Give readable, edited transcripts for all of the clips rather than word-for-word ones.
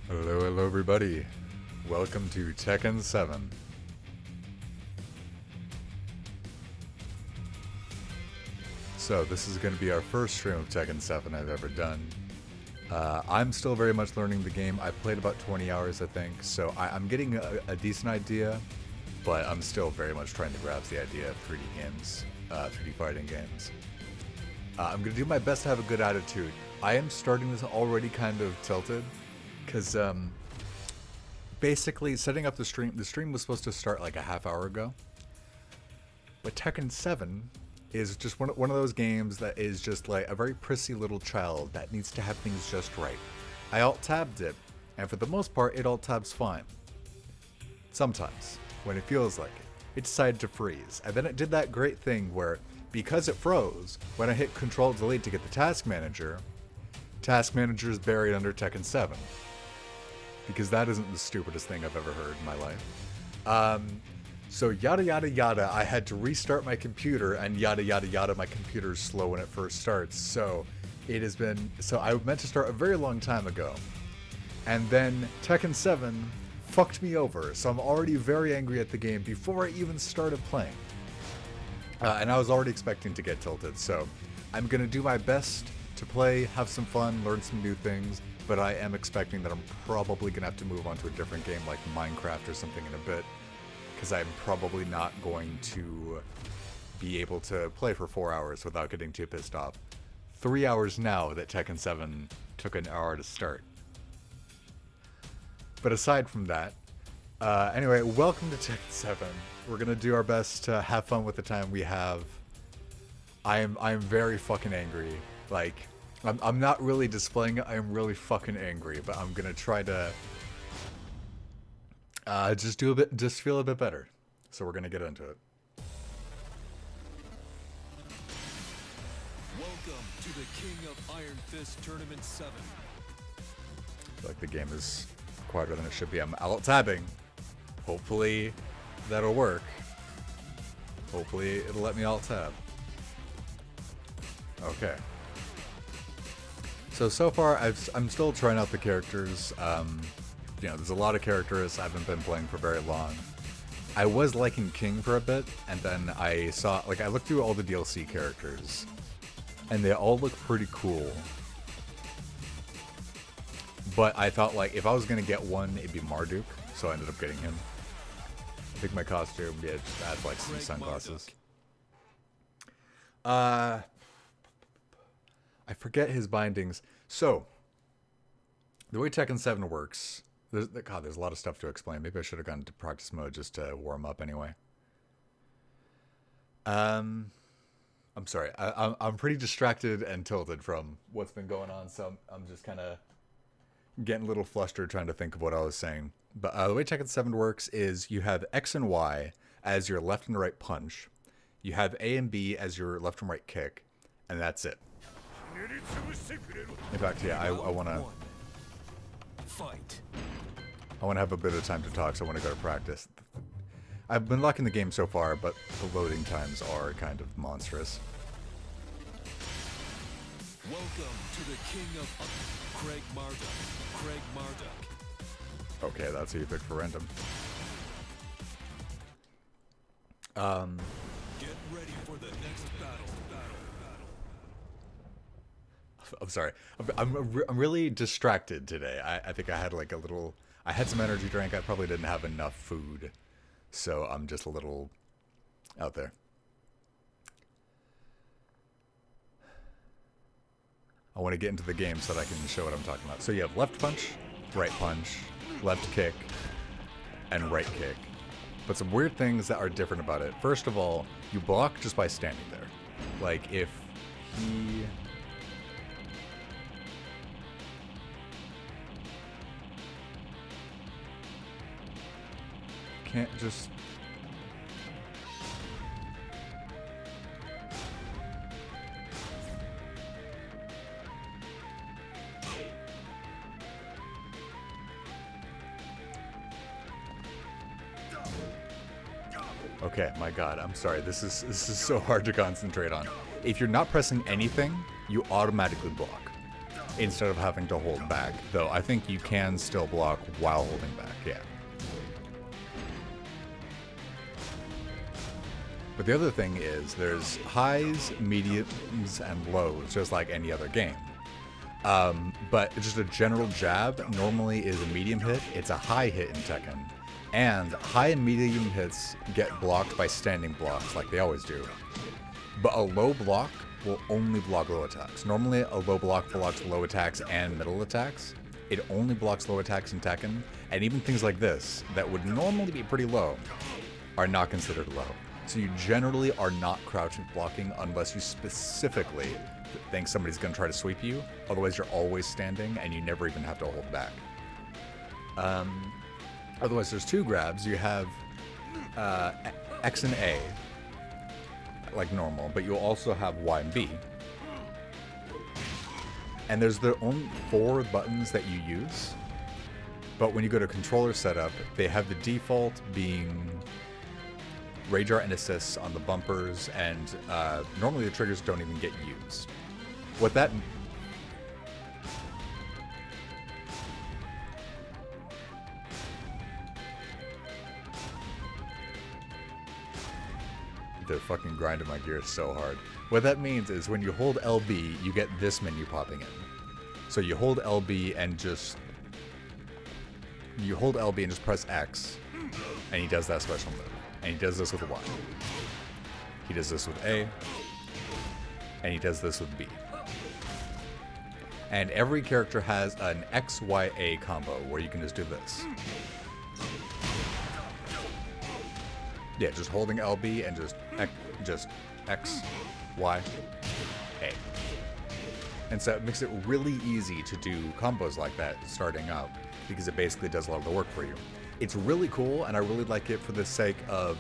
Hello everybody. Welcome to Tekken 7. So this is going to be our first stream of Tekken 7 I've ever done. I'm still very much learning the game. I played about 20 hours I think, so I'm getting a decent idea, but I'm still very much trying to grasp the idea of 3D games, 3D fighting games. I'm going to do my best to have a good attitude. I am starting this already kind of tilted, because basically setting up the stream was supposed to start like a half hour ago, but Tekken 7 is just one of those games that is just like a very prissy little child that needs to have things just right. I alt-tabbed it, and for the most part it alt-tabs fine. Sometimes, when it feels like it decided to freeze, and then it did that great thing where, because it froze, when I hit Control-Delete to get the Task Manager is buried under Tekken 7. Because that isn't the stupidest thing I've ever heard in my life. So yada yada yada, I had to restart my computer, and yada yada yada, my computer's slow when it first starts. So it has been, so I meant to start a very long time ago. And then Tekken 7 fucked me over, so I'm already very angry at the game before I even started playing. And I was already expecting to get tilted, so I'm gonna do my best to play, have some fun, learn some new things, but I am expecting that I'm probably gonna have to move on to a different game like Minecraft or something in a bit, because I'm probably not going to be able to play for 4 hours without getting too pissed off. 3 hours now that Tekken 7 took an hour to start. But aside from that, anyway, welcome to Tekken 7. We're gonna do our best to have fun with the time we have. I'm very fucking angry. Like, I'm not really displaying it, I'm really fucking angry, but I'm gonna try to just feel a bit better. So we're gonna get into it. Welcome to the King of Iron Fist Tournament 7. Like the game is quieter than it should be. I'm alt-tabbing. Hopefully that'll work. Hopefully it'll let me alt-tab. Okay. So far, I'm still trying out the characters. You know, there's a lot of characters I haven't been playing for very long. I was liking King for a bit, and then I saw, like, I looked through all the DLC characters, and they all look pretty cool. But I thought, like, if I was gonna get one, it'd be Marduk, so I ended up getting him. I think my costume, yeah, just add, like, some sunglasses. I forget his bindings. So, the way Tekken 7 works, there's a lot of stuff to explain. Maybe I should have gone to practice mode just to warm up anyway. I'm sorry. I'm pretty distracted and tilted from what's been going on, so I'm just kind of getting a little flustered trying to think of what I was saying. But the way Tekken 7 works is you have X and Y as your left and right punch. You have A and B as your left and right kick, and that's it. In fact, yeah, I want to Fight. I want to have a bit of time to talk, so I want to go to practice. I've been liking the game so far, but the loading times are kind of monstrous. Welcome to the King of Craig Marduk. Craig Marduk. Okay, that's who you picked for random. Get ready for the next battle. I'm sorry. I'm really distracted today. I think I had like I had some energy drink. I probably didn't have enough food. So I'm just a little out there. I want to get into the game so that I can show what I'm talking about. So you have left punch, left kick, and right kick. But some weird things that are different about it. First of all, you block just by standing there. Like if he... can't just... Okay, my god, I'm sorry. This is so hard to concentrate on. If you're not pressing anything, you automatically block. instead of having to hold back. Though I think you can still block while holding back, yeah. But the other thing is there's highs, mediums, and lows, just like any other game. But just a general jab normally is a medium hit. It's a high hit in Tekken. And high and medium hits get blocked by standing blocks like they always do. But a low block will only block low attacks. Normally a low block blocks low attacks and middle attacks. It only blocks low attacks in Tekken. And even things like this, that would normally be pretty low, are not considered low. So you generally are not crouching blocking unless you specifically think somebody's going to try to sweep you. Otherwise, you're always standing and you never even have to hold back. Otherwise, there's two grabs. You have X and A, like normal, but you'll also have Y and B. And there's the only 4 buttons that you use. But when you go to controller setup, they have the default being rage art and assists on the bumpers, and normally the triggers don't even get used. What that... They're fucking grinding my gears so hard. What that means is when you hold LB, you get this menu popping in. So you hold LB and just... You hold LB and just press X, and he does that special move. And he does this with Y. He does this with A. And he does this with B. And every character has an X-Y-A combo where you can just do this. Yeah, just holding LB and just X, Y, A. And so it makes it really easy to do combos like that starting up, because it basically does a lot of the work for you. It's really cool, and I really like it for the sake of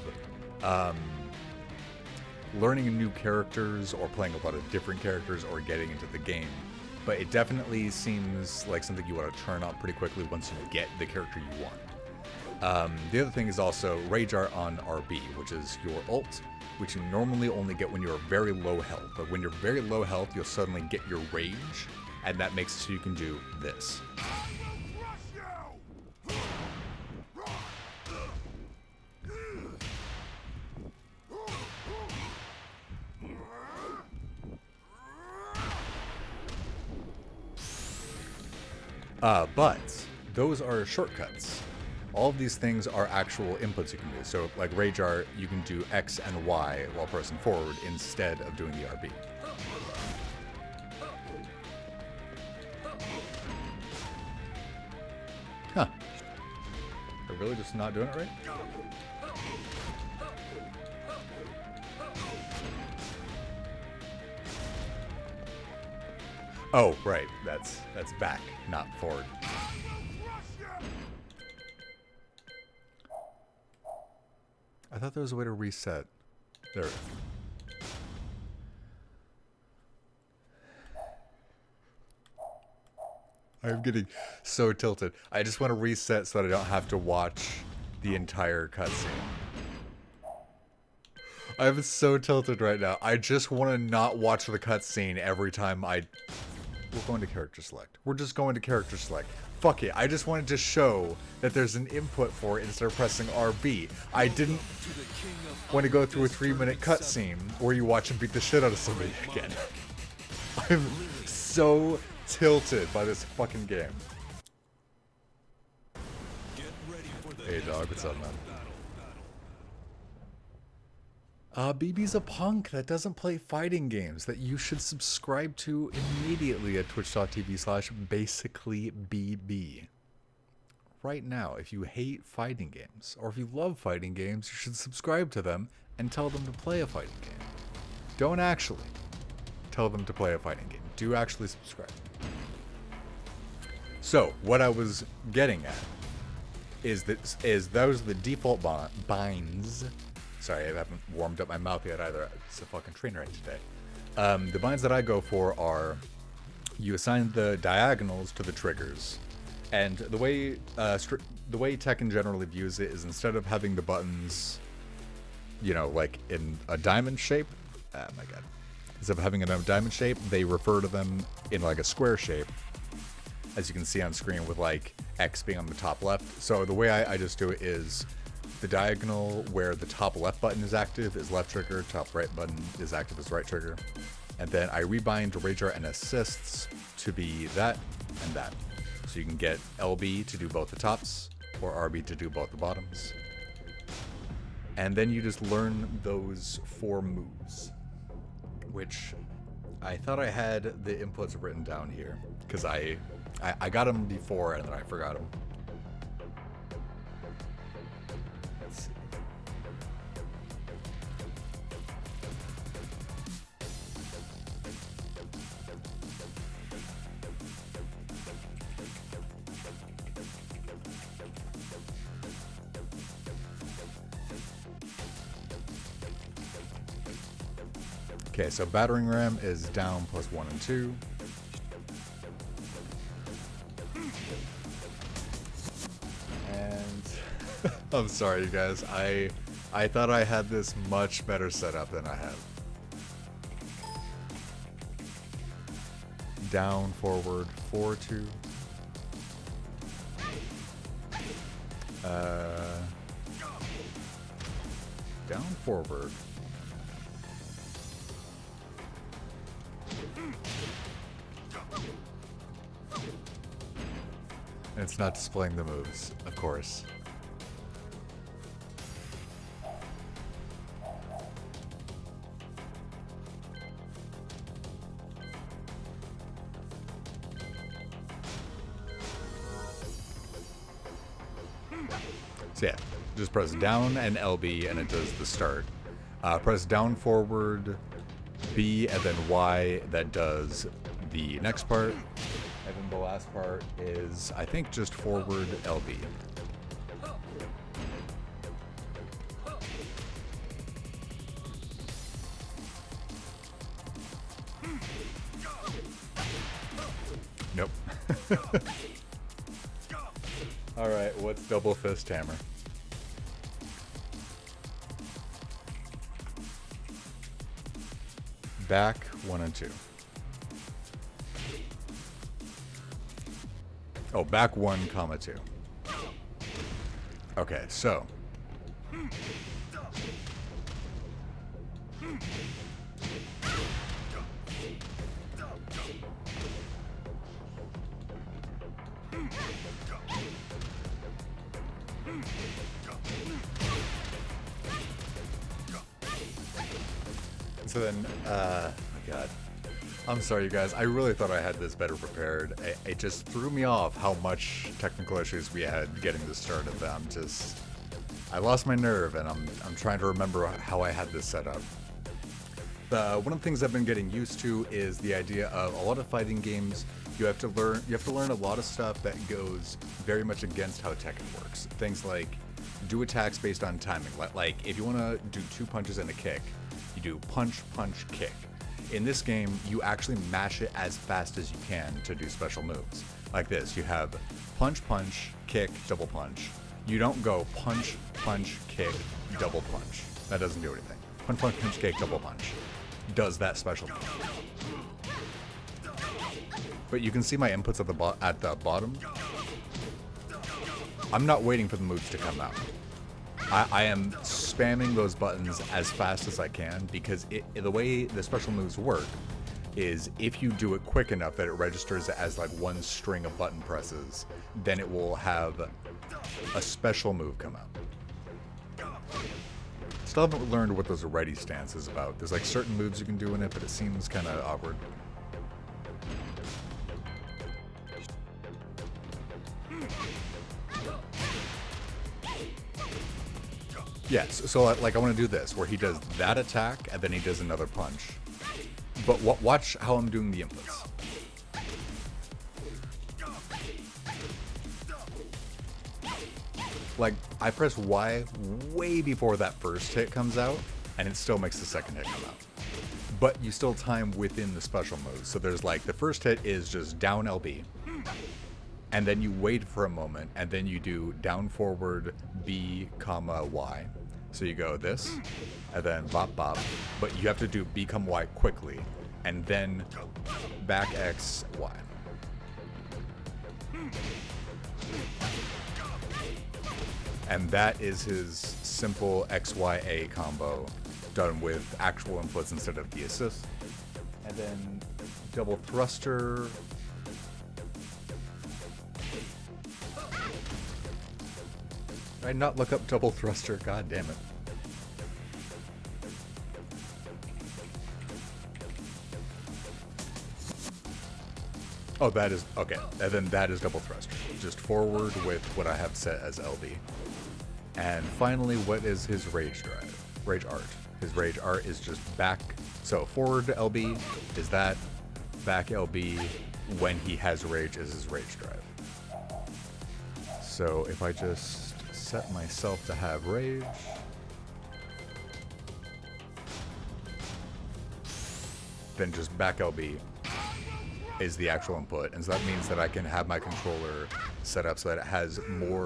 learning new characters or playing a lot of different characters or getting into the game. But it definitely seems like something you want to turn on pretty quickly once you get the character you want. The other thing is also Rage Art on RB, which is your ult, which you normally only get when you're very low health. But when you're very low health, you'll suddenly get your Rage, and that makes it so you can do this. But those are shortcuts. All of these things are actual inputs you can do. So like Rage Art, you can do X and Y while pressing forward instead of doing the RB. Huh. They're really just not doing it right? Oh, right. That's back, not forward. I thought there was a way to reset. There. I'm getting so tilted. I just want to reset so that I don't have to watch the entire cutscene. I'm so tilted right now. I just want to not watch the cutscene every time I... We're going to character select. We're just going to character select. Fuck it. I just wanted to show that there's an input for it instead of pressing RB. I didn't want to go through a 3-minute cutscene where you watch him beat the shit out of somebody again. I'm so tilted by this fucking game. Hey dog, what's up, man? BB's a punk that doesn't play fighting games that you should subscribe to immediately at twitch.tv/basicallybb. Right now, if you hate fighting games, or if you love fighting games, you should subscribe to them and tell them to play a fighting game. Don't actually tell them to play a fighting game. Do actually subscribe. So, what I was getting at is those are the default binds. Sorry, I haven't warmed up my mouth yet either. It's a fucking train wreck today. The binds that I go for are, you assign the diagonals to the triggers, and the way Tekken generally views it is instead of having the buttons, you know, like in a diamond shape. Oh my god. Instead of having a diamond shape, they refer to them in like a square shape, as you can see on screen with like X being on the top left. So the way I just do it is the diagonal where the top left button is active is left trigger, top right button is active is right trigger. And then I rebind rage art and assists to be that and that. So you can get LB to do both the tops or RB to do both the bottoms. And then you just learn those 4 moves, which I thought I had the inputs written down here because I got them before and then I forgot them. Let's see. Okay, so Battering Ram is down +1 and 2. And I'm sorry, you guys. I thought I had this much better set up than I have. Down, forward, 4-2. Down, forward. And it's not displaying the moves, of course. So yeah, just press down and LB and it does the start. Press down, forward, B, and then Y, that does the next part. And then the last part is, I think, just forward LB. Nope. Alright, what's double fist hammer? Back 1 and 2. Oh, back 1, comma 2. Okay, so. So then, oh my god. I'm sorry, you guys. I really thought I had this better prepared. It just threw me off how much technical issues we had getting this started. I lost my nerve, and I'm trying to remember how I had this set up. One of the things I've been getting used to is the idea of a lot of fighting games. You have to learn a lot of stuff that goes very much against how Tekken works. Things like do attacks based on timing. Like if you want to do 2 punches and a kick, you do punch, punch, kick. In this game, you actually mash it as fast as you can to do special moves. Like this, you have punch, punch, kick, double punch. You don't go punch, punch, kick, double punch. That doesn't do anything. Punch, punch, punch, kick, double punch does that special move. But you can see my inputs at the bottom. I'm not waiting for the moves to come out. I am spamming those buttons as fast as I can because the way the special moves work is if you do it quick enough that it registers as like one string of button presses, then it will have a special move come out. Still haven't learned what those ready stance is about. There's like certain moves you can do in it, but it seems kind of awkward. Yes, so like I want to do this, where he does that attack, and then he does another punch. But watch how I'm doing the inputs. Like, I press Y way before that first hit comes out, and it still makes the second hit come out. But you still time within the special moves. So there's like, the first hit is just down LB. And then you wait for a moment, and then you do down forward B, comma, Y. So you go this, and then bop bop, but you have to do become Y quickly, and then back X, Y. And that is his simple XYA combo done with actual inputs instead of the assist. And then double thruster. Did I not look up double thruster? God damn it. Oh, that is, okay. And then that is double thruster. Just forward with what I have set as LB. And finally, what is his rage drive? Rage art. His rage art is just back. So forward LB is that. Back LB when he has rage is his rage drive. So if I just set myself to have rage. Then just back LB is the actual input. And so that means that I can have my controller set up so that it has more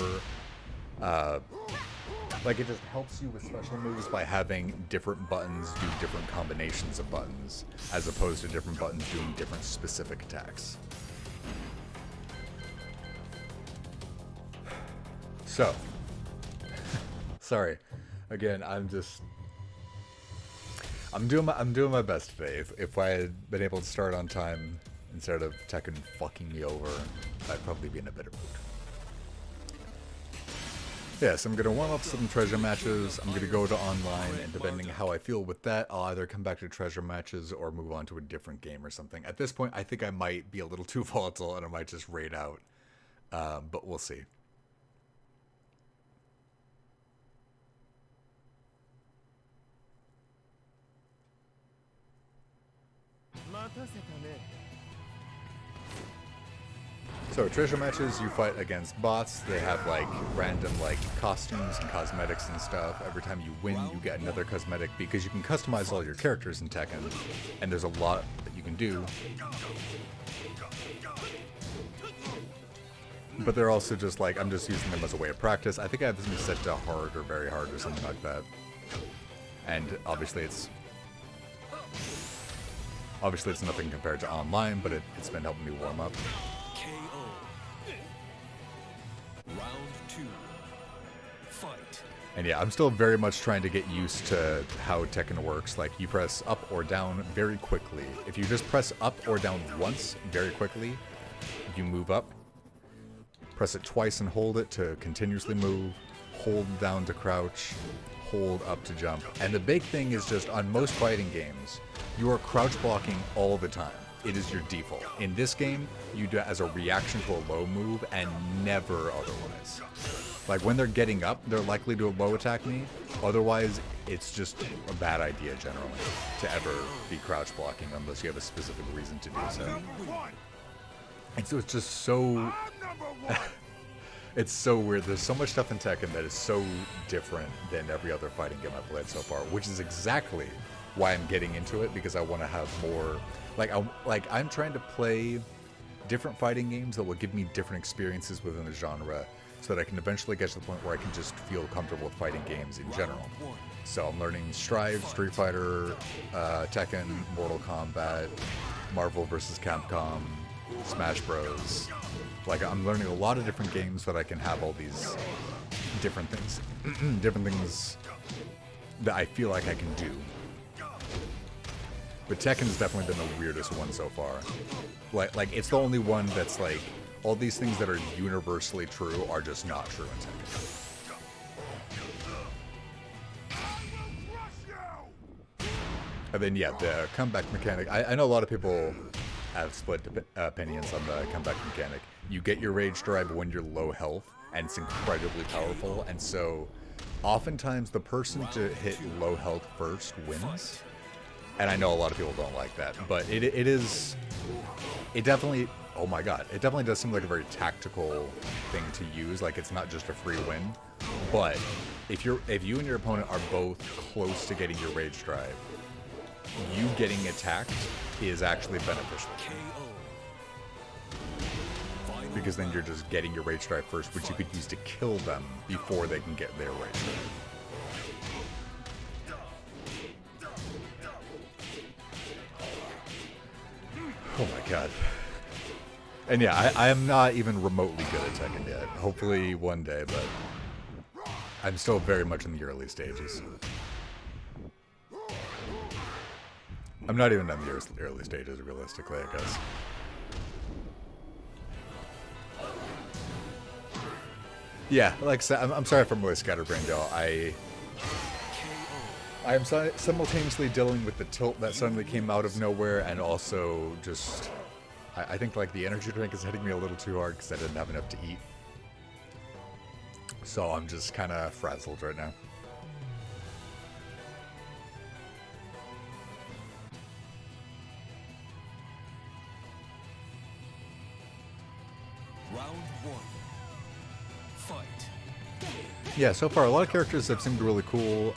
like it just helps you with special moves by having different buttons do different combinations of buttons, as opposed to different buttons doing different specific attacks. So, sorry, again, I'm doing my best today. If I had been able to start on time instead of Tekken fucking me over, I'd probably be in a better mood. Yes, I'm going to warm up some treasure matches. I'm going to go to online, and depending how I feel with that, I'll either come back to treasure matches or move on to a different game or something. At this point, I think I might be a little too volatile, and I might just raid out. But we'll see. So treasure matches, you fight against bots. They have like random like costumes and cosmetics and stuff. Every time you win, you get another cosmetic because you can customize all your characters in Tekken, and there's a lot that you can do. But they're also just like, I'm just using them as a way of practice. I think I have this set to hard or very hard or something like that. And obviously it's nothing compared to online, but it's been helping me warm up. Round 2. Fight. And yeah, I'm still very much trying to get used to how Tekken works. Like, you press up or down very quickly. If you just press up or down once very quickly, you move up. Press it twice and hold it to continuously move. Hold down to crouch. Hold up to jump. And the big thing is just on most fighting games, you are crouch blocking all the time. It is your default. In this game, you do it as a reaction to a low move and never otherwise. Like when they're getting up, they're likely to low attack me. Otherwise, it's just a bad idea generally to ever be crouch blocking unless you have a specific reason to do so. And so it's just so... it's so weird. There's so much stuff in Tekken that is so different than every other fighting game I've played so far, which is exactly why I'm getting into it, because I want to have more... I'm trying to play different fighting games that will give me different experiences within the genre, so that I can eventually get to the point where I can just feel comfortable with fighting games in general. So I'm learning Strive, Street Fighter, Tekken, Mortal Kombat, Marvel vs. Capcom, Smash Bros. Like, I'm learning a lot of different games so that I can have all these different things, that I feel like I can do. But Tekken's definitely been the weirdest one so far. Like it's the only one that's like, all these things that are universally true are just not true in Tekken. And then yeah, the comeback mechanic. I know a lot of people have split opinions on the comeback mechanic. You get your rage drive when you're low health, and it's incredibly powerful, and so oftentimes the person to hit low health first wins. And I know a lot of people don't like that, but it definitely, oh my god, it definitely does seem like a very tactical thing to use. Like, it's not just a free win. But if you and your opponent are both close to getting your rage drive, you getting attacked is actually beneficial. Because then you're just getting your rage drive first, which you could use to kill them before they can get their rage drive. Oh my god. And yeah, I am not even remotely good at Tekken yet. Hopefully one day, but I'm still very much in the early stages. I'm not even in the early stages, realistically, I guess. Yeah, like I said, I'm sorry if I'm really scatterbrained, y'all. I am simultaneously dealing with the tilt that suddenly came out of nowhere, and also just... I think like the energy drink is hitting me a little too hard because I didn't have enough to eat. So I'm just kind of frazzled right now. Round one. Fight. Yeah, so far a lot of characters have seemed really cool.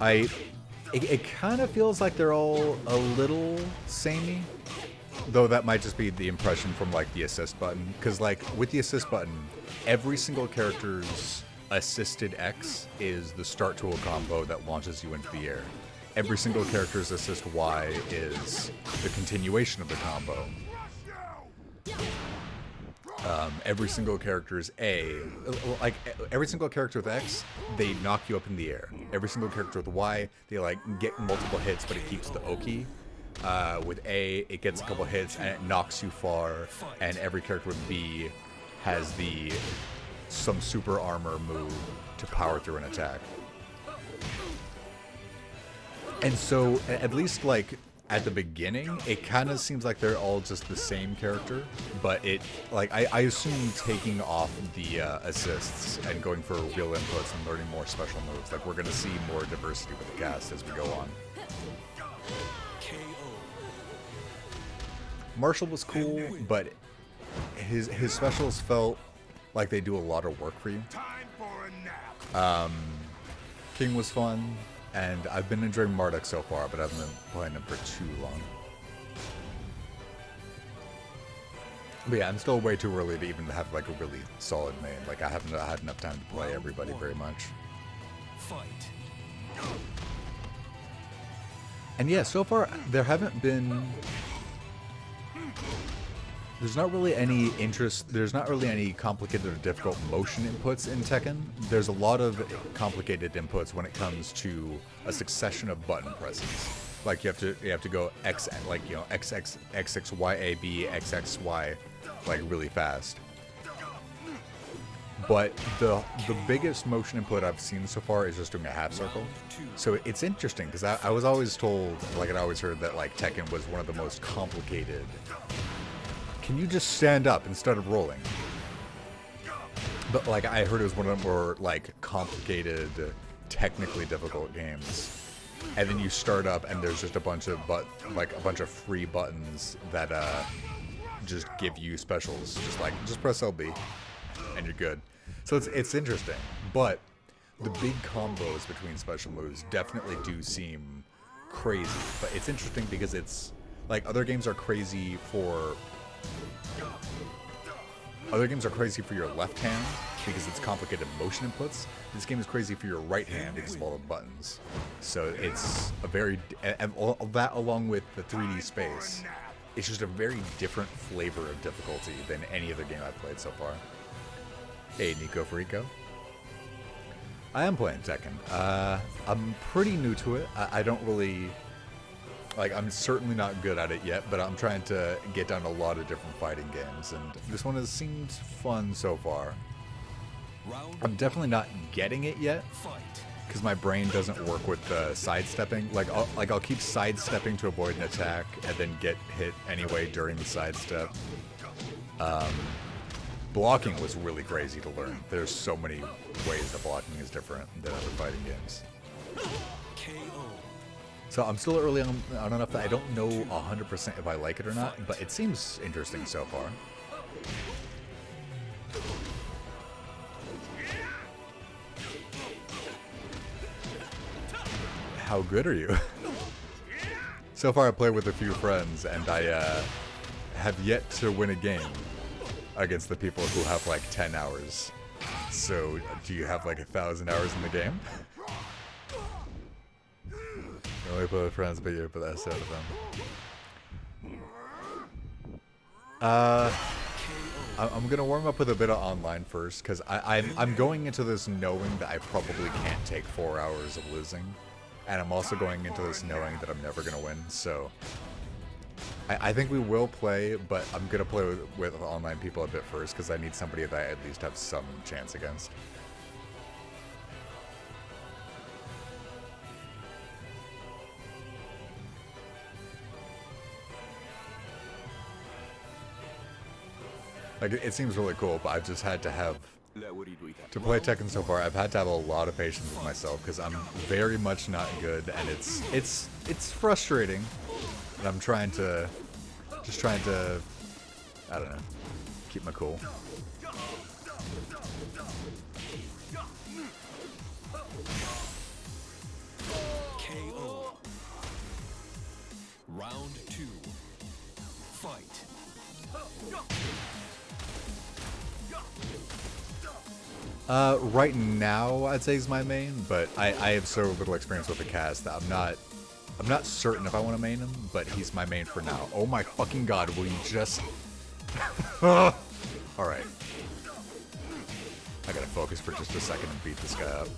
It kind of feels like they're all a little samey, though that might just be the impression from like the assist button. Because like with the assist button, every single character's assisted X is the start to a combo that launches you into the air. Every single character's assist Y is the continuation of the combo. Every single character's A, like every single character with X, they knock you up in the air. Every single character with Y, they like get multiple hits, but it keeps the Oki. With A, it gets a couple hits and it knocks you far. And every character with B has some super armor move to power through an attack. And so, at least like at the beginning, it kind of seems like they're all just the same character, but it, like, I assume taking off the assists and going for real inputs and learning more special moves, like, we're going to see more diversity with the cast as we go on. Marshall was cool, but his specials felt like they do a lot of work for you. King was fun. And I've been enjoying Marduk so far, but I haven't been playing him for too long. But yeah, I'm still way too early to even have like a really solid main. Like I haven't had enough time to play everybody very much. Fight. And yeah, so far there haven't been... There's not really any interest, there's not really any complicated or difficult motion inputs in Tekken. There's a lot of complicated inputs when it comes to a succession of button presses. Like you have to go X, like, you know, XX, XX, YAB, XXY, like really fast. But the biggest motion input I've seen so far is just doing a half circle. So it's interesting because I was always told, like I'd always heard that like Tekken was one of the most complicated. Can you just stand up instead of rolling? But like I heard it was one of the more like complicated, technically difficult games. And then you start up and there's just a bunch of free buttons that just give you specials. Just press LB and you're good. So it's interesting. But the big combos between special moves definitely do seem crazy. But it's interesting because it's like other games are crazy for your left hand because it's complicated motion inputs. This game is crazy for your right hand because of all the buttons. So it's a very, and all that along with the 3D space, it's just a very different flavor of difficulty than any other game I've played so far. Hey, Nico Frico. I am playing Tekken. I'm pretty new to it. I don't really... Like, I'm certainly not good at it yet, but I'm trying to get down a lot of different fighting games, and this one has seemed fun so far. I'm definitely not getting it yet, because my brain doesn't work with sidestepping. Like I'll keep sidestepping to avoid an attack, and then get hit anyway during the sidestep. Blocking was really crazy to learn. There's so many ways that blocking is different than other fighting games. So I'm still early on enough that I don't know 100% if I like it or not, but it seems interesting so far. How good are you? So far I play with a few friends, and I have yet to win a game against the people who have like 10 hours. So do you have like 1,000 hours in the game? You only play with friends, but you're the best out of them. I'm gonna warm up with a bit of online first, because I'm going into this knowing that I probably can't take 4 hours of losing, and I'm also going into this knowing that I'm never gonna win. So I think we will play, but I'm gonna play with online people a bit first, because I need somebody that I at least have some chance against. Like, it seems really cool, but I've just had to have, to play Tekken so far, I've had to have a lot of patience with myself, because I'm very much not good, and it's frustrating. And I'm trying to, I don't know, keep my cool. KO. Round 2. Fight. Right now, I'd say he's my main, but I have so little experience with the cast that I'm not certain if I want to main him, but he's my main for now. Oh my fucking god, will you just... Alright. I gotta focus for just a second and beat this guy up.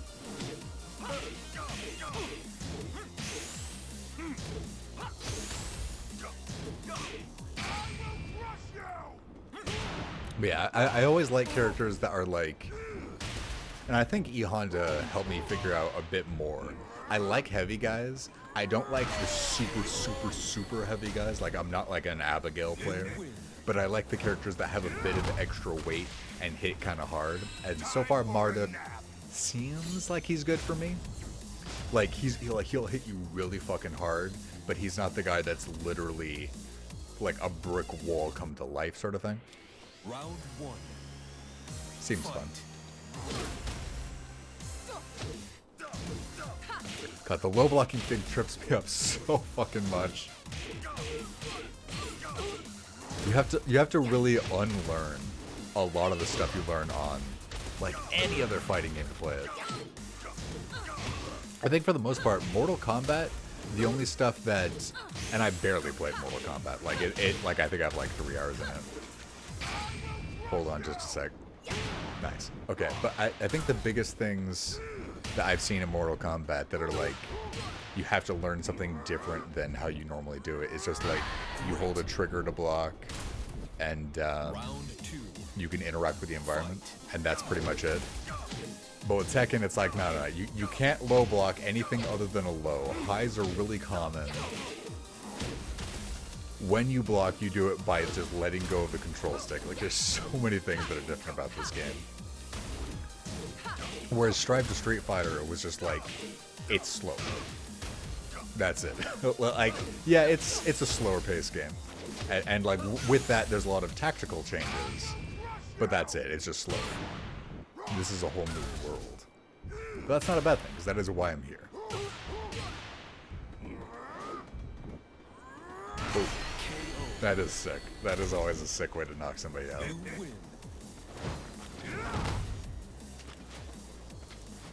But yeah, I always like characters that are like... And I think E Honda helped me figure out a bit more. I like heavy guys. I don't like the super heavy guys. Like, I'm not like an Abigail player. But I like the characters that have a bit of extra weight and hit kind of hard. And so far, Marduk seems like he's good for me. Like, he'll hit you really fucking hard, but he's not the guy that's literally like a brick wall come to life sort of thing. Round 1. Seems fun. God, the low blocking thing trips me up so fucking much. You have to really unlearn a lot of the stuff you learn on like any other fighting game to play it. I think for the most part, Mortal Kombat, the only stuff that, and I barely played Mortal Kombat. Like like I think I have like 3 hours in it. Hold on just a sec. Nice. Okay, but I think the biggest things that I've seen in Mortal Kombat that are like, you have to learn something different than how you normally do it. It's just like, you hold a trigger to block, and you can interact with the environment, and that's pretty much it. But with Tekken, it's like, no, you can't low block anything other than a low. Highs are really common. When you block, you do it by just letting go of the control stick. Like, there's so many things that are different about this game. Whereas Strive to Street Fighter was just like, it's slow. That's it. Like, yeah, it's a slower paced game. And like, with that, there's a lot of tactical changes. But that's it. It's just slow. This is a whole new world. But that's not a bad thing, because that is why I'm here. Ooh. That is sick. That is always a sick way to knock somebody out.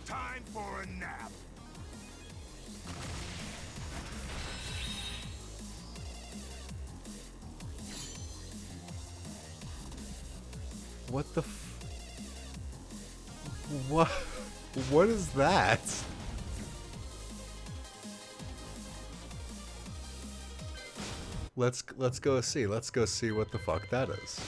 Time for a nap. What the what? What is that? Let's go see. Let's go see what the fuck that is.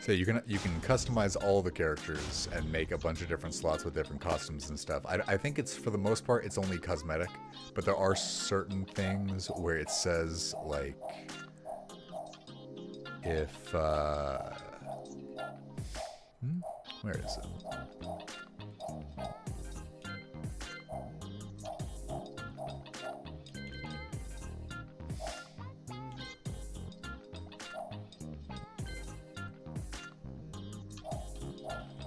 So you can customize all the characters and make a bunch of different slots with different costumes and stuff. I think it's, for the most part, it's only cosmetic, but there are certain things where it says like, if where is it?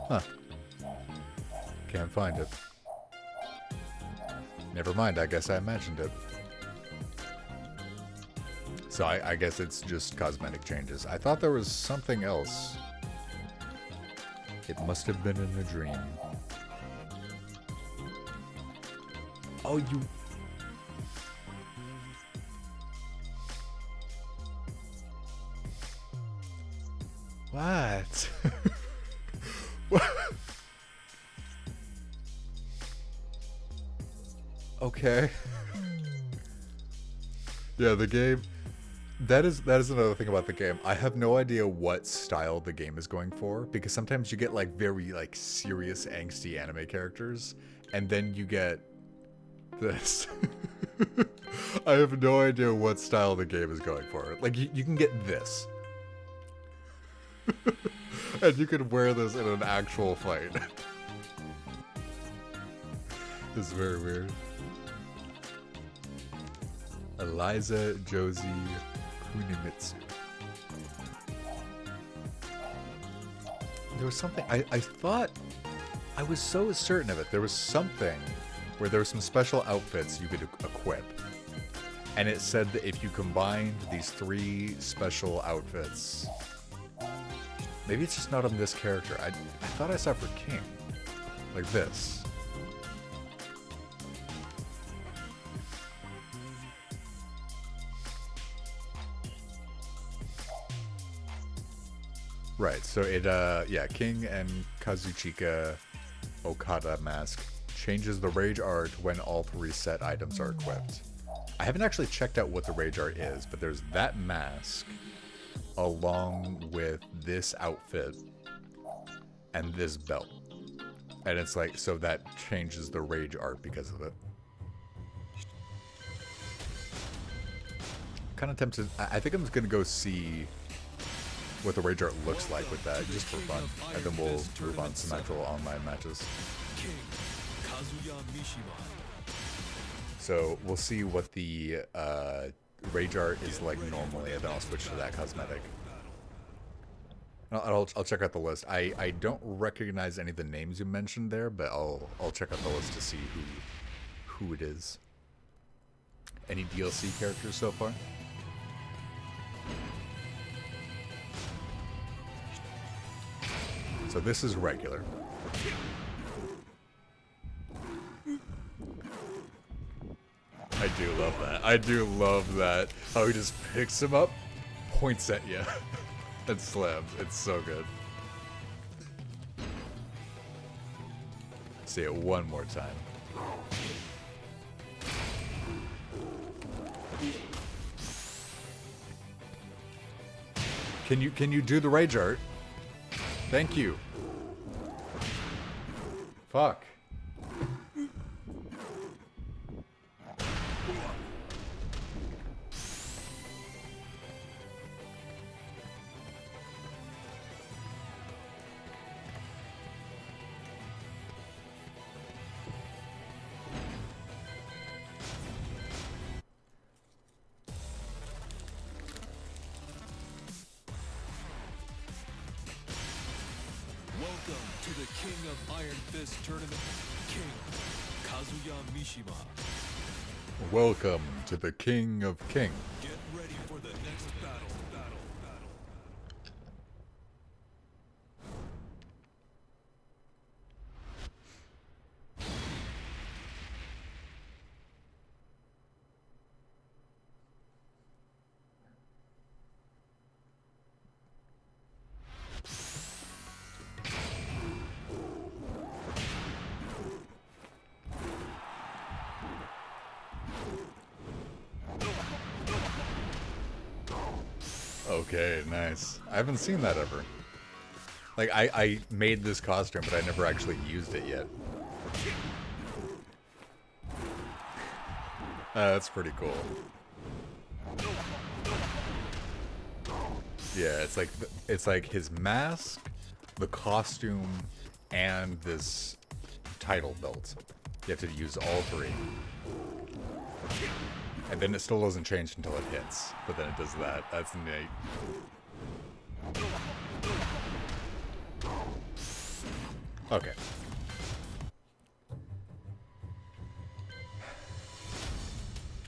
Huh. Can't find it. Never mind, I guess I imagined it. So I guess it's just cosmetic changes. I thought there was something else. It must have been in a dream. Oh, What? What? Okay. Yeah, the game. That is another thing about the game. I have no idea what style the game is going for, because sometimes you get like very like serious angsty anime characters, and then you get this. I have no idea what style the game is going for. Like you can get this. And you can wear this in an actual fight. It's very weird. Eliza Josie Kunimitsu. There was something, I thought, I was so certain of it. There was something where there were some special outfits you could equip. And it said that if you combined these 3 special outfits, maybe it's just not on this character. I thought I saw for King. Like this. Right, so it, yeah, King and Kazuchika Okada mask changes the rage art when all 3 set items are equipped. I haven't actually checked out what the rage art is, but there's that mask along with this outfit and this belt. And it's like, so that changes the rage art because of it. Kind of tempted, I think I'm just gonna go see what the rage art looks like with that, just for fun, and then we'll move on to some actual online matches. So we'll see what the rage art is like normally, and then I'll switch to that cosmetic. I'll check out the list. I don't recognize any of the names you mentioned there, but I'll check out the list to see who it is. Any DLC characters so far? So this is regular. I do love that. I do love that. How he just picks him up, points at you, and slams. It's so good. Say it one more time. Can you do the rage art? Thank you. Fuck. Welcome to the King of Iron Fist tournament, King Kazuya Mishima. Welcome to the King of King. Get ready for the next battle. Okay, nice. I haven't seen that ever. Like, I made this costume, but I never actually used it yet. That's pretty cool. Yeah, it's like his mask, the costume, and this title belt. You have to use all 3. And then it still doesn't change until it hits. But then it does that. That's neat. Okay.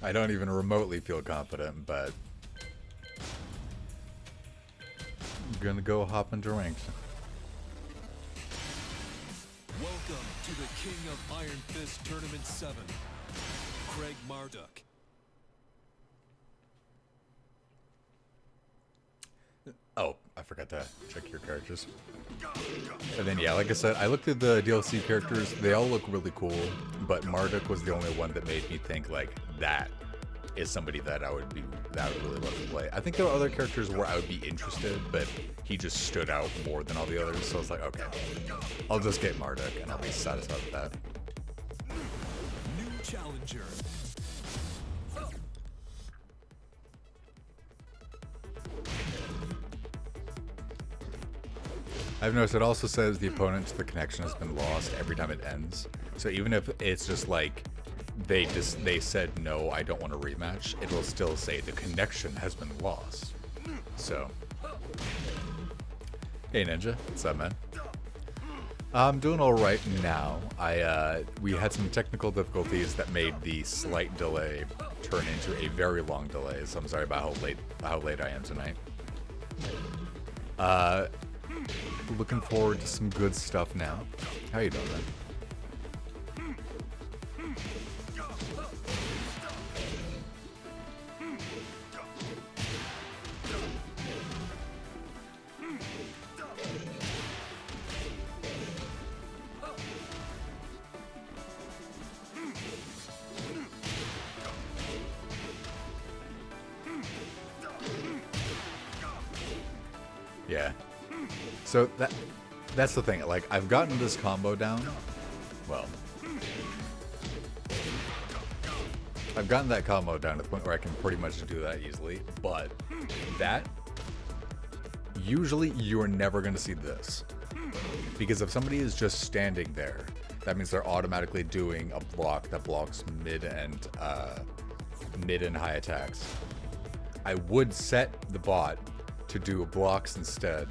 I don't even remotely feel confident, but I'm gonna go hop into ranked. Welcome to the King of Iron Fist Tournament 7, Craig Marduk. Oh, I forgot to check your characters. And then yeah, like I said, I looked at the DLC characters. They all look really cool, but Marduk was the only one that made me think like that is somebody that I would really love to play. I think there are other characters where I would be interested, but he just stood out more than all the others. So I was like, okay, I'll just get Marduk and I'll be satisfied with that. New challenger. I've noticed it also says the opponent to the connection has been lost every time it ends. So even if it's just like they said no, I don't want a rematch, it'll still say the connection has been lost. So hey Ninja, what's up, man? I'm doing all right now. We had some technical difficulties that made the slight delay turn into a very long delay. So I'm sorry about how late I am tonight. Looking forward to some good stuff now. How you doing, man? Yeah. So that's the thing. Like, I've gotten this combo down. Well, I've gotten that combo down to the point where I can pretty much do that easily. But that, usually you're never going to see this. Because if somebody is just standing there, that means they're automatically doing a block that blocks mid and high attacks. I would set the bot to do blocks instead,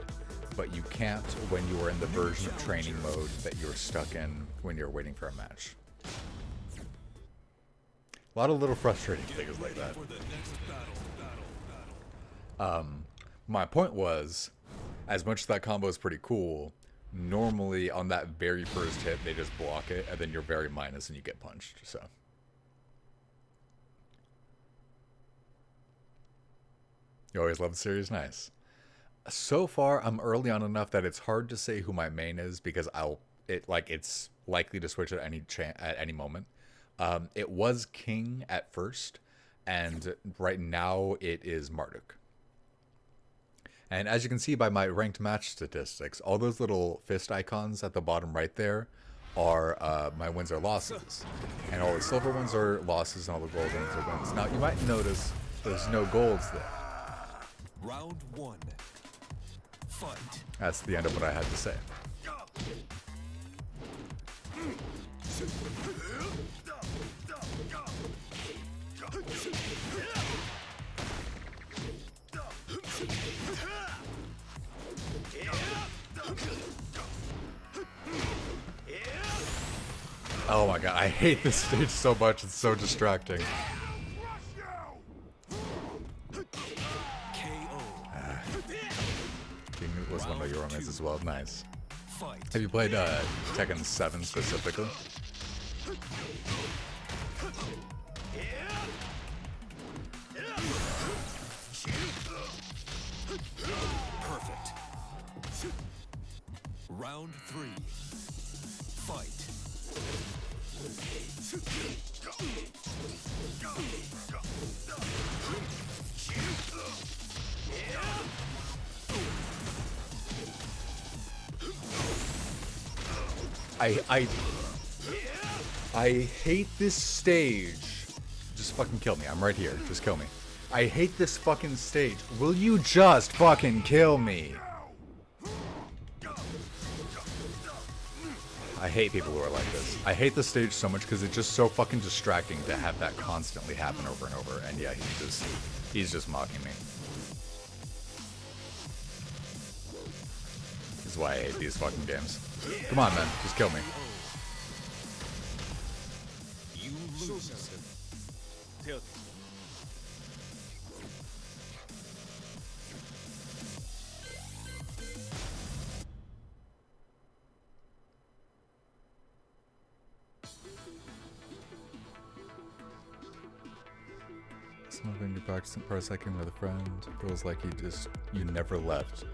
but you can't when you are in the version of training mode that you're stuck in when you're waiting for a match. A lot of little frustrating things like that. My point was, as much as that combo is pretty cool, normally on that very first hit they just block it and then you're very minus and you get punched. So you always love the series. Nice. So far, I'm early on enough that it's hard to say who my main is because it's likely to switch at any moment. It was King at first, and right now it is Marduk. And as you can see by my ranked match statistics, all those little fist icons at the bottom right there are my wins or losses, and all the silver ones are losses, and all the gold ones are wins. Now you might notice there's no golds there. Round one. Fight. That's the end of what I had to say. Oh my god, I hate this stage so much, it's so distracting. Was one of your roommates as well. Nice. Have you played Tekken 7 specifically? Perfect. Round three. Fight. I hate this stage. Just fucking kill me. I'm right here. Just kill me. I hate this fucking stage. Will you just fucking kill me? I hate people who are like this. I hate the stage so much because it's just so fucking distracting to have that constantly happen over and over. And yeah, he's just mocking me. This is why I hate these fucking games. Come on, man. Just kill me. You lose. Smoking your practicing pro second with a friend. Feels like you never left.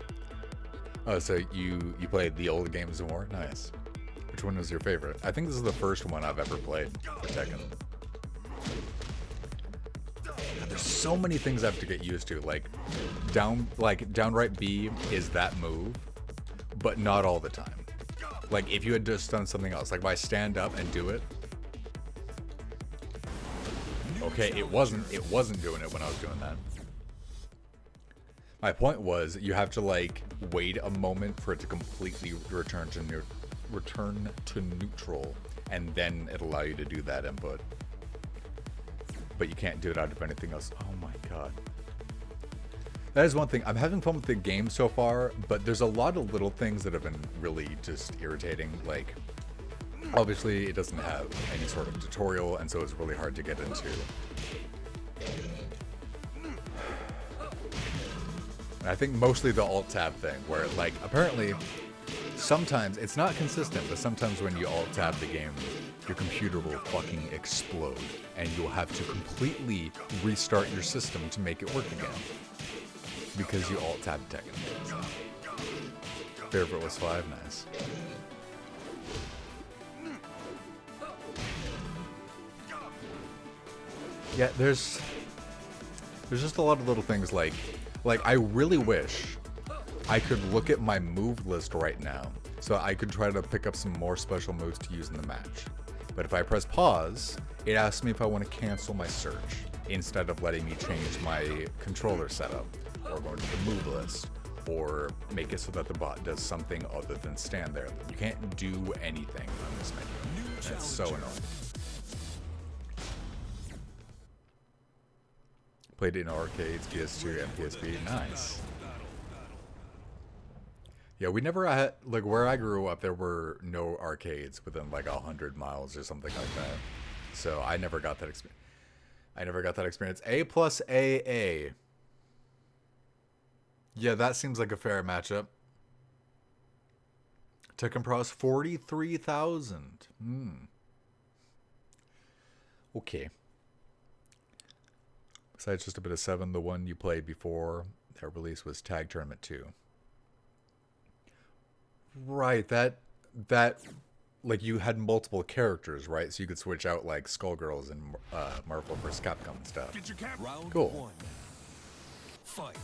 Oh, so you played the old games more? Nice. Which one was your favorite? I think this is the first one I've ever played for Tekken. God, there's so many things I have to get used to. Like downright B is that move, but not all the time. Like if you had just done something else, like if I stand up and do it. Okay, it wasn't doing it when I was doing that. My point was you have to like wait a moment for it to completely return to neutral, and then it'll allow you to do that input. But you can't do it out of anything else. Oh my god. That is one thing. I'm having fun with the game so far, but there's a lot of little things that have been really just irritating. Like, obviously it doesn't have any sort of tutorial, and so it's really hard to get into. I think mostly the alt-tab thing, where like apparently sometimes it's not consistent, but sometimes when you alt-tab the game, your computer will fucking explode, and you'll have to completely restart your system to make it work again because you alt-tab Tekken. Favorite was 5, nice. Yeah, there's just a lot of little things like I really wish I could look at my move list right now so I could try to pick up some more special moves to use in the match. But if I press pause, it asks me if I want to cancel my search instead of letting me change my controller setup or go to the move list or make it so that the bot does something other than stand there. You can't do anything on this menu. That's so annoying. Played it in arcades, PS2, and PSP. Nice. Yeah, we never had, like, where I grew up, there were no arcades within, like, 100 miles or something like that. So I never got that experience. A plus AA. Yeah, that seems like a fair matchup. Tekken Pro's 43,000. Okay. Besides just a bit of 7, the one you played before their release was Tag Tournament 2. Right, that like you had multiple characters, right? So you could switch out like Skullgirls and Marvel vs. Capcom and stuff. Round Cool. 1. Fight.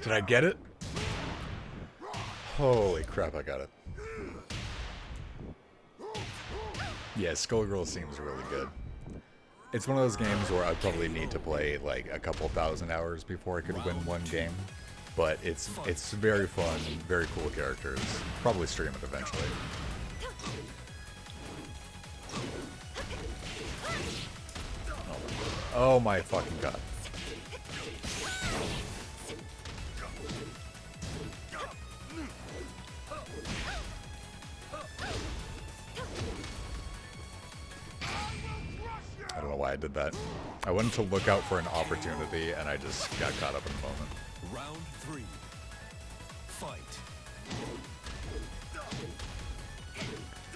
Did I get it? Holy crap, I got it. Yeah, Skullgirl seems really good. It's one of those games where I'd probably need to play like a couple thousand hours before I could win one game. But it's very fun, very cool characters. Probably stream it eventually. Oh my fucking god. I don't know why I did that. I went to look out for an opportunity and I just got caught up in the moment. Round 3. Fight.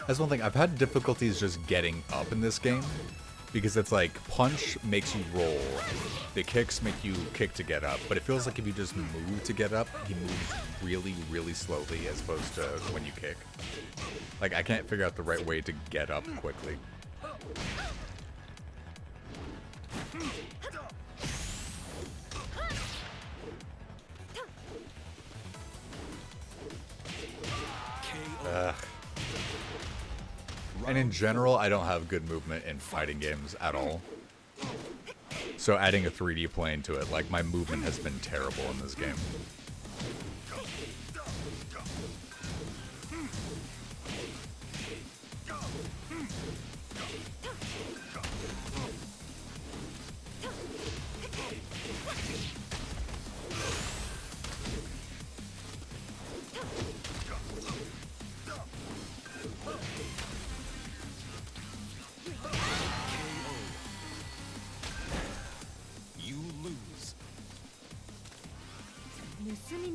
That's one thing. I've had difficulties just getting up in this game because it's like punch makes you roll, the kicks make you kick to get up, but it feels like if you just move to get up, he moves really, really slowly as opposed to when you kick. Like I can't figure out the right way to get up quickly. And in general, I don't have good movement in fighting games at all. So adding a 3D plane to it, like my movement has been terrible in this game.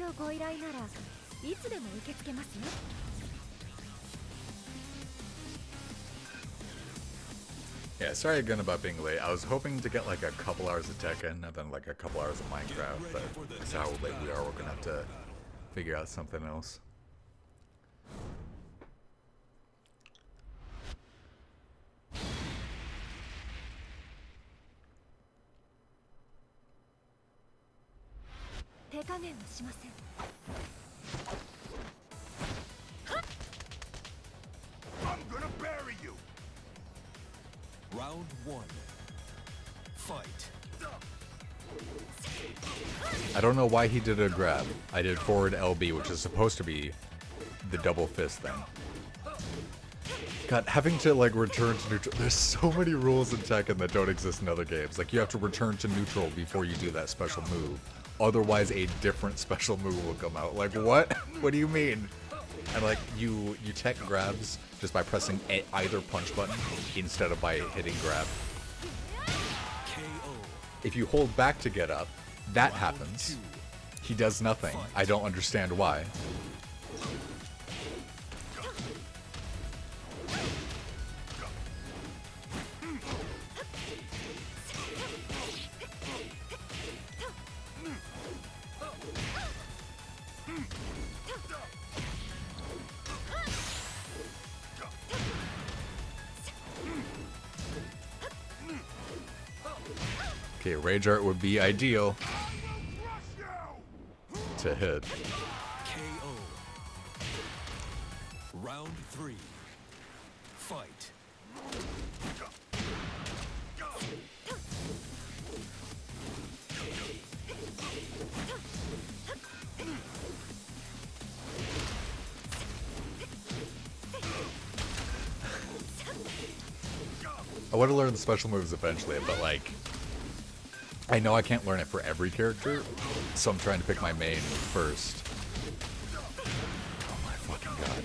のご依頼ならいつでも受け付けますよ。 Yeah, sorry again about being late. I was hoping to get like a couple hours of Tekken and then like a couple hours of Minecraft, but that's how late we are. We're gonna have to figure out something else. I'm gonna bury you. Round one. Fight. I don't know why he did a grab. I did forward LB, which is supposed to be the double fist thing. God, having to like return to neutral. There's so many rules in Tekken that don't exist in other games. Like you have to return to neutral before you do that special move. Otherwise, a different special move will come out. Like what? What do you mean? And like you tech grabs just by pressing either punch button instead of by hitting grab. KO. If you hold back to get up, that happens. He does nothing. I don't understand why. Okay, Rage Art would be ideal to hit. KO. Round three. Fight. I want to learn the special moves eventually, but like, I know I can't learn it for every character, so I'm trying to pick my main first. Oh my fucking god.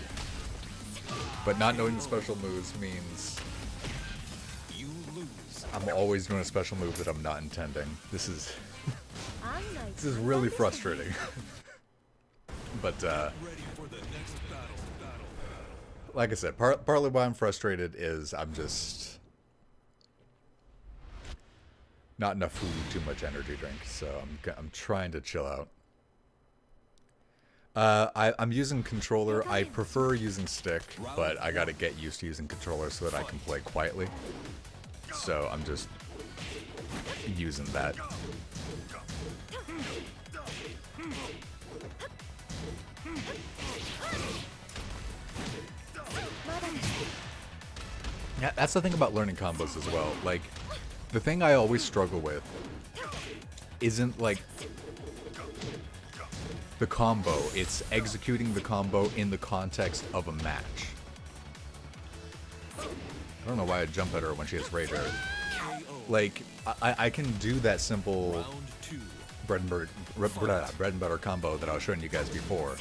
But not knowing the special moves means You lose. I'm always doing a special move that I'm not intending. This is really frustrating. But Ready for the next battle. like I said, partly why I'm frustrated is I'm just not enough food, too much energy drink, so I'm trying to chill out. I'm using controller. I prefer using stick, but I gotta get used to using controller so that I can play quietly. So I'm just using that. Yeah, that's the thing about learning combos as well. Like, the thing I always struggle with isn't like the combo, it's executing the combo in the context of a match. I don't know why I jump at her when she has Rage Art. Like, I can do that simple Round two. bread and butter combo that I was showing you guys before,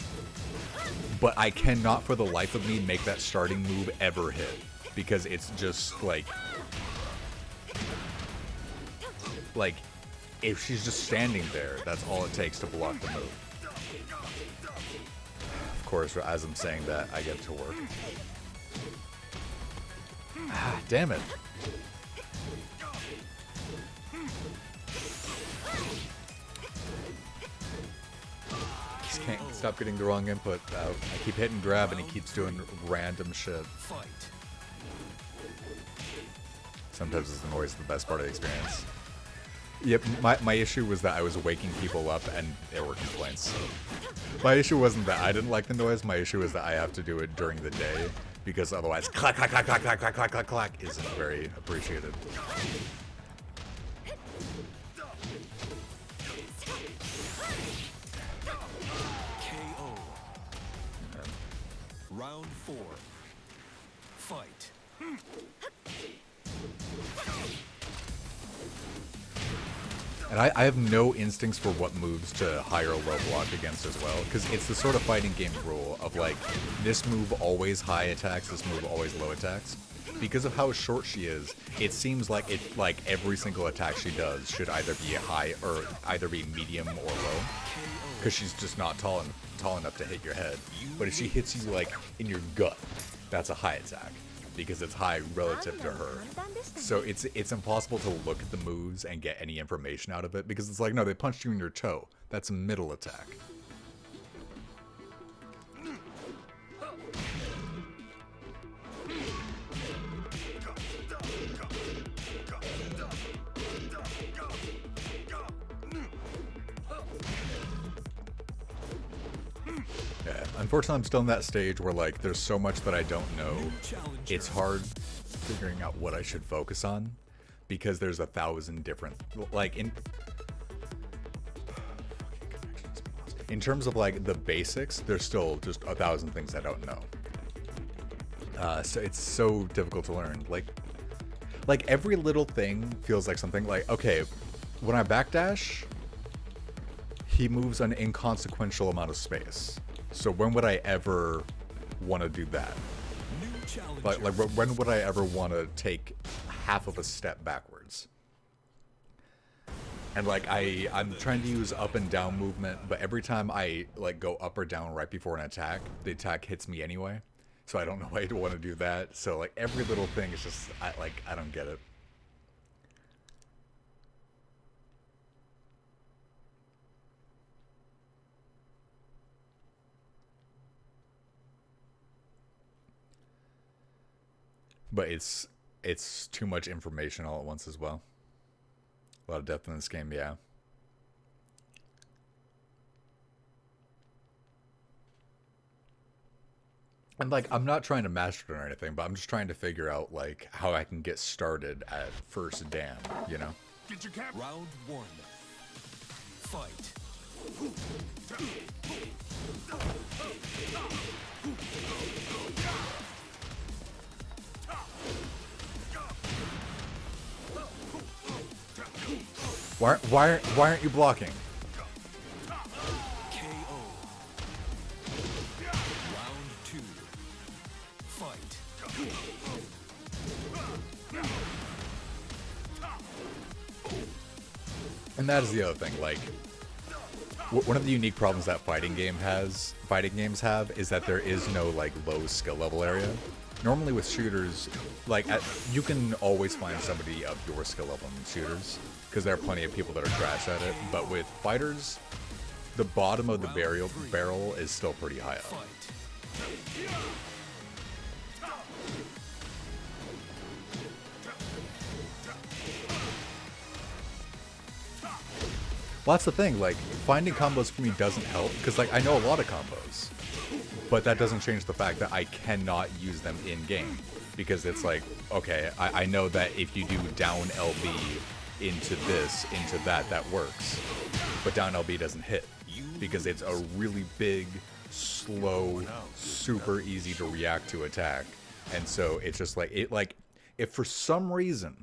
but I cannot for the life of me make that starting move ever hit, because it's just like if she's just standing there, that's all it takes to block the move. Of course, as I'm saying that, I get to work. Ah, damn it. Just can't stop getting the wrong input. I keep hitting grab and he keeps doing random shit. Fight. Sometimes it's the noise the best part of the experience. Yep, my issue was that I was waking people up and there were complaints. My issue wasn't that I didn't like the noise, my issue was that I have to do it during the day, because otherwise clack clack clack clack clack clack clack clack clack isn't very appreciated. KO. Round four. Fight. And I have no instincts for what moves to high or low block against as well, because it's the sort of fighting game rule of like, this move always high attacks, this move always low attacks. Because of how short she is, it seems like every single attack she does should either be high or either be medium or low. KO. because she's just not tall enough to hit your head. But if she hits you like in your gut, that's a high attack because it's high relative to her. So it's impossible to look at the moves and get any information out of it because it's like, no, they punched you in your toe. That's a middle attack. Yeah, unfortunately, I'm still in that stage where like there's so much that I don't know. It's hard figuring out what I should focus on because there's 1,000 different like in terms of like the basics. There's still just 1,000 things I don't know. So it's so difficult to learn. Like every little thing feels like something. Like, okay, when I backdash, he moves an inconsequential amount of space. So when would I ever want to do that? Like when would I ever want to take half of a step backwards? And like I'm trying to use up and down movement, but every time I like go up or down right before an attack, the attack hits me anyway. So I don't know why I'd want to do that. So like every little thing is just I don't get it. But it's too much information all at once as well. A lot of depth in this game, yeah. And like, I'm not trying to master it or anything, but I'm just trying to figure out like how I can get started at first dan, you know? Get your cap. Round one. Fight. Why aren't you blocking? KO. Round two. Fight. And that is the other thing, like, one of the unique problems that fighting games have is that there is no like low skill level area. Normally with shooters, like you can always find somebody of your skill level in shooters because there are plenty of people that are trash at it. But with fighters, the bottom of the barrel is still pretty high up. Well, that's the thing, like, finding combos for me doesn't help, because, like, I know a lot of combos, but that doesn't change the fact that I cannot use them in-game, because it's like, okay, I know that if you do down LB into this, into that, that works, but down LB doesn't hit, because it's a really big, slow, super easy to react to attack, and so it's just like, if for some reason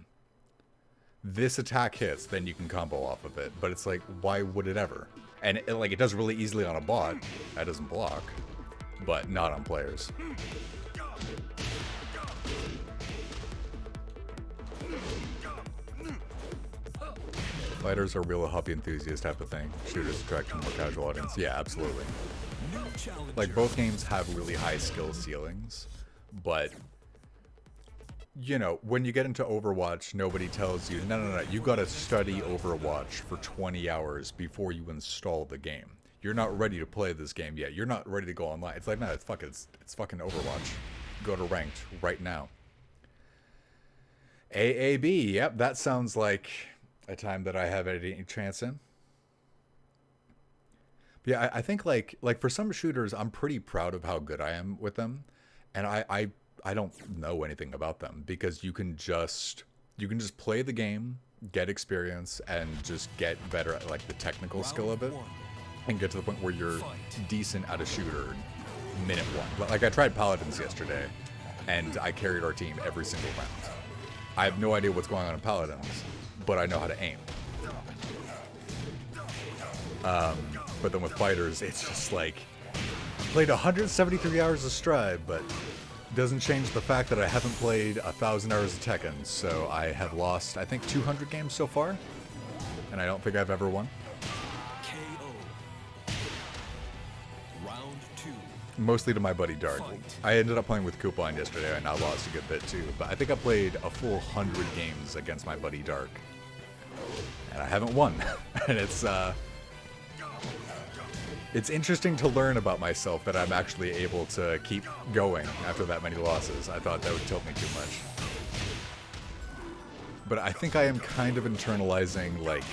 this attack hits, then you can combo off of it. But it's like, why would it ever? And it does really easily on a bot that doesn't block, but not on players. Fighters are real hobby enthusiast type of thing. Shooters attract a more casual audience. Yeah, absolutely. Like, both games have really high skill ceilings, but you know, when you get into Overwatch, nobody tells you, no, you gotta study Overwatch for 20 hours before you install the game. You're not ready to play this game yet. You're not ready to go online. It's like, no, it's fucking Overwatch. Go to ranked right now. AAB, yep, that sounds like a time that I have any chance in. But yeah, I think like for some shooters, I'm pretty proud of how good I am with them, and I don't know anything about them because you can just play the game, get experience, and just get better at like the technical skill of it, and get to the point where you're decent at a shooter minute one. Like I tried Paladins yesterday, and I carried our team every single round. I have no idea what's going on in Paladins, but I know how to aim. But then with fighters, it's just like, I played 173 hours of Stride, but doesn't change the fact that I haven't played 1,000 hours of Tekken, so I have lost, I think, 200 games so far, and I don't think I've ever won. KO. Mostly to my buddy Dark. I ended up playing with Coupon yesterday, and I lost a good bit too. But I think I played a full 100 games against my buddy Dark, and I haven't won. And it's interesting to learn about myself that I'm actually able to keep going after that many losses. I thought that would tilt me too much. But I think I am kind of internalizing, like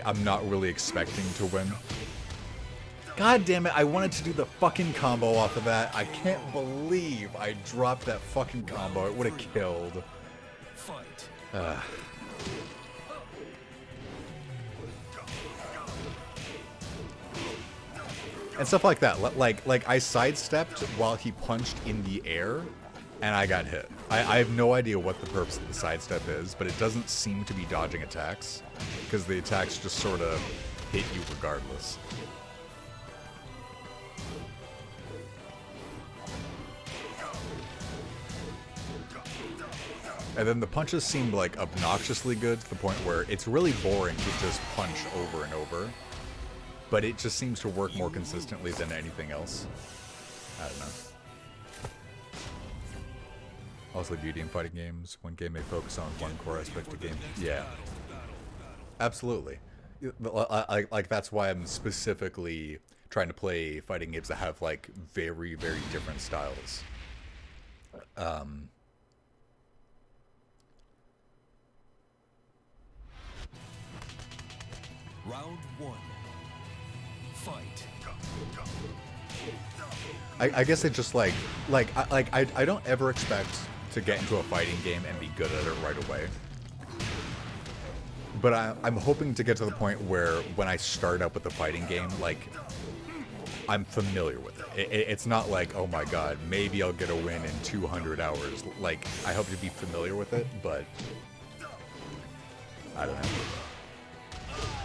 I'm not really expecting to win. God damn it, I wanted to do the fucking combo off of that. I can't believe I dropped that fucking combo. It would have killed. And stuff like that. Like I sidestepped while he punched in the air, and I got hit. I have no idea what the purpose of the sidestep is, but it doesn't seem to be dodging attacks, because the attacks just sort of hit you regardless. And then the punches seem like obnoxiously good to the point where it's really boring to just punch over and over. But it just seems to work more consistently than anything else. I don't know. Also, beauty in fighting games. One game may focus on one core aspect of the game. Yeah. Absolutely. Like that's why I'm specifically trying to play fighting games that have like very, very different styles. Round one. Fight. I guess it just I don't ever expect to get into a fighting game and be good at it right away. But I'm hoping to get to the point where when I start up with the fighting game, like, I'm familiar with it. It's not like, oh my god, maybe I'll get a win in 200 hours. Like, I hope to be familiar with it, but I don't know.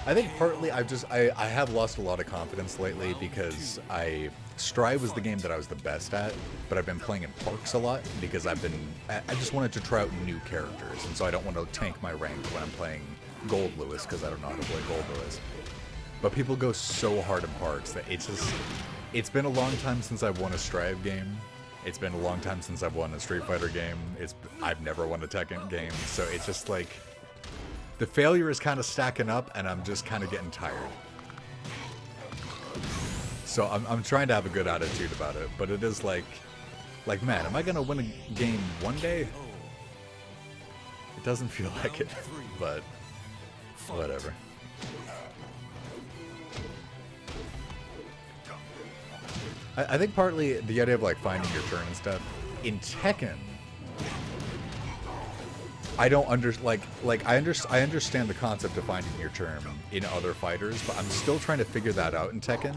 I think partly I have lost a lot of confidence lately because Strive was the game that I was the best at, but I've been playing in Parks a lot because I just wanted to try out new characters, and so I don't want to tank my rank when I'm playing Gold Lewis because I don't know how to play Gold Lewis. But people go so hard in Parks that it's been a long time since I've won a Strive game. It's been a long time since I've won a Street Fighter game. I've never won a Tekken game, so it's just like the failure is kind of stacking up, and I'm just kind of getting tired. So I'm trying to have a good attitude about it, but it is like, man, am I gonna win a game one day? It doesn't feel like it, but whatever. I think partly the idea of like finding your turn and stuff in Tekken, I don't I understand the concept of finding your turn in other fighters, but I'm still trying to figure that out in Tekken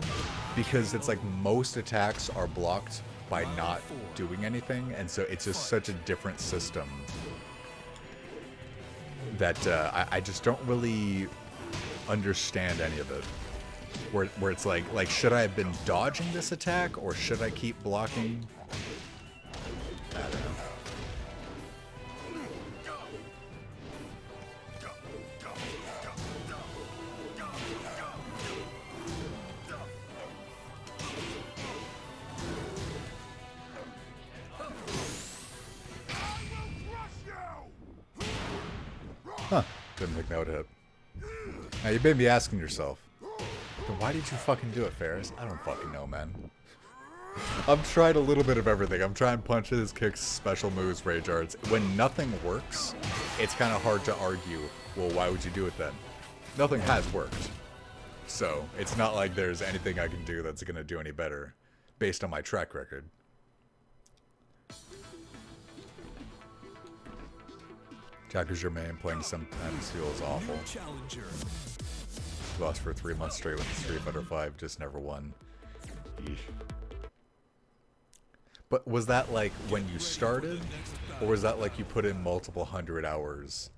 because it's like most attacks are blocked by not doing anything, and so it's just such a different system that I just don't really understand any of it. Where it's like should I have been dodging this attack or should I keep blocking? I don't know. Huh. Didn't think that would hit. Now, you may be asking yourself, then why did you fucking do it, Ferris? I don't fucking know, man. I've tried a little bit of everything. I'm trying punches, kicks, special moves, rage arts. When nothing works, it's kind of hard to argue, well, why would you do it then? Nothing has worked. So, it's not like there's anything I can do that's going to do any better based on my track record. Jack is your man, playing sometimes feels awful. Lost for 3 months straight with Street Fighter 5, just never won. Yeesh. But was that like when you started, or was that like you put in multiple 100 hours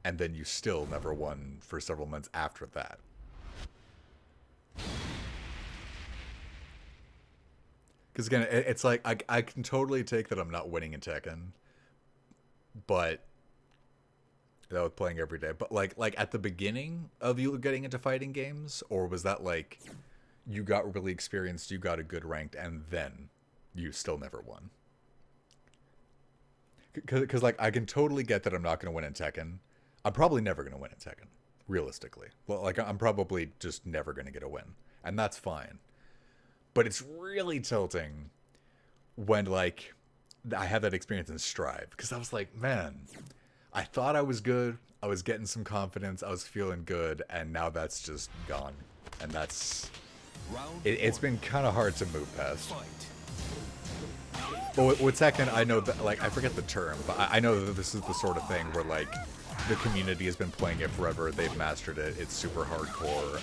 and then you still never won for several months after that? Because again, it's like I can totally take that I'm not winning in Tekken, but that was playing every day. But like at the beginning of you getting into fighting games, or was that like you got really experienced, you got a good ranked, and then you still never won. Because like, I can totally get that I'm not going to win in Tekken. I'm probably never going to win in Tekken, realistically. Well, like, I'm probably just never going to get a win, and that's fine. But it's really tilting when, like, I had that experience in Strive, because I was like, man, I thought I was good, I was getting some confidence, I was feeling good, and now that's just gone. And that's... It's been kind of hard to move past. But with Tekken, I know that, like, I forget the term, but I know that this is the sort of thing where, like, the community has been playing it forever, they've mastered it, it's super hardcore,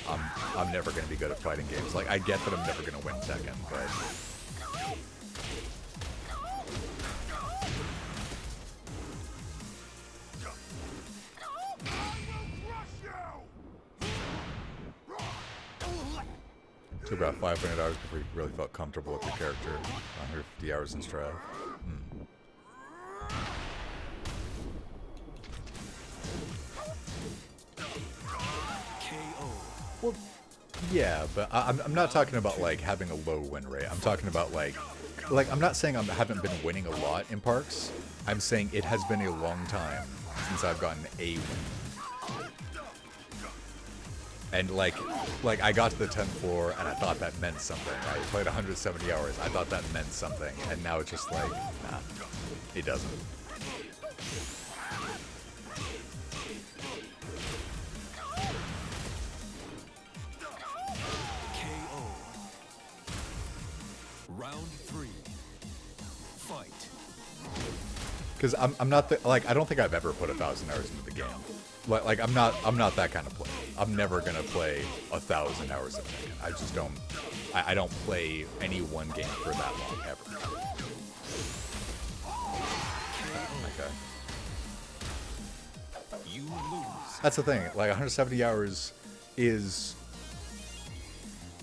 I'm never going to be good at fighting games. Like, I get that I'm never going to win Tekken, but... Took about 500 hours before you really felt comfortable with your character. 150 hours in Strive. Well, yeah, but I'm not talking about, like, having a low win rate. I'm talking about, like I'm not saying I haven't been winning a lot in parks. I'm saying it has been a long time since I've gotten a win. And like I got to the 10th floor and I thought that meant something. I played 170 hours. I thought that meant something. And now it's just like, nah, it doesn't. KO. Round 3. Fight. Because I'm not I don't think I've ever put 1,000 hours into the game. Like I'm not that kind of player. I'm never gonna play 1,000 hours of Tekken. I just don't. I don't play any one game for that long ever. Okay. You lose. That's the thing. Like 170 hours is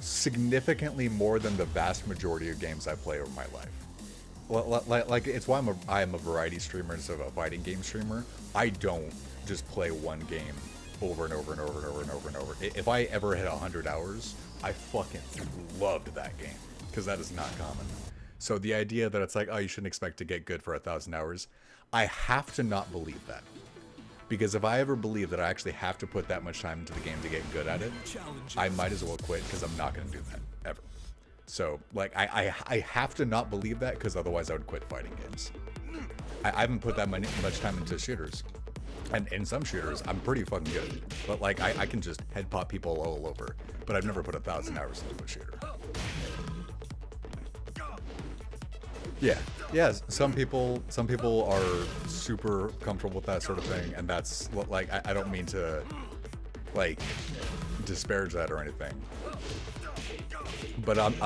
significantly more than the vast majority of games I play over my life. Like it's why I am a variety streamer instead of a fighting game streamer. I don't just play one game over and over and over and over and over and over. If I ever hit 100 hours, I fucking loved that game, because that is not common. So the idea that it's like, oh, you shouldn't expect to get good for 1,000 hours, I have to not believe that. Because if I ever believe that I actually have to put that much time into the game to get good at it, I might as well quit, because I'm not going to do that, ever. So, like, I have to not believe that, because otherwise I would quit fighting games. I haven't put that much time into shooters. And in some shooters, I'm pretty fucking good. But, like, I can just head pop people all over. But I've never put 1,000 hours into a shooter. Yeah. Yeah, some people are super comfortable with that sort of thing. And that's, like, I don't mean to, like, disparage that or anything. But I'm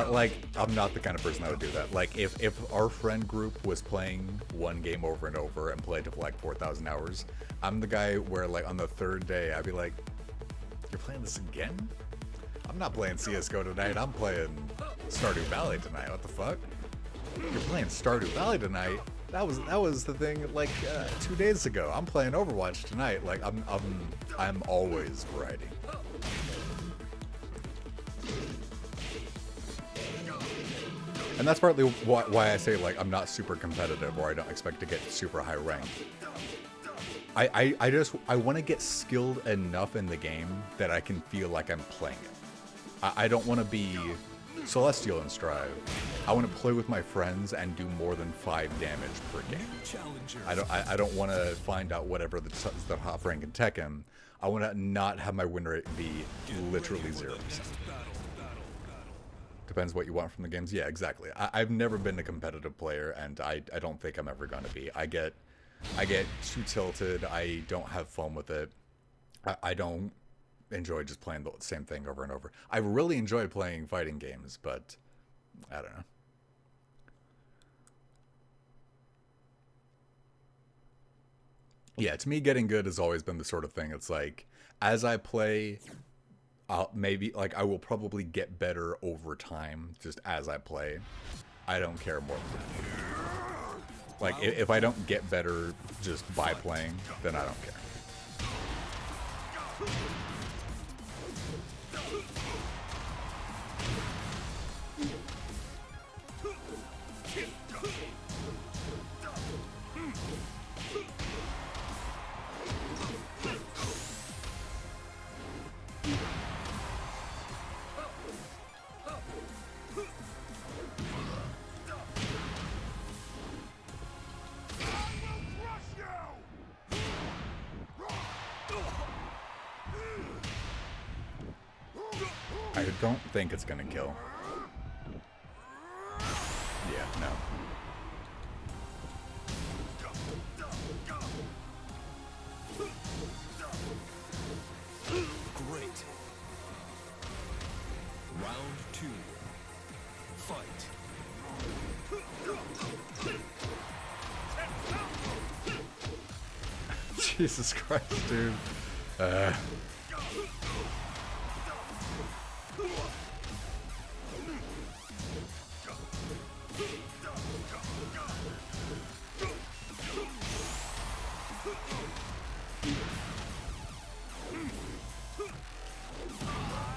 not the kind of person that would do that. Like, if our friend group was playing one game over and over and played for like 4,000 hours, I'm the guy where, like, on the third day, I'd be like, you're playing this again? I'm not playing CSGO tonight, I'm playing Stardew Valley tonight, what the fuck? You're playing Stardew Valley tonight? That was the thing, like, 2 days ago. I'm playing Overwatch tonight. Like, I'm always variety. And that's partly why I say, like, I'm not super competitive, or I don't expect to get super high ranked. I want to get skilled enough in the game that I can feel like I'm playing it. I don't want to be Celestial in Strive. I want to play with my friends and do more than 5 damage per game. I don't want to find out whatever the top rank in Tekken. I want to not have my win rate be literally 0%. Depends what you want from the games. Yeah, exactly. I've never been a competitive player, and I don't think I'm ever going to be. I get too tilted. I don't have fun with it. I don't enjoy just playing the same thing over and over. I really enjoy playing fighting games, but I don't know. Yeah, to me, getting good has always been the sort of thing. It's like, as I play, maybe, like, I will probably get better over time, just as I play. I don't care more than that. Like, if I don't get better just by playing, then I don't care. don't think it's gonna kill. Yeah, no. Great. Round 2. Fight. Jesus Christ, dude.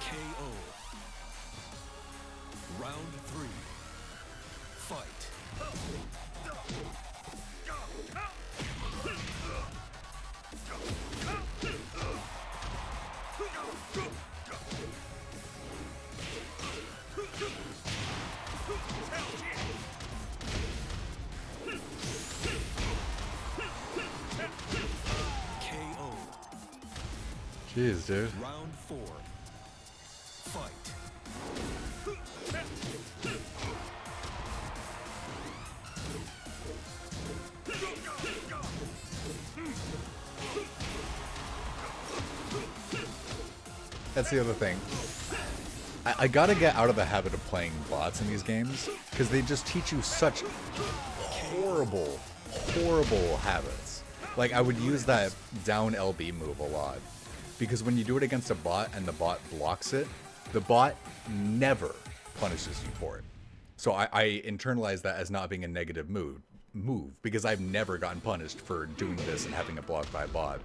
KO. Round 3. Fight. KO. Jeez, dude. Round 4. Fight. That's the other thing. I gotta get out of the habit of playing bots in these games, because they just teach you such horrible, horrible habits. Like, I would use that down LB move a lot, because when you do it against a bot and the bot blocks it, the bot never punishes you for it. So I internalize that as not being a negative move, because I've never gotten punished for doing this and having it blocked by a bot.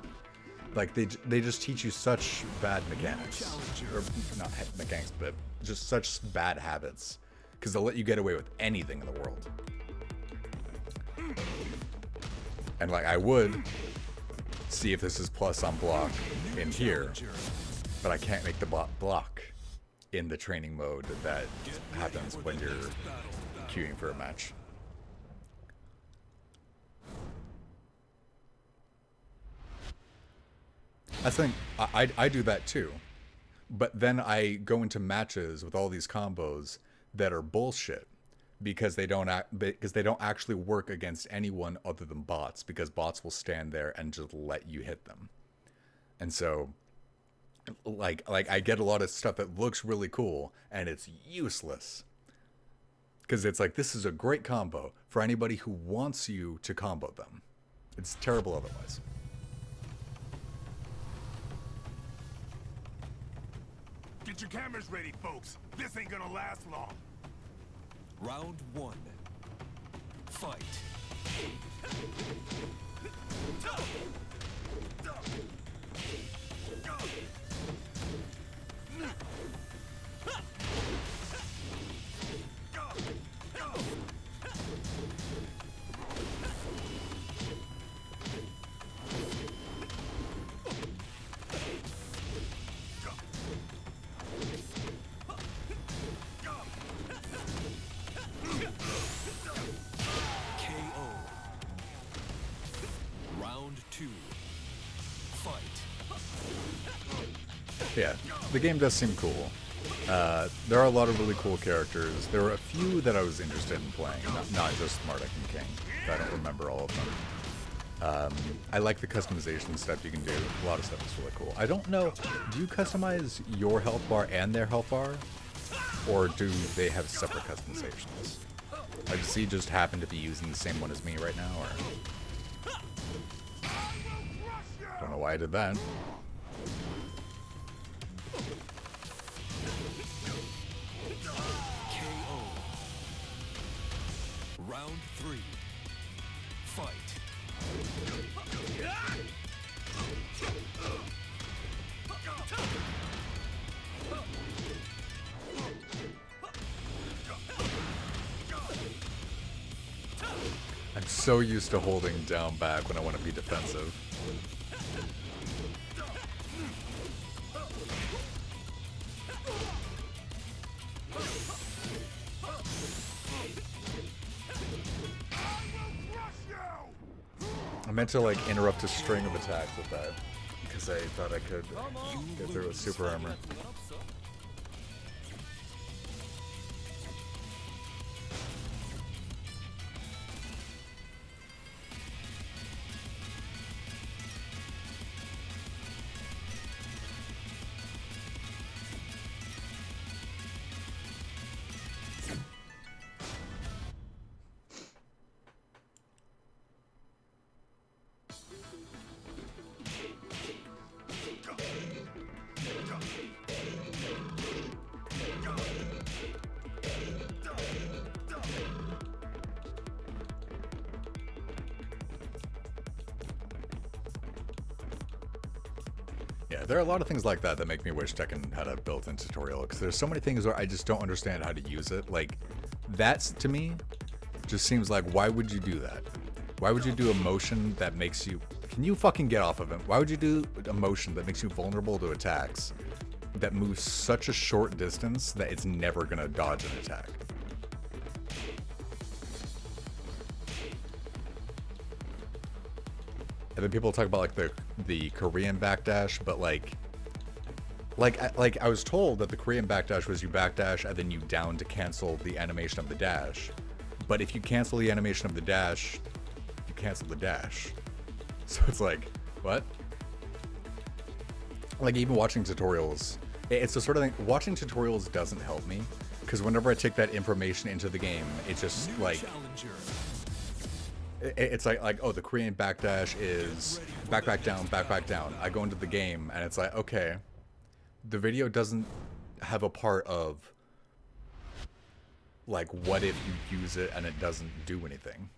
Like, they just teach you such bad mechanics. Or, not mechanics, but just such bad habits. Because they'll let you get away with anything in the world. And, like, I would see if this is plus on block in here. But I can't make the bot block in the training mode that happens when you're queuing for a match. I think I do that too, but then I go into matches with all these combos that are bullshit because they don't actually work against anyone other than bots, because bots will stand there and just let you hit them. And so like I get a lot of stuff that looks really cool and it's useless, because it's like, this is a great combo for anybody who wants you to combo them. It's terrible otherwise. Get your cameras ready, folks. This ain't gonna last long. Round 1. Fight. KO. Round 2. Fight. Yeah, the game does seem cool. There are a lot of really cool characters. There were a few that I was interested in playing, not just Marduk and King. I don't remember all of them. I like the customization stuff you can do. A lot of stuff is really cool. I don't know, do you customize your health bar and their health bar? Or do they have separate customizations? Like, does he just happen to be using the same one as me right now, or? Don't know why I did that. KO. Round 3. Fight. I'm so used to holding down back when I want to be defensive. I meant to like interrupt a string of attacks with that, because I thought I could get through with super armor. Yeah, there are a lot of things like that that make me wish Tekken had a built-in tutorial, because there's so many things where I just don't understand how to use it. Like, that's, to me, just seems like, why would you do that? Why would you do a motion that makes you... Can you fucking get off of him? Why would you do a motion that makes you vulnerable to attacks that moves such a short distance that it's never gonna dodge an attack? And then people talk about like the Korean backdash, but like I was told that the Korean backdash was you backdash and then you down to cancel the animation of the dash. But if you cancel the animation of the dash, you cancel the dash. So it's like, what? Like even watching tutorials, it's the sort of thing, watching tutorials doesn't help me, because whenever I take that information into the game, it's just like, it's like, oh, the Korean backdash is back down. I go into the game and it's like, okay, the video doesn't have a part of like, what if you use it and it doesn't do anything?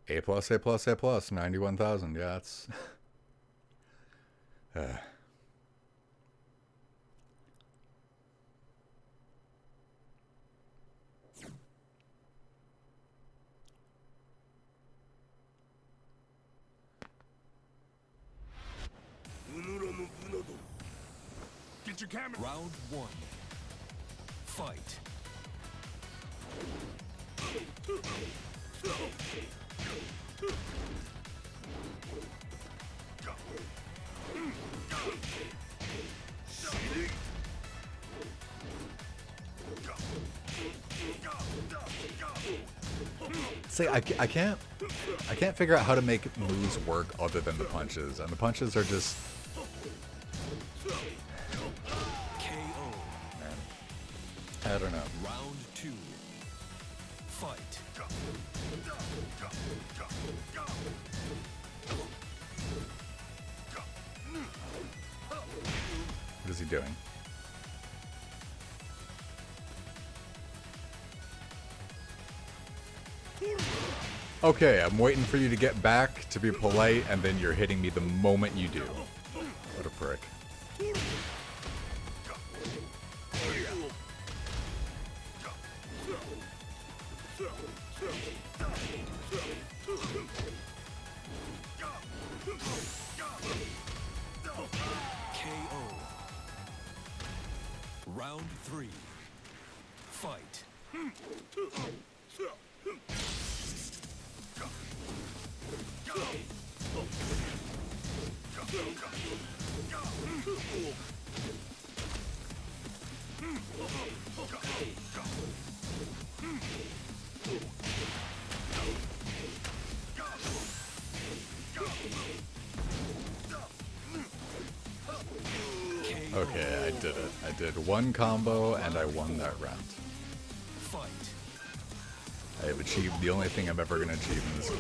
A+, 91,000. Yeah, it's... Get your camera. Round one. Fight. See, I can't figure out how to make moves work other than the punches, and the punches are just... KO. Man, I don't know. Round two. Fight. What is he doing? Okay, I'm waiting for you to get back to be polite, and then you're hitting me the moment you do. What a prick. KO. Round three. Fight. Okay, I did it. I did one combo, and I won that round. Fight. I have achieved the only thing I'm ever going to achieve in this game.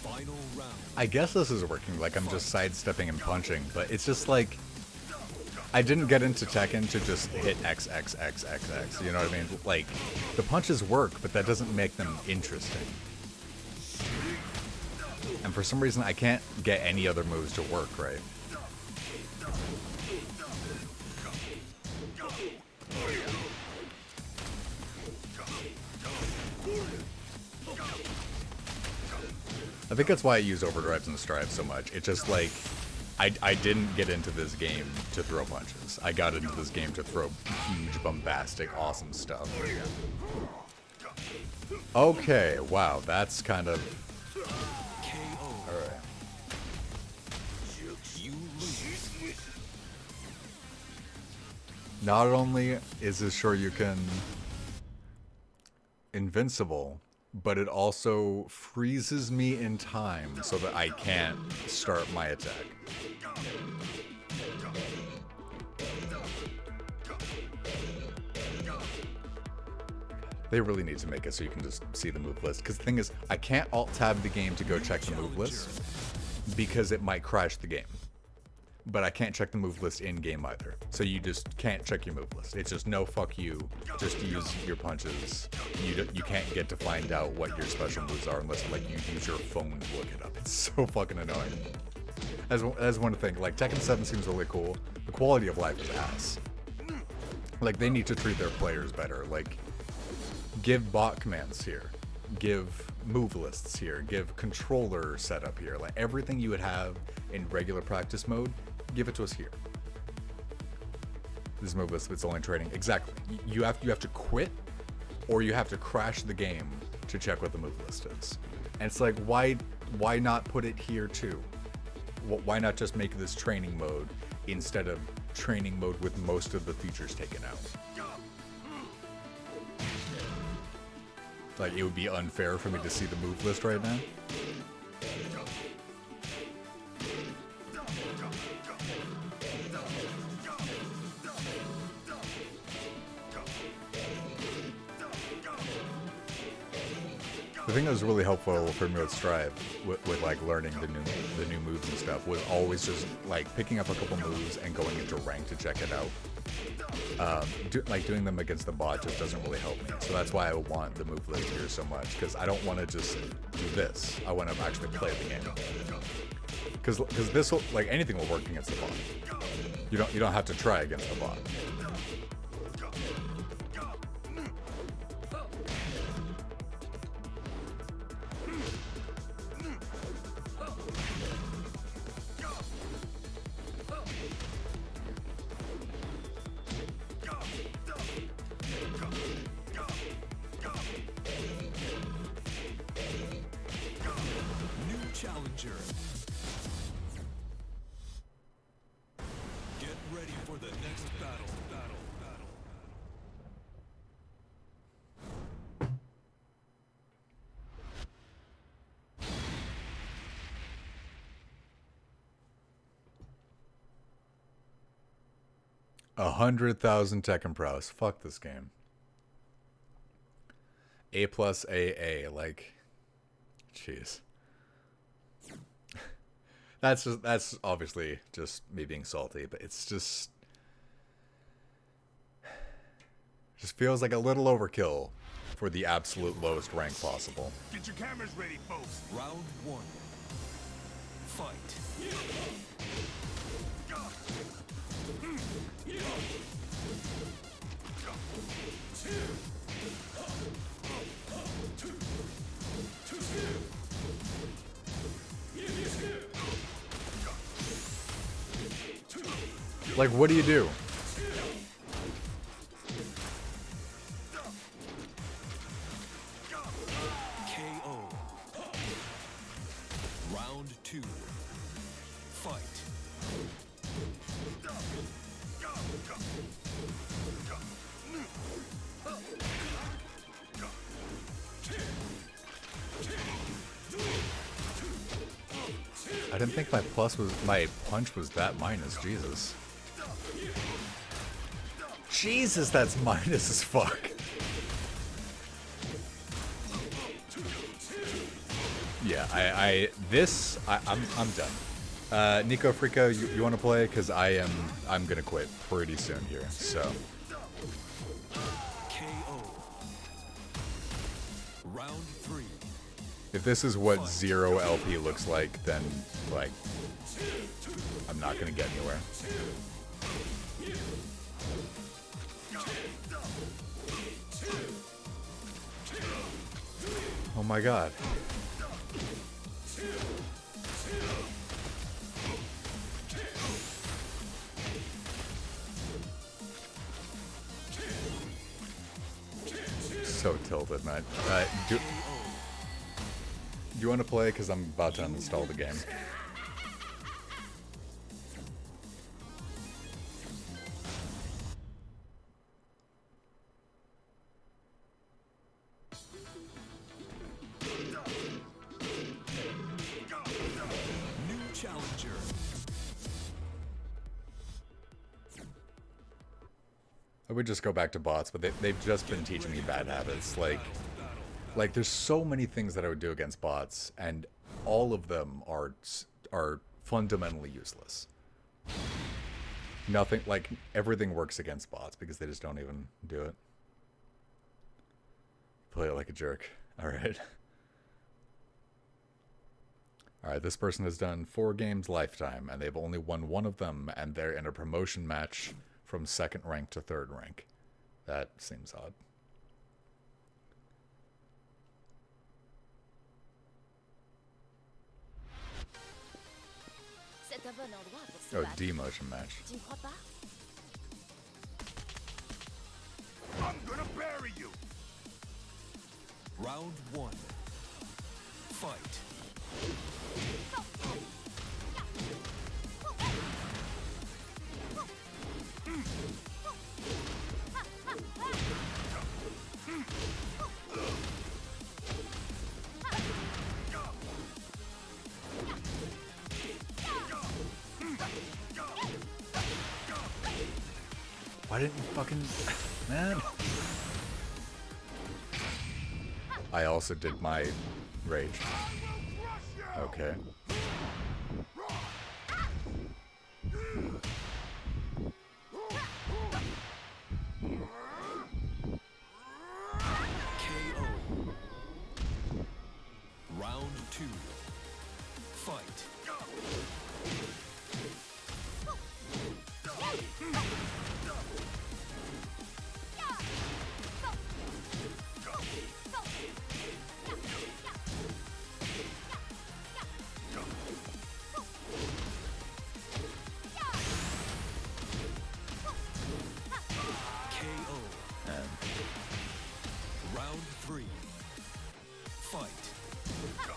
Final round. I guess this is working, like I'm just sidestepping and punching, but it's just like, I didn't get into Tekken to just hit X, X, X, X, X, you know what I mean? Like, the punches work, but that doesn't make them interesting. And for some reason, I can't get any other moves to work, right? I think that's why I use overdrives and strives so much. It's just like, I didn't get into this game to throw punches. I got into this game to throw huge, bombastic, awesome stuff. Okay, wow, that's kind of... Alright. Not only is this sure you can invincible, but it also freezes me in time so that I can't start my attack. They really need to make it so you can just see the move list. Because the thing is, I can't alt-tab the game to go check the move list because it might crash the game. But I can't check the move list in-game either. So you just can't check your move list. It's just no fuck you, just use your punches. You can't get to find out what your special moves are unless like you use your phone to look it up. It's so fucking annoying. As one thing, like Tekken 7 seems really cool. The quality of life is ass. Like they need to treat their players better. Like give bot commands here. Give move lists here. Give controller setup here. Like everything you would have in regular practice mode, give it to us here. This move list, it's only training. Exactly. You have to quit, or you have to crash the game to check what the move list is. And it's like, why not put it here too? Why not just make this training mode instead of training mode with most of the features taken out? Like, it would be unfair for me to see the move list right now. The thing that was really helpful for me with Strive, with like learning the new moves and stuff, was always just like picking up a couple moves and going into rank to check it out. Doing them against the bot just doesn't really help me. So that's why I want the move list here so much, because I don't want to just do this. I want to actually play the game. Because this will, like anything will work against the bot. You don't have to try against the bot. Challenger. Get ready for the next battle. 100,000 Tekken prowess. Fuck this game. A plus AA, like, jeez. That's obviously just me being salty, but it's just feels like a little overkill for the absolute lowest rank possible. Get your cameras ready, folks. Round 1. Fight. Like, what do you do? KO. Round 2. Fight. I didn't think my punch was that minus. Jesus. Jesus, that's minus as fuck. Yeah, I'm done. Nico Frico, you want to play? Because I'm gonna quit pretty soon here. So. KO. Round 3. If this is what 0 LP looks like, then like I'm not gonna get anywhere. Oh my god. So tilted, man. Do you want to play? Because I'm about to uninstall the game. I would just go back to bots, but they've just been teaching me bad habits. Like there's so many things that I would do against bots, and all of them are fundamentally useless. Nothing, like everything works against bots because they just don't even do it. Play it like a jerk. All right. All right, this person has done 4 games lifetime, and they've only won 1 of them, and they're in a promotion match from 2nd rank to 3rd rank. That seems odd. Oh, demotion match. I'm gonna bury you. Round 1. Fight. Why didn't you fucking... Man. I also did my rage. Okay. KO. Round 2. Fight. KO. And Round 3. Fight. KO.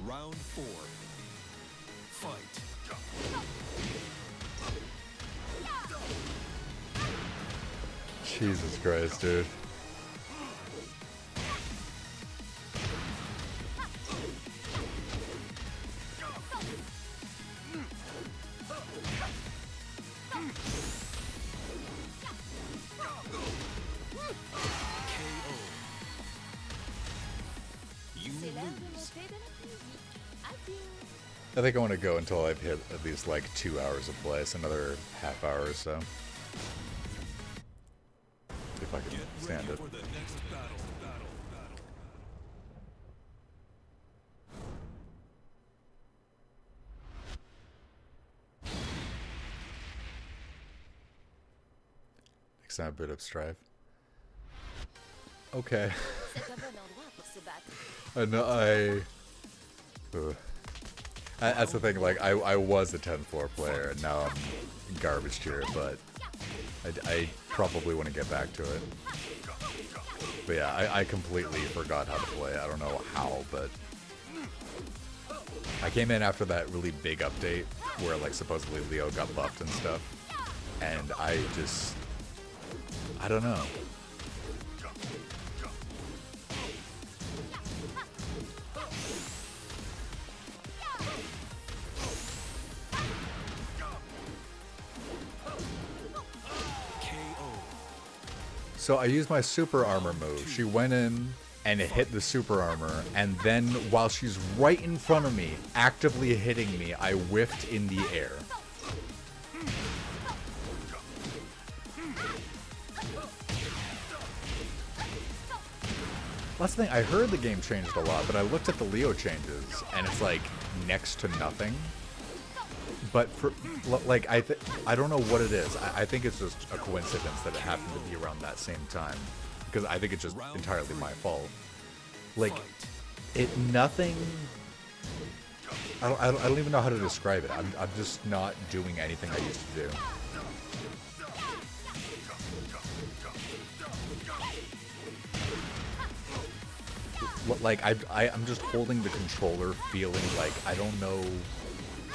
Round 4. Fight. Jesus Christ, dude. KO. You lose. I think I want to go until I've hit at least like 2 hours of play, so another half hour or so. If I can Get stand ready it. for the next battle. Next time I boot up Strive. Okay. I know that's the thing, like I was a 10th floor player and now I'm garbage tier, but I probably want to get back to it. But yeah, I completely forgot how to play. I don't know how, but I came in after that really big update where like supposedly Leo got buffed and stuff, and I don't know. So I used my super armor move. She went in and it hit the super armor, and then while she's right in front of me, actively hitting me, I whiffed in the air. That's the thing, I heard the game changed a lot, but I looked at the Leo changes, and it's like next to nothing. But for like I don't know what it is. I think it's just a coincidence that it happened to be around that same time, because I think it's just entirely my fault. Like nothing. I don't even know how to describe it. I'm just not doing anything I used to do. like I'm just holding the controller, feeling like I don't know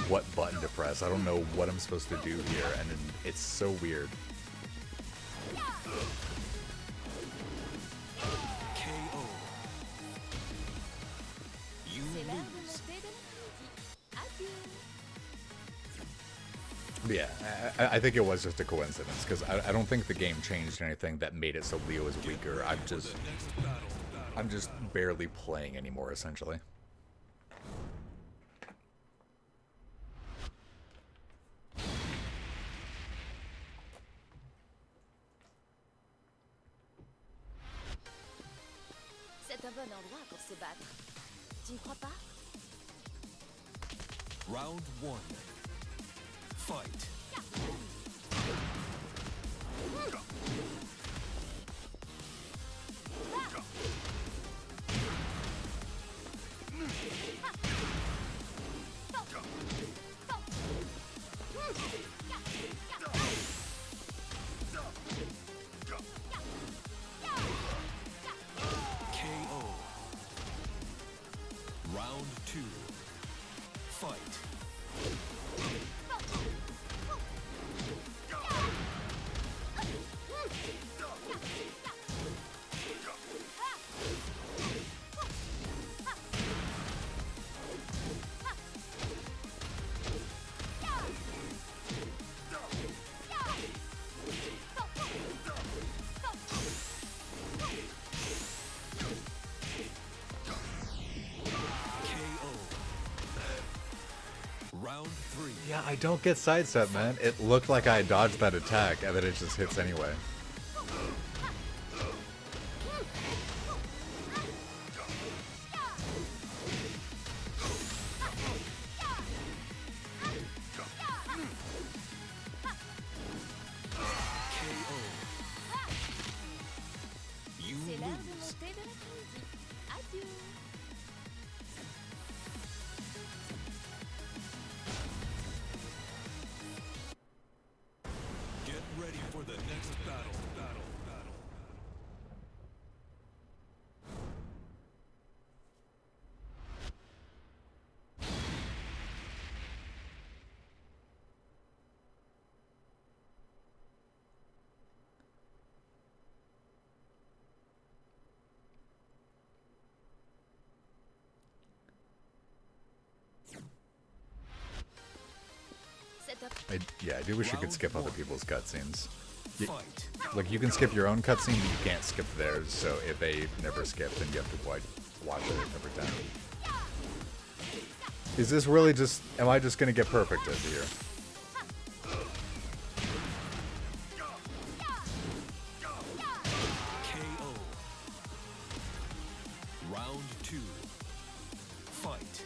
what button to press. I don't know what I'm supposed to do here, and it's so weird. KO. You lose. But yeah, I think it was just a coincidence, because I don't think the game changed anything that made it so Leo is weaker. I'm just barely playing anymore, essentially. C'est un bon endroit pour se battre. Tu ne crois pas? Round 1. Fight. KO. Round 2. Fight. Round 3. Yeah, I don't get sidestep, man. It looked like I dodged that attack, and then it just hits anyway. KO. You C'est l'heure de lose. monter de l'après-midi. Adieu. Get ready for the next battle. C'est un... Yeah, I do wish you could skip other people's cutscenes. Fight. Like, you can skip your own cutscene, but you can't skip theirs, so if they never skip, then you have to watch it every time. Is this really just... Am I just gonna get perfected here? KO. Round 2. Fight.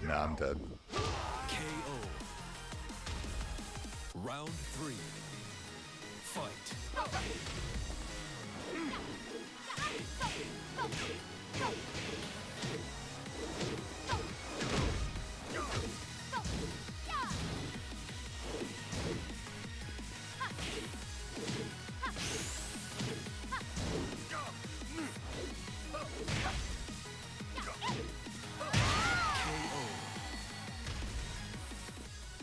Nah, I'm dead. KO. Round 3. Fight. KO.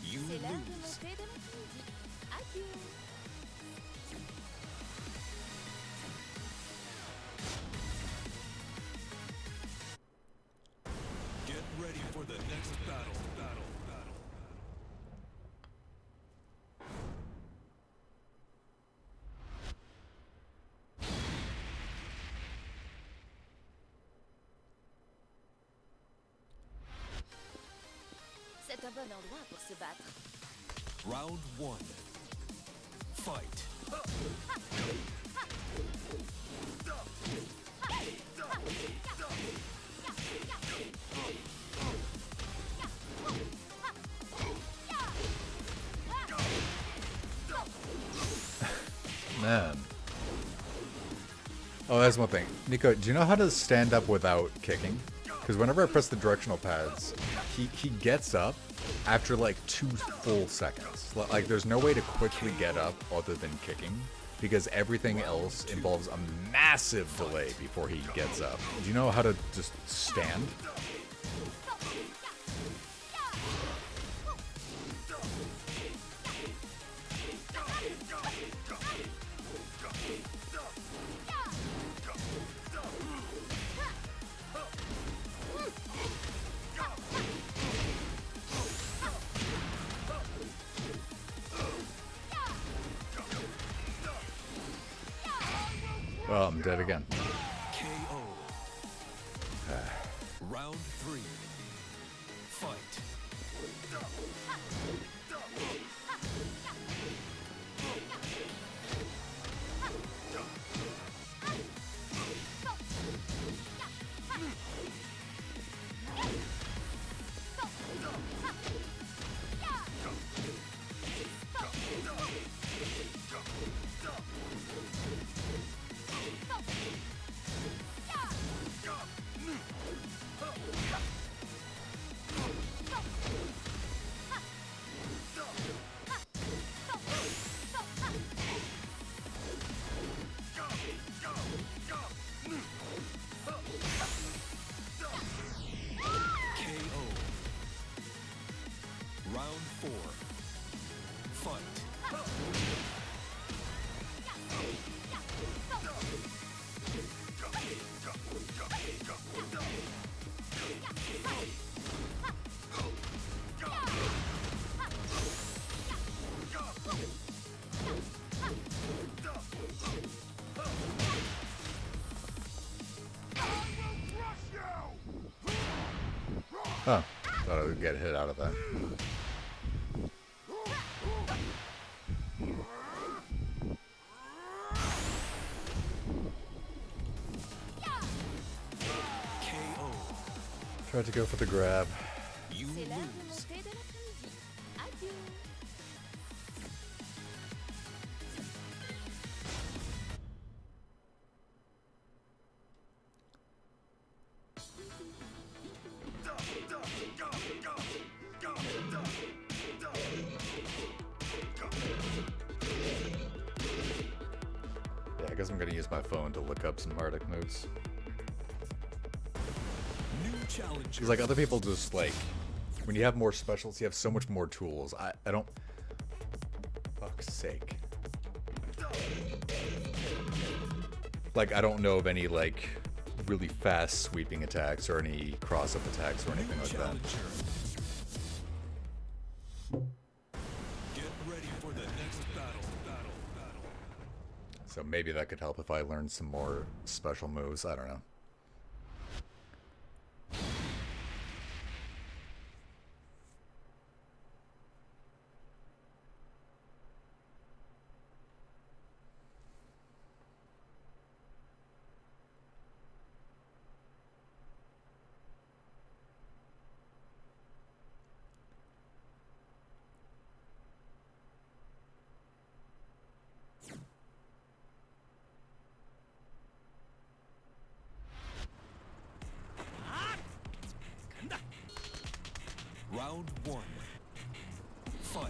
You C'est l'heure de lose. monter de l'après-midi. Adieu. Get ready for the next battle. C'est un bon endroit pour se battre. Round 1. Fight. man. Oh, that's one thing. Nico, do you know how to stand up without kicking? Because whenever I press the directional pads, he gets up after like 2 full seconds. Like, there's no way to quickly get up other than kicking, because everything else involves a massive delay before he gets up. Do you know how to just stand? Well, I'm dead again. KO. Round 3. Fight. Round 4. Fight. Huh. Thought I would get hit out of that. KO. Tried to go for the grab. You C'est l'heure de lose. monter de l'après-midi. Adieu. Yeah, I guess I'm gonna use my phone to look up some Arctic moves. New challenger. Because like other people just like, when you have more specials, you have so much more tools. I don't, fuck's sake. Like I don't know of any like really fast sweeping attacks or any cross-up attacks or anything New like that. challenger. Get ready for the next battle. So maybe that could help if I learned some more special moves. I don't know. Round 1. Fight.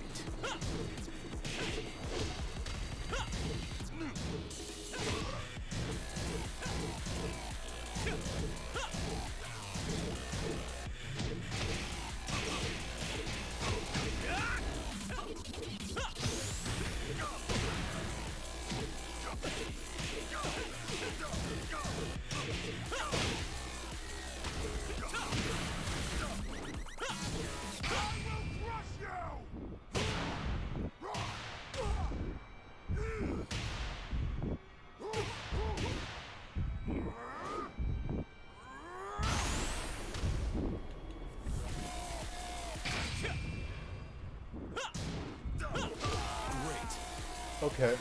Okay.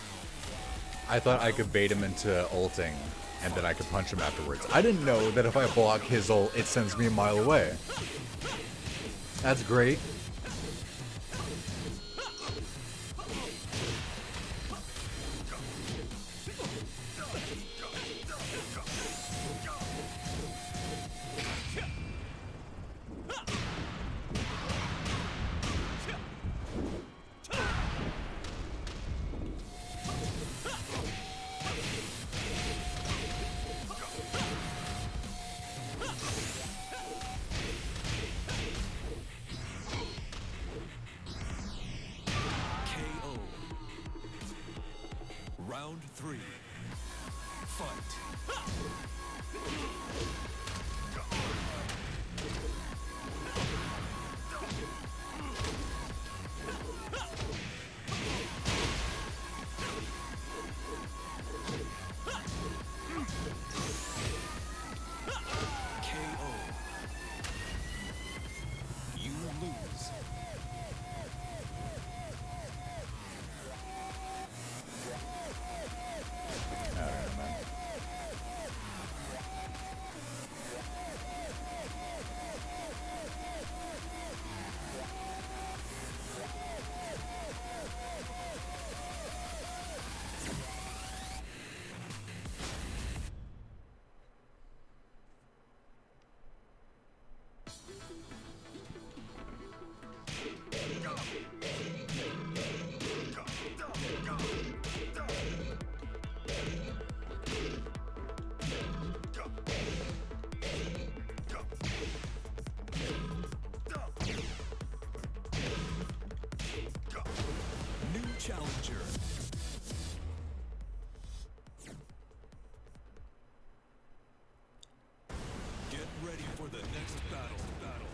I thought I could bait him into ulting, and then I could punch him afterwards. I didn't know that if I block his ult, it sends me a mile away. That's great. 3. Fight. KO. You lose. Alright, man. New challenger. Get ready for the next battle. Battle.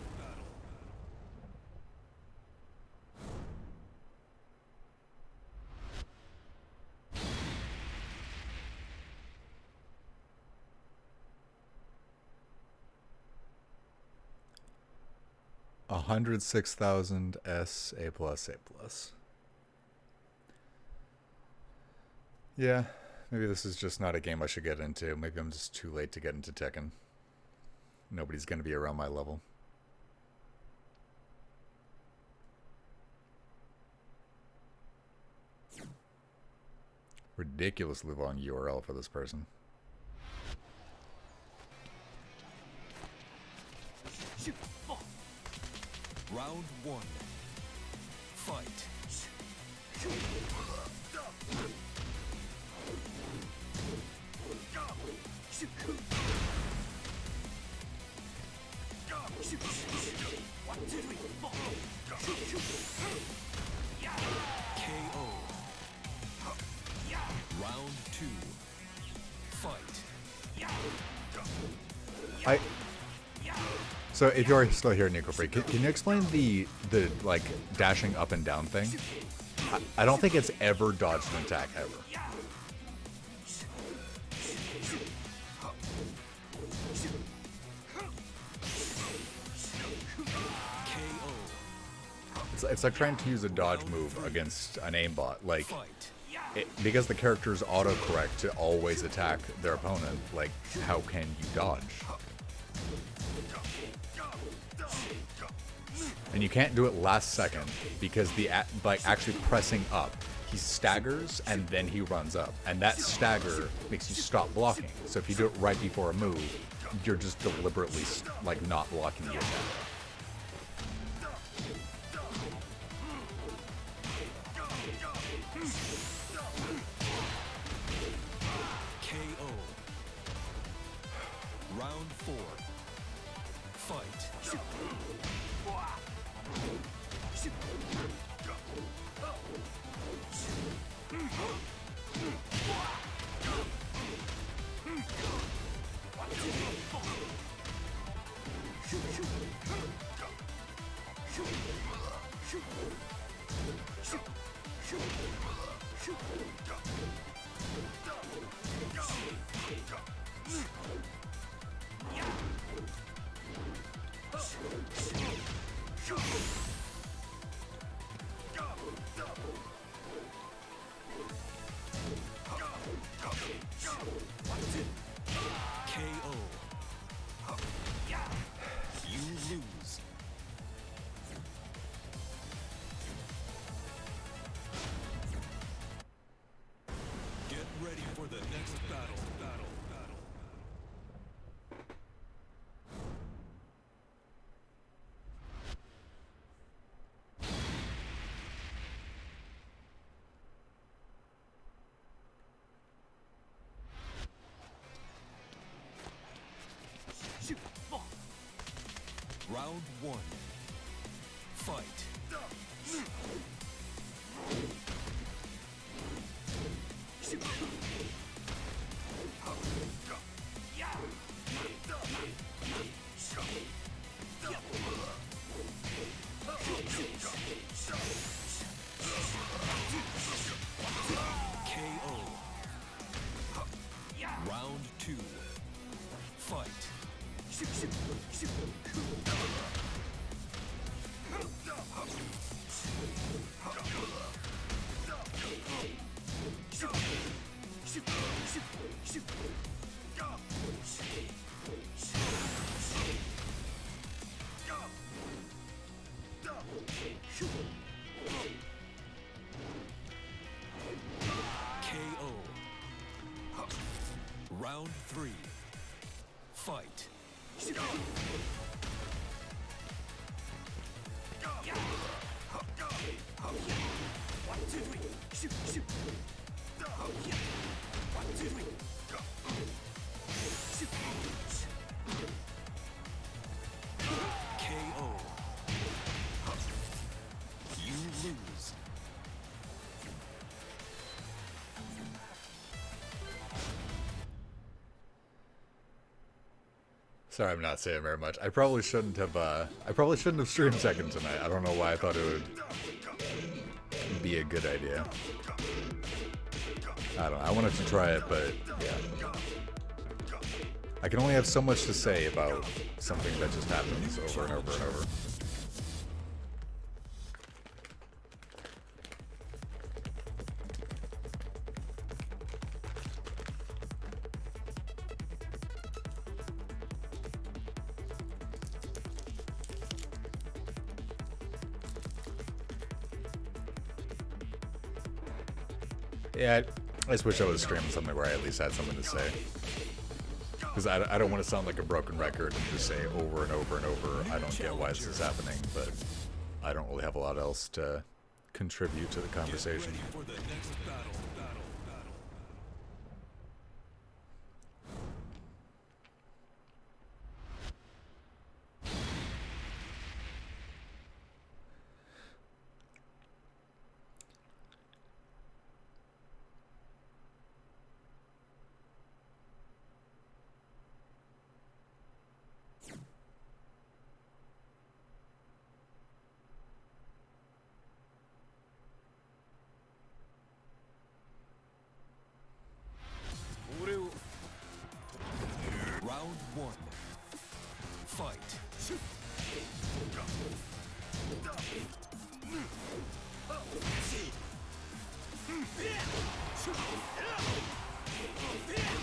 106,000 S A plus A plus. Yeah, maybe this is just not a game I should get into. Maybe I'm just too late to get into Tekken. Nobody's gonna be around my level. Ridiculously long URL for this person. Round 1. Fight. KO. Round 2. Fight. So if you're still here, Nico Free, can you explain the like dashing up and down thing? I don't think it's ever dodged an attack ever. KO. It's like trying to use a dodge move against an aimbot. Like, Fight. because the characters autocorrect to always attack their opponent, like, how can you dodge? And you can't do it last second because by actually pressing up, he staggers and then he runs up, and that stagger makes you stop blocking. So if you do it right before a move, you're just deliberately like not blocking the attack. KO. Round 4. Fight. KO. You lose. Get ready for the next battle. Round 1. Fight. 3. Fight. KO. You lose. Sorry, I'm not saying very much. I probably shouldn't have. I probably shouldn't have streamed Tekken tonight. I don't know why I thought it would be a good idea. I don't know. I wanted to try it, but yeah. I can only have so much to say about something that just happens over and over and over. Yeah, I just wish I was streaming something where I at least had something to say. Because I don't want to sound like a broken record and just say over and over and over, I don't get why this is happening, but I don't really have a lot else to contribute to the conversation. Get ready for the next battle. Round 1. Fight.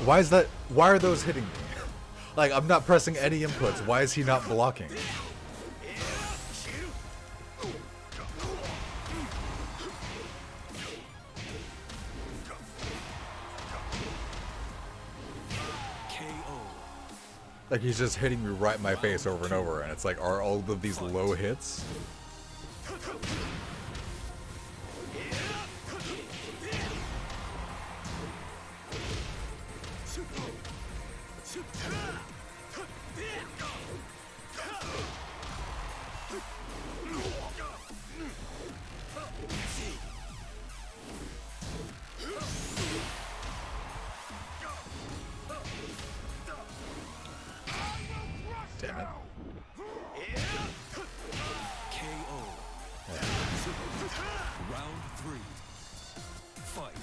Why is that? Why are those hitting me? Like, I'm not pressing any inputs. Why is he not blocking? Like, he's just hitting me right in my face over and over, and it's like, are all of these low hits? Damn it. KO. Round 3. Fight.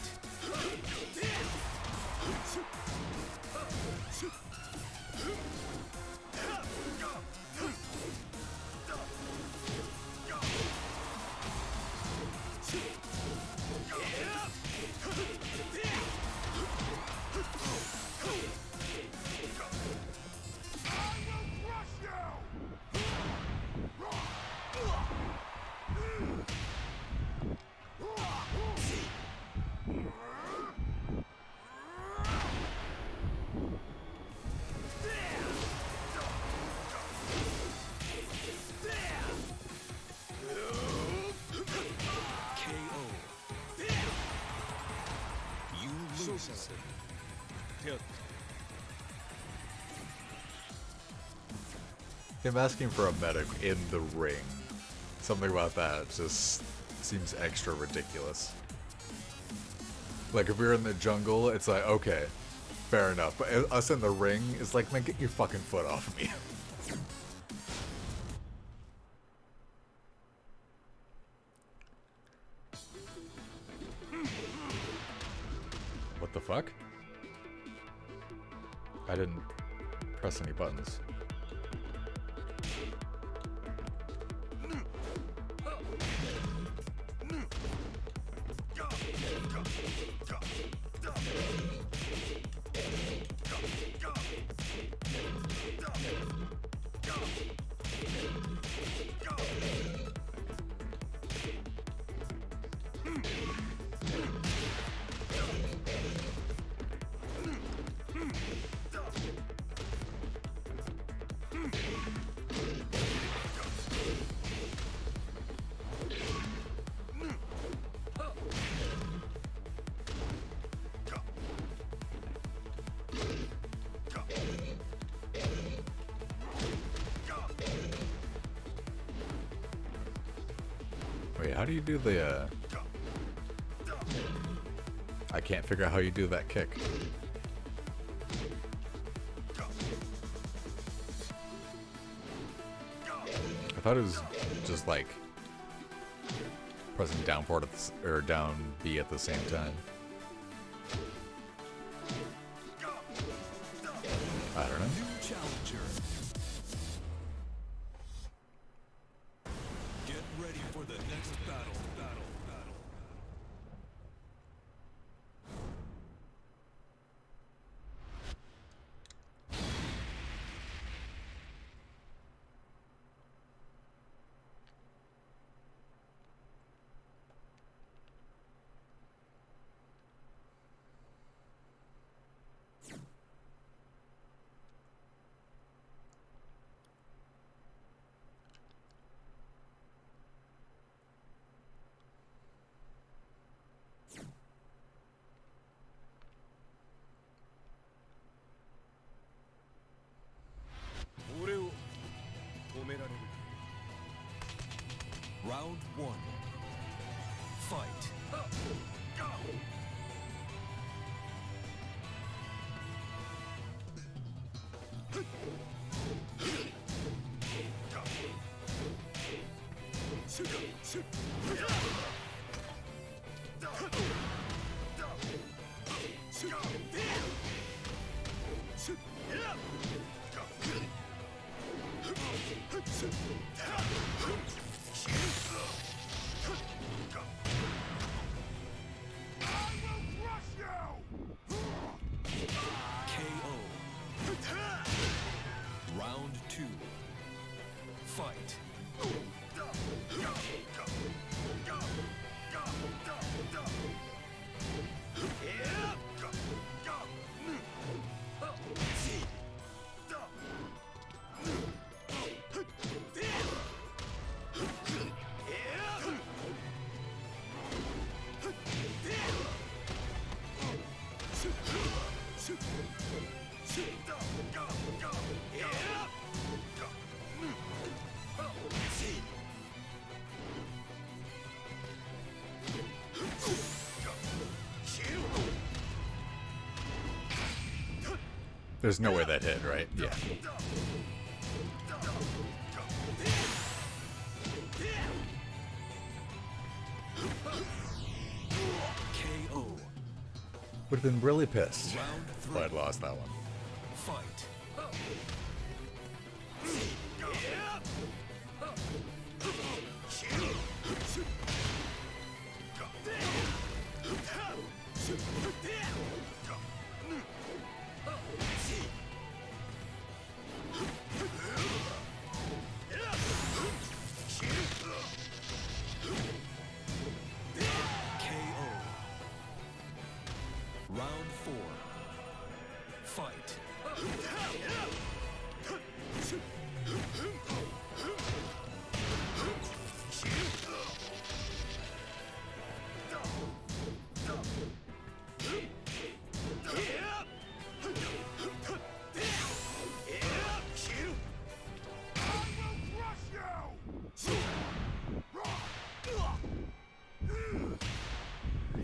Him asking for a medic in the ring. Something about that just seems extra ridiculous. Like, if we're in the jungle, it's like, okay, fair enough. But us in the ring, it's like, man, get your fucking foot off me. What the fuck? I didn't press any buttons. Wait, how do you do the, I can't figure out how you do that kick. I thought it was just like pressing down port at the, or down B at the same time. I don't know. New challenger. Get ready for the next battle. Round one. Fight. KO. Round two. Fight. There's no way that hit, right? Yeah. KO. Would have been really pissed Round if three. I'd lost that one. Fight. KO. Round four. Fight.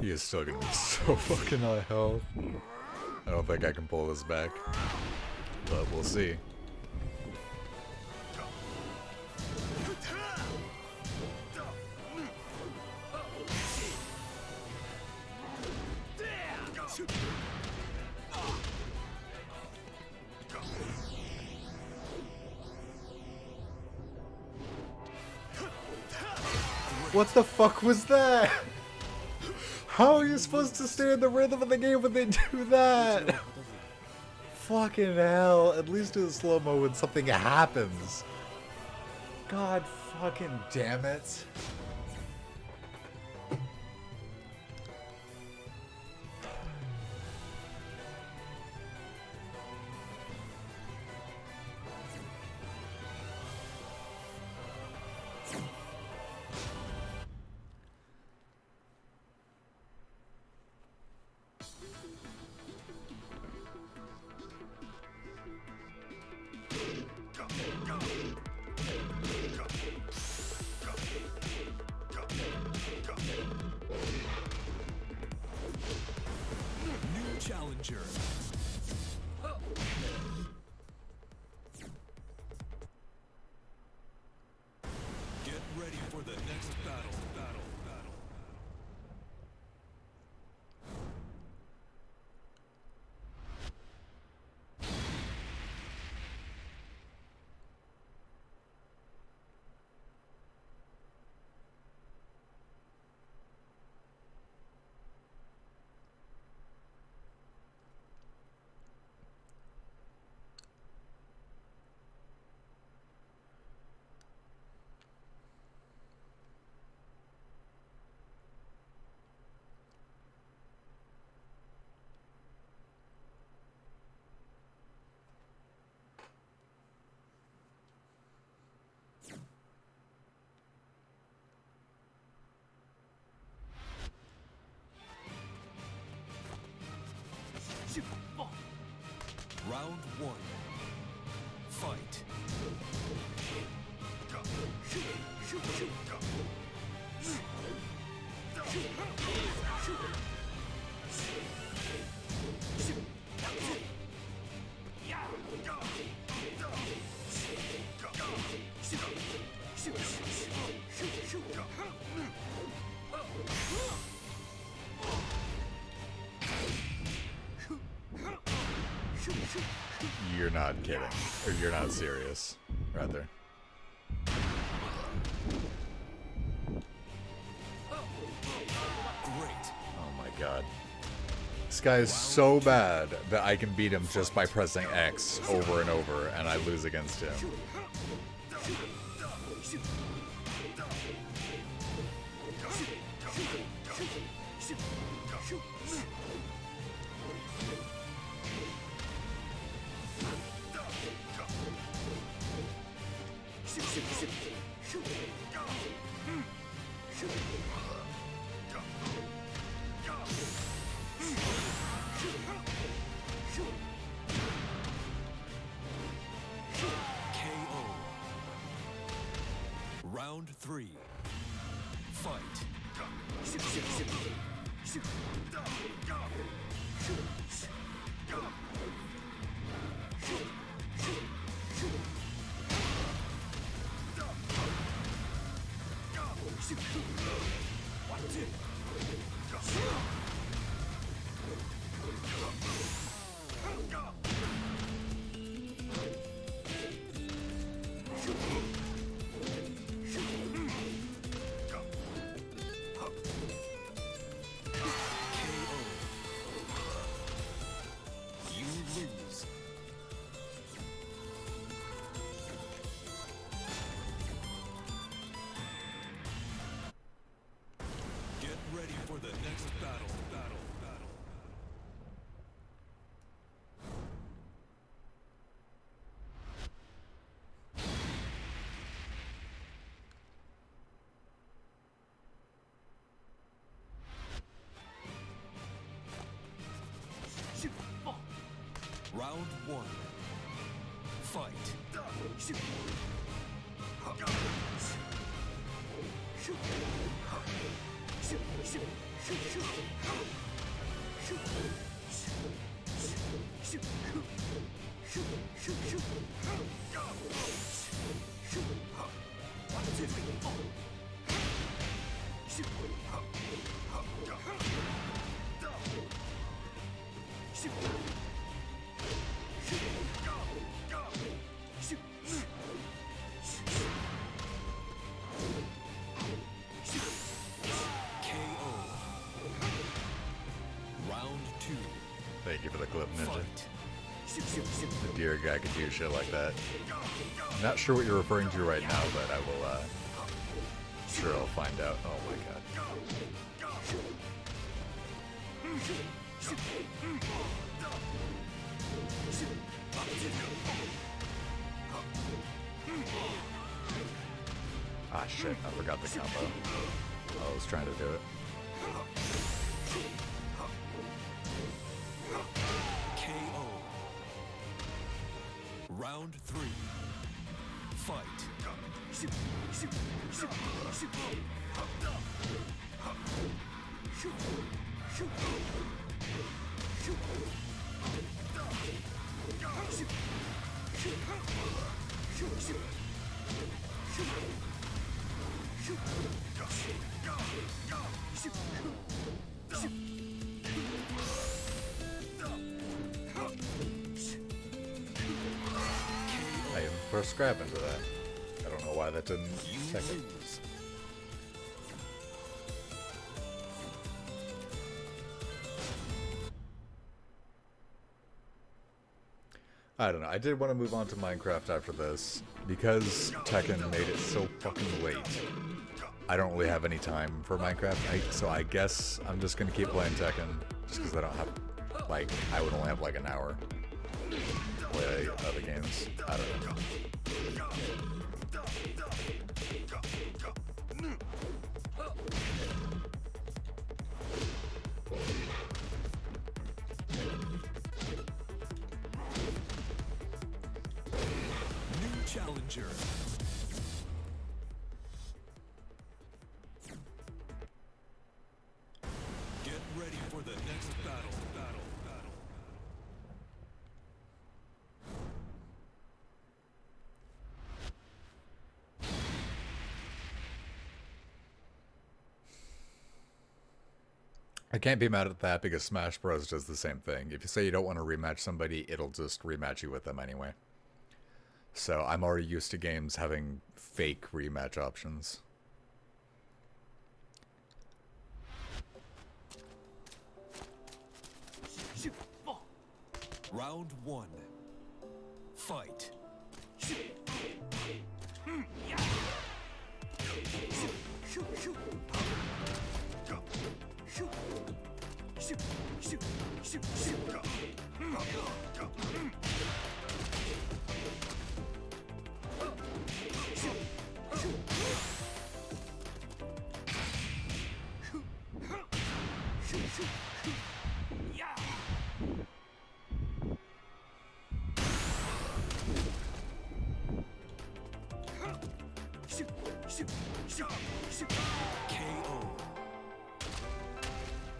He is still gonna be so fucking high health. I don't think I can pull this back, but we'll see. What the fuck was that? How are you supposed to stay in the rhythm of the game when they do that? Fucking hell. At least do the slow-mo when something happens. God fucking damn it. for the next battle. Round 1. Fight. You're not kidding. Or you're not serious, rather. Great. Oh my god. This guy is so bad that I can beat him just by pressing X over and over, and I lose against him. Round 3. Fight. Round 1. Fight. Thank you for the clip, Ninja. The dear guy could do shit like that. I'm not sure what you're referring to right now, but I will, sure I'll find out. Oh my god. Ah shit, I forgot the combo. I was trying to do it. KO. Round 3. Fight. I even throw scrap into that. I don't know why that didn't check it. I don't know. I did want to move on to Minecraft after this because Tekken made it so fucking late. I don't really have any time for Minecraft, so I guess I'm just gonna keep playing Tekken just because I don't have, like, I would only have like an hour to play other games. I don't know. New challenger. Get ready for the next battle. I can't be mad at that because Smash Bros does the same thing. If you say you don't want to rematch somebody, it'll just rematch you with them anyway. So I'm already used to games having fake rematch options. Round 1. Fight. KO.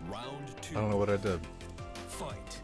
Round 2. I don't know what I did. Fight.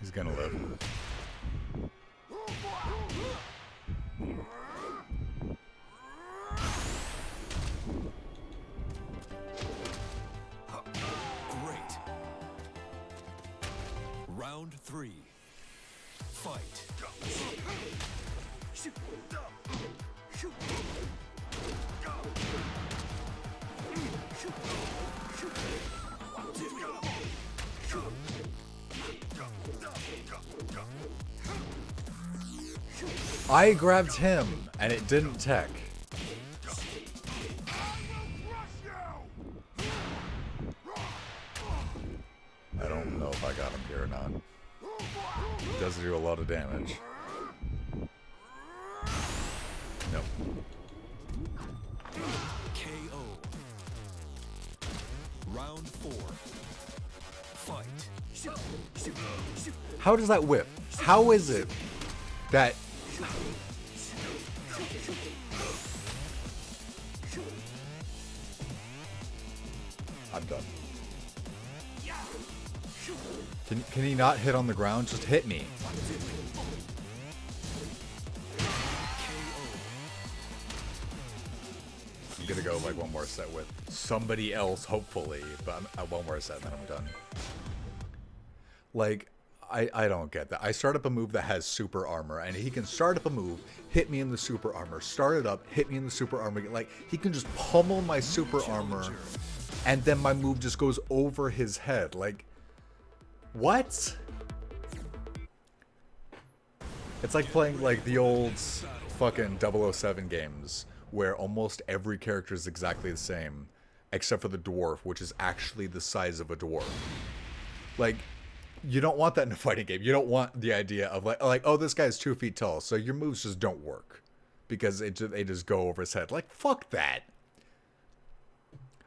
He's gonna live. Great. Round 3. Fight. I grabbed him and it didn't tech. I don't know if I got him here or not. It does do a lot of damage. Nope. KO. Round 4. Fight. How does that whip? How is it that... I'm done. Can he not hit on the ground? Just hit me. I'm gonna go like one more set with somebody else, hopefully, but I'm at one more set and then I'm done. Like, I don't get that. I start up a move that has super armor, and he can start up a move, hit me in the super armor, start it up, hit me in the super armor. Like, he can just pummel my super armor, and then my move just goes over his head. Like, what? It's like playing like the old fucking 007 games where almost every character is exactly the same except for the dwarf, which is actually the size of a dwarf. Like, You don't want that in a fighting game. You don't want the idea of like oh, this guy's 2 feet tall, so your moves just don't work because they just go over his head. Like, fuck that.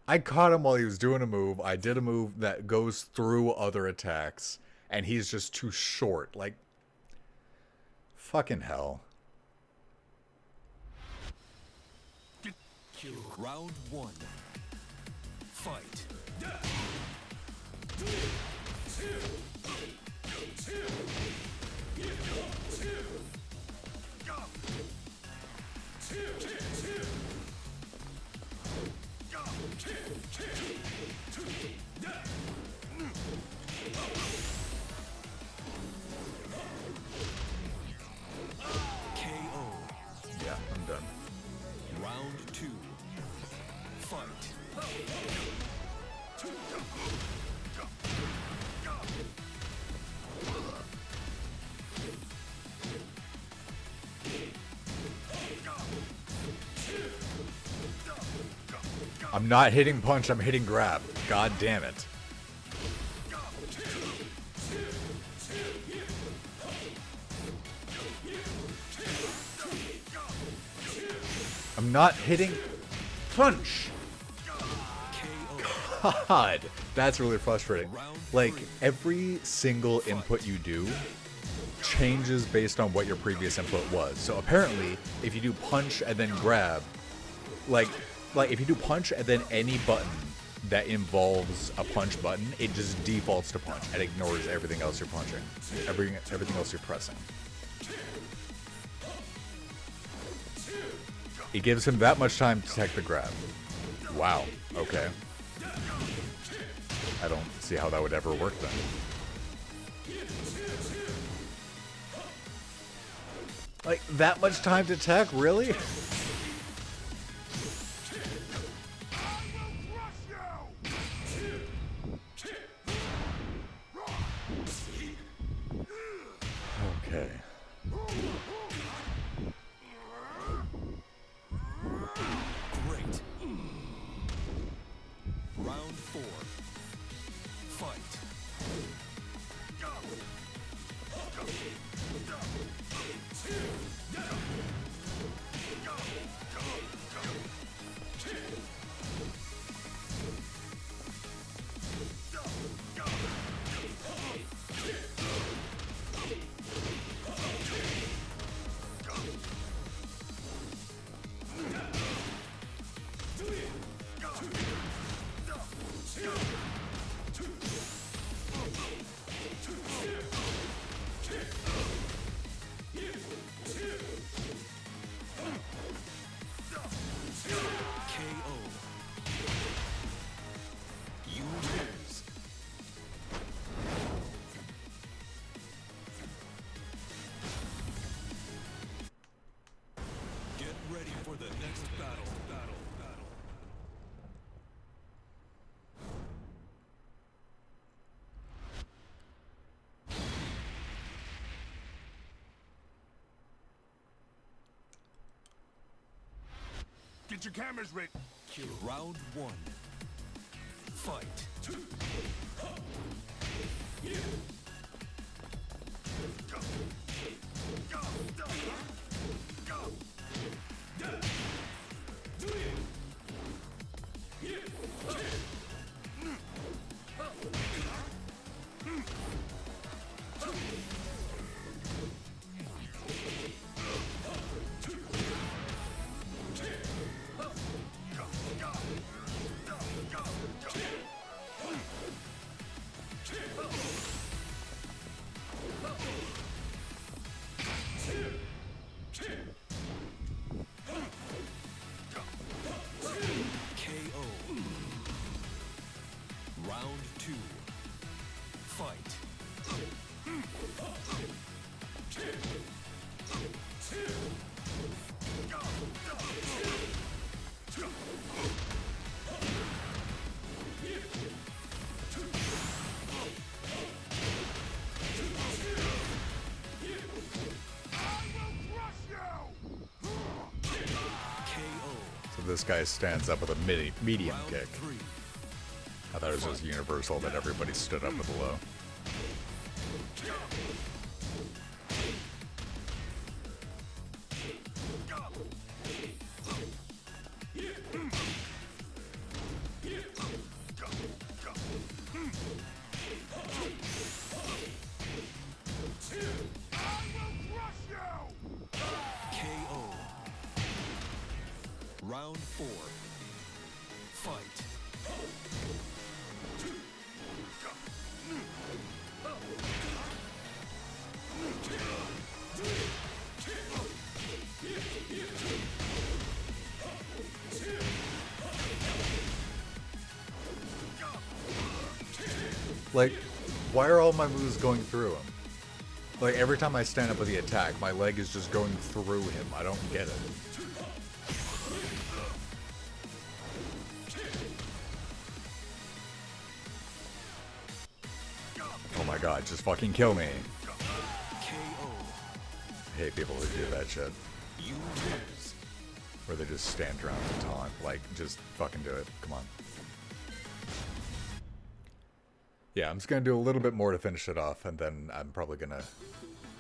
I caught him while he was doing a move. I did a move that goes through other attacks, and he's just too short. Like, fucking hell. Round 1. Fight. KO. Yeah, I'm done. Round 2. Fight. I'm not hitting punch, I'm hitting grab. God damn it. I'm not hitting punch. God, that's really frustrating. Like, every single input you do changes based on what your previous input was. So apparently, if you do punch and then grab, like if you do punch and then any button that involves a punch button, it just defaults to punch and ignores everything else you're punching, everything else you're pressing. It gives him that much time to tech the grab. Wow. Okay. I don't see how that would ever work then. Like, that much time to tech? Really? Okay. Great. Round 4. Fight. KO. You lose. Get ready for the next battle. Get your cameras ready. Round 1. Fight. KO. Round 2. Fight. KO. So this guy stands up with a medium Round kick. 3. I thought it was just universal that everybody stood up with a low. KO. Round 4. Fight. Like, why are all my moves going through him? Like, every time I stand up with the attack, my leg is just going through him. I don't get it. Oh my god, just fucking kill me. KO. I hate people who do that shit. You lose. Where they just stand around and taunt. Like, just fucking do it. Come on. Yeah, I'm just gonna do a little bit more to finish it off, and then I'm probably gonna...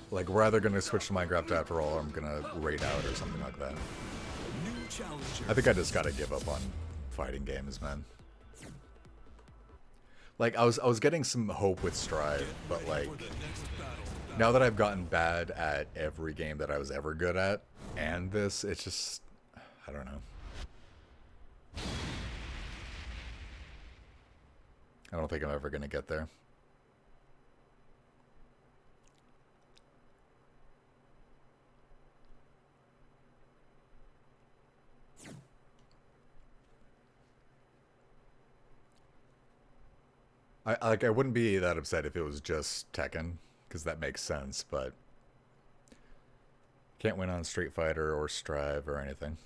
Like, we're either gonna switch to Minecraft after all, or I'm gonna raid out or something like that. New challenger. I think I just gotta give up on fighting games, man. Like, I was getting some hope with Strive, but like, For the next battle. now that I've gotten bad at every game that I was ever good at, and this, it's just... I don't know. I don't think I'm ever gonna get there. I wouldn't be that upset if it was just Tekken, because that makes sense, but can't win on Street Fighter or Strive or anything.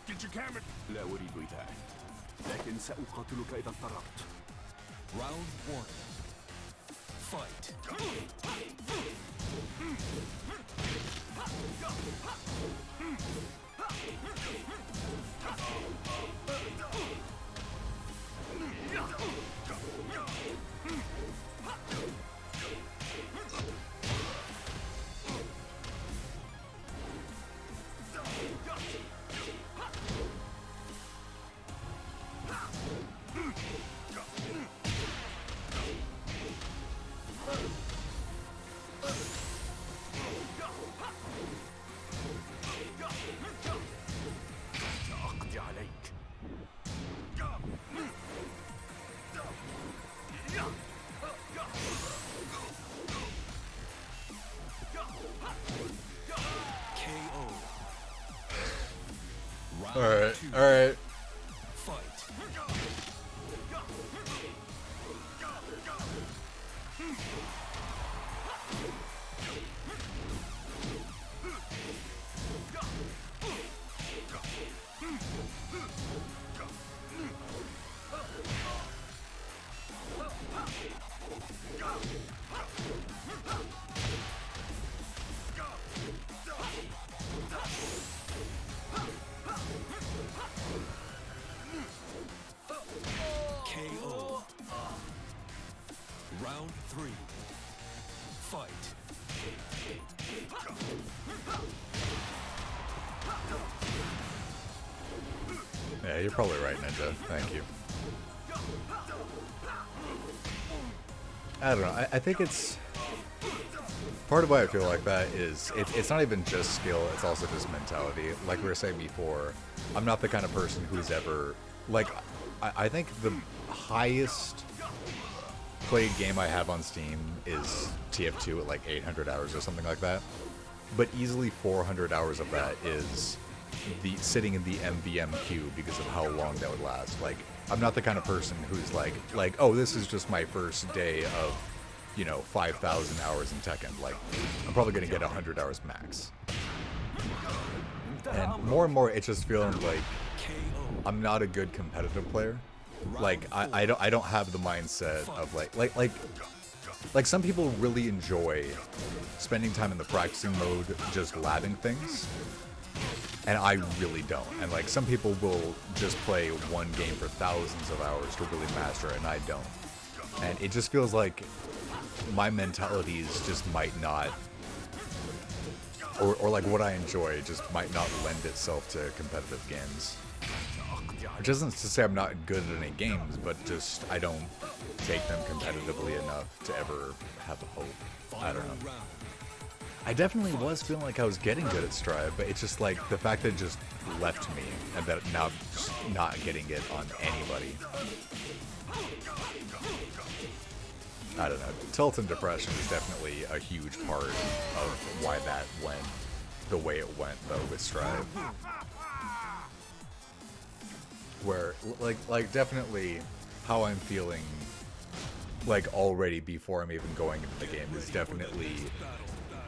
Get your camera. لا أريد إيذائك، لكن سأقاتلك إذا اضطررت. Round 1. Fight. سأقضي عليك. KO. Round Alright, 2. alright. Fight. KO. Round 3. Fight. Yeah, you're probably right, Ninja. Thank you. I don't know. I think it's... Part of why I feel like that is it's not even just skill, it's also just mentality. Like we were saying before, I'm not the kind of person who's ever... Like, I think the highest played game I have on Steam is TF2 at like 800 hours or something like that. But easily 400 hours of that is the sitting in the MVM queue because of how long that would last. Like, I'm not the kind of person who's like, oh, this is just my first day of, you know, 5,000 hours in Tekken. Like, I'm probably going to get 100 hours max. And more, it's just feeling like KO. I'm not a good competitive player. Like, I don't have the mindset of like like some people really enjoy spending time in the practicing mode just labbing things, and I really don't. And like some people will just play one game for thousands of hours to really master it, and I don't. And it just feels like my mentalities just might not, or like what I enjoy just might not lend itself to competitive games. Which isn't to say I'm not good at any games, but just I don't take them competitively enough to ever have a hope. I don't know. I definitely was feeling like I was getting good at Strive, but it's just like the fact that it just left me and that now I'm just not getting it on anybody. I don't know. Tilt and depression is definitely a huge part of why that went the way it went, though, with Strive. Where, like definitely how I'm feeling, like, already before I'm even going into the game is definitely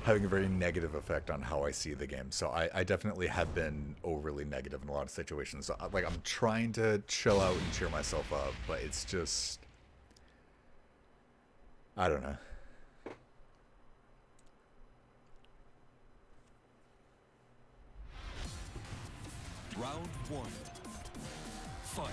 having a very negative effect on how I see the game. So I definitely have been overly negative in a lot of situations. So, like, I'm trying to chill out and cheer myself up, but it's just, I don't know. Round one. Fight.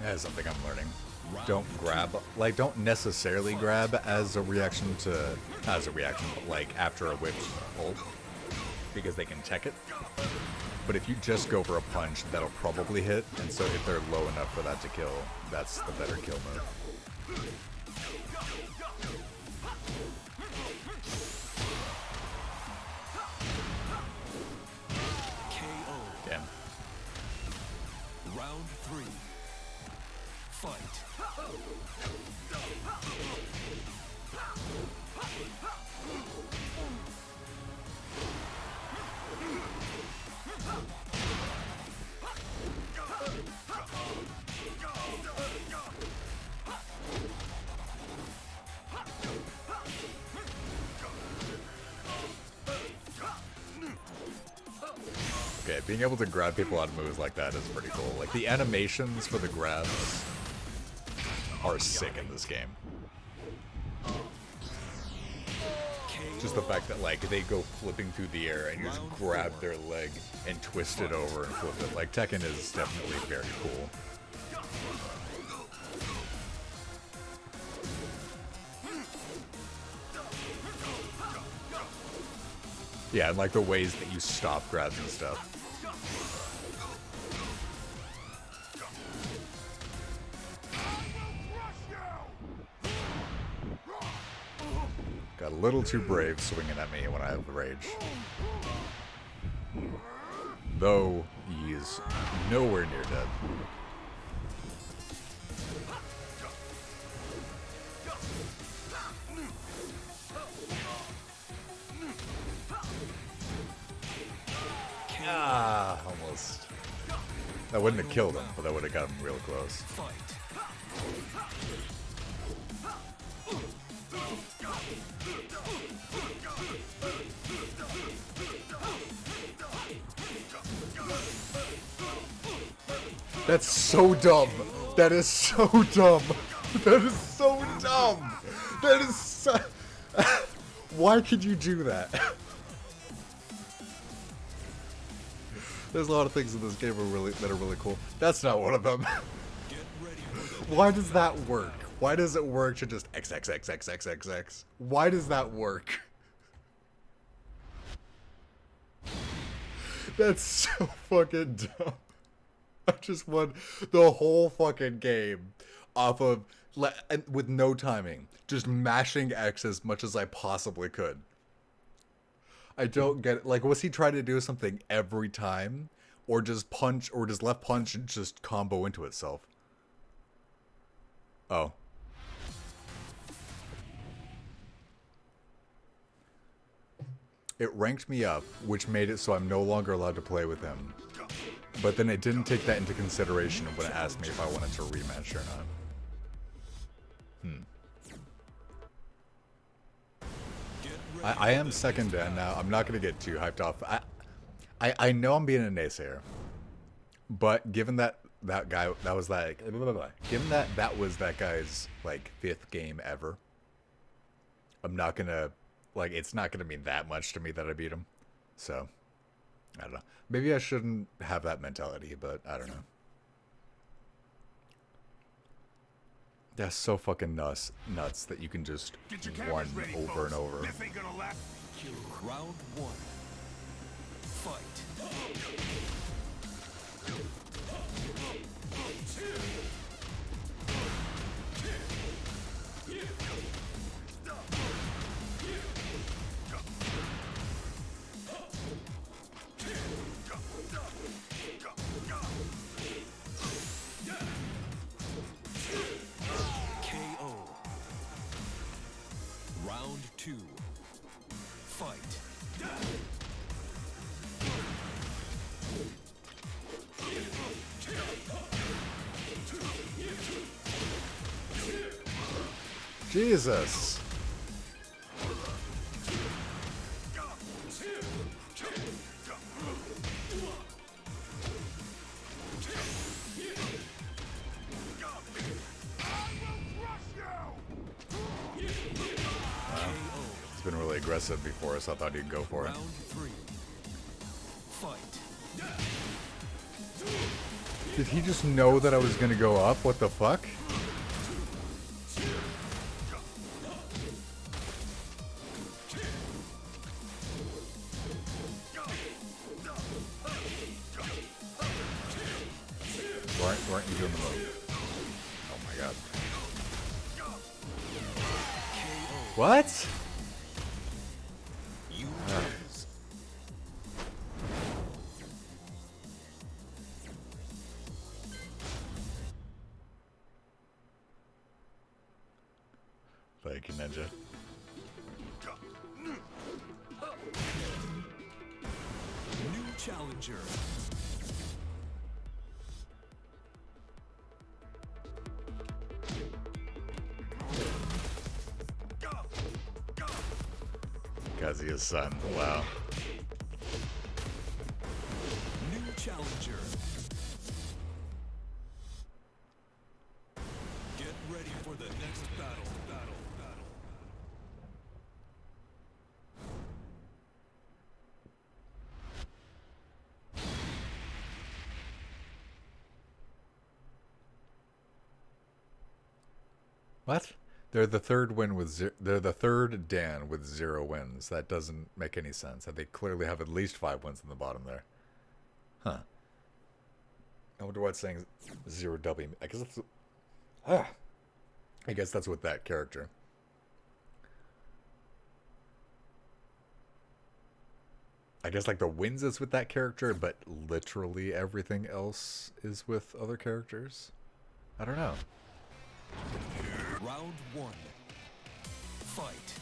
That is something I'm learning. Don't grab, like, don't necessarily grab as a reaction, but like after a whip ult, because they can tech it. But if you just go for a punch, that'll probably hit, and so if they're low enough for that to kill, that's the better kill move. KO. Damn. Round three. Fight. Okay, being able to grab people out of moves like that is pretty cool. Like, the animations for the grabs are sick in this game. Just the fact that, like, they go flipping through the air and you just grab their leg and twist it over and flip it. Like, Tekken is definitely very cool. Yeah, and like the ways that you stop grabs and stuff. Got a little too brave swinging at me when I have the rage. Though he is nowhere near dead. Ah, almost. That wouldn't have killed him, but that would have got him real close. That's so dumb. That is so dumb. That is so dumb. That is so... Why could you do that? There's a lot of things in this game that are really cool. That's not one of them. Why does that work? Why does it work to just XXXXXXX? Why does that work? That's so fucking dumb. I just won the whole fucking game off of, with no timing, just mashing X as much as I possibly could. I don't get it. Like, was he trying to do something every time? or just punch, or just left punch and just combo into itself. Oh. It ranked me up, which made it so I'm no longer allowed to play with him. But then it didn't take that into consideration when it asked me if I wanted to rematch or not. I am second Dan now. I'm not going to get too hyped off. I know I'm being a naysayer. But given that guy, that was like... Given that was that guy's, like, 5th game ever. I'm not going to... Like, it's not going to mean that much to me that I beat him. So, I don't know. Maybe I shouldn't have that mentality, but I don't know. That's so fucking nuts that you can just one over and over. This ain't gonna last. Round 1. Fight. Round 2. Fight. Jesus. It's been really aggressive before, so I thought he'd go for it. Round 3. Fight. Did he just know that I was gonna go up? What the fuck? Weren't you doing the move? Oh my god. What? You lose. Thank you, Ninja. New challenger. Kazuya's son. Wow. New challenger. Get ready for the next battle. What? They're the third win with they're the third Dan with 0 wins. That doesn't make any sense. They clearly have at least 5 wins in the bottom there. Huh. I wonder what's saying 0W. I guess that's I guess that's with that character. I guess like the wins is with that character, but literally everything else is with other characters. I don't know. Round 1. Fight.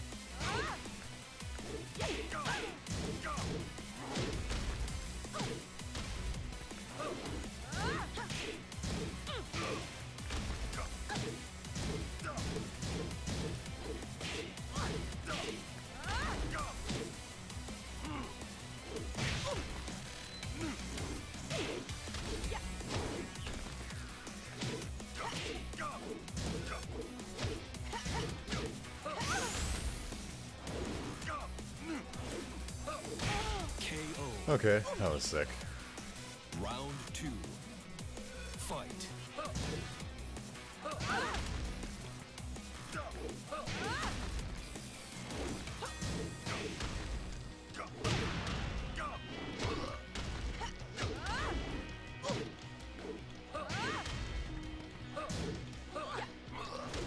KO. Okay, that was sick. Round 2. Fight.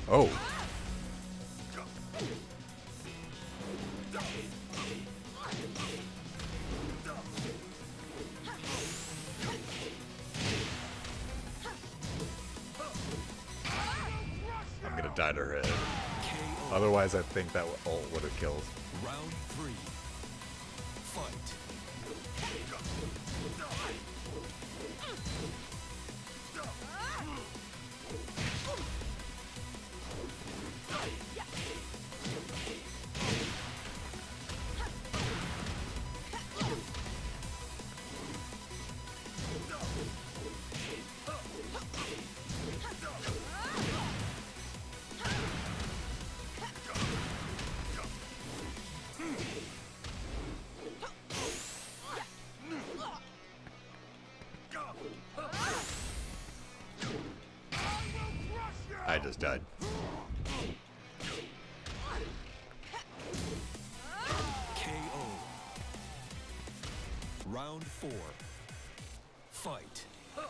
Oh. I'm gonna die to her head. KO. Otherwise, I think that ult would have killed. Round 3. Fight. I just died. KO. Round 4. Fight. KO.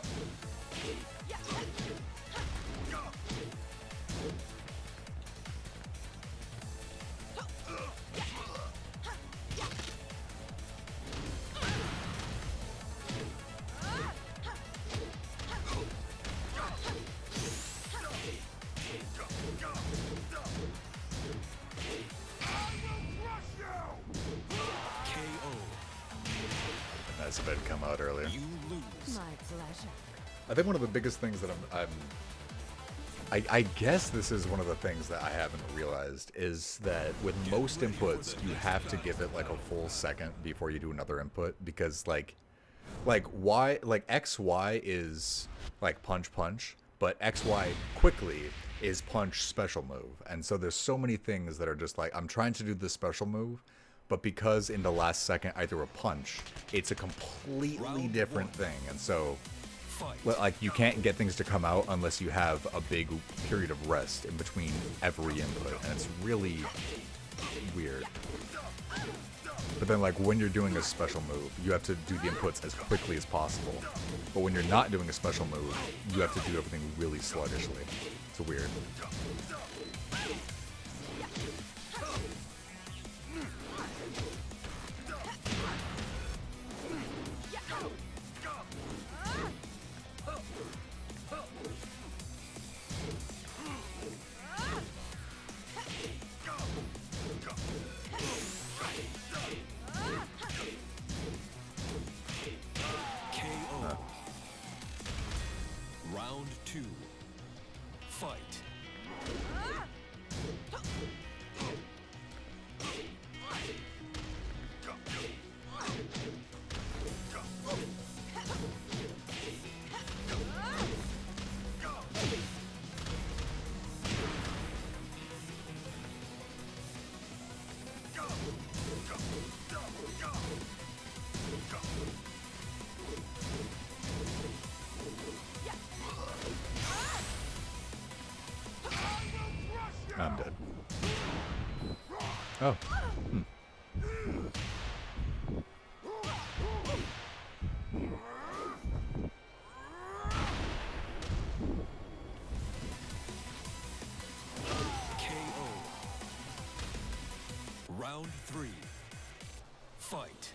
Nice if it had come out earlier. You lose. My pleasure. I think one of the biggest things that I guess this is one of the things that I haven't realized is that with most inputs you have to give it like a full second before you do another input, because like Y, like XY is like punch punch, but XY quickly is punch special move. And so there's so many things that are just like, I'm trying to do this special move, but because in the last second I threw a punch, it's a completely different thing. And so Fight. well, like you can't get things to come out unless you have a big period of rest in between every input, and it's really weird. But then like when you're doing a special move, you have to do the inputs as quickly as possible. But when you're not doing a special move, you have to do everything really sluggishly. It's weird. KO. Round 2. Fight. I'm dead. Oh. KO. Round 3. Fight.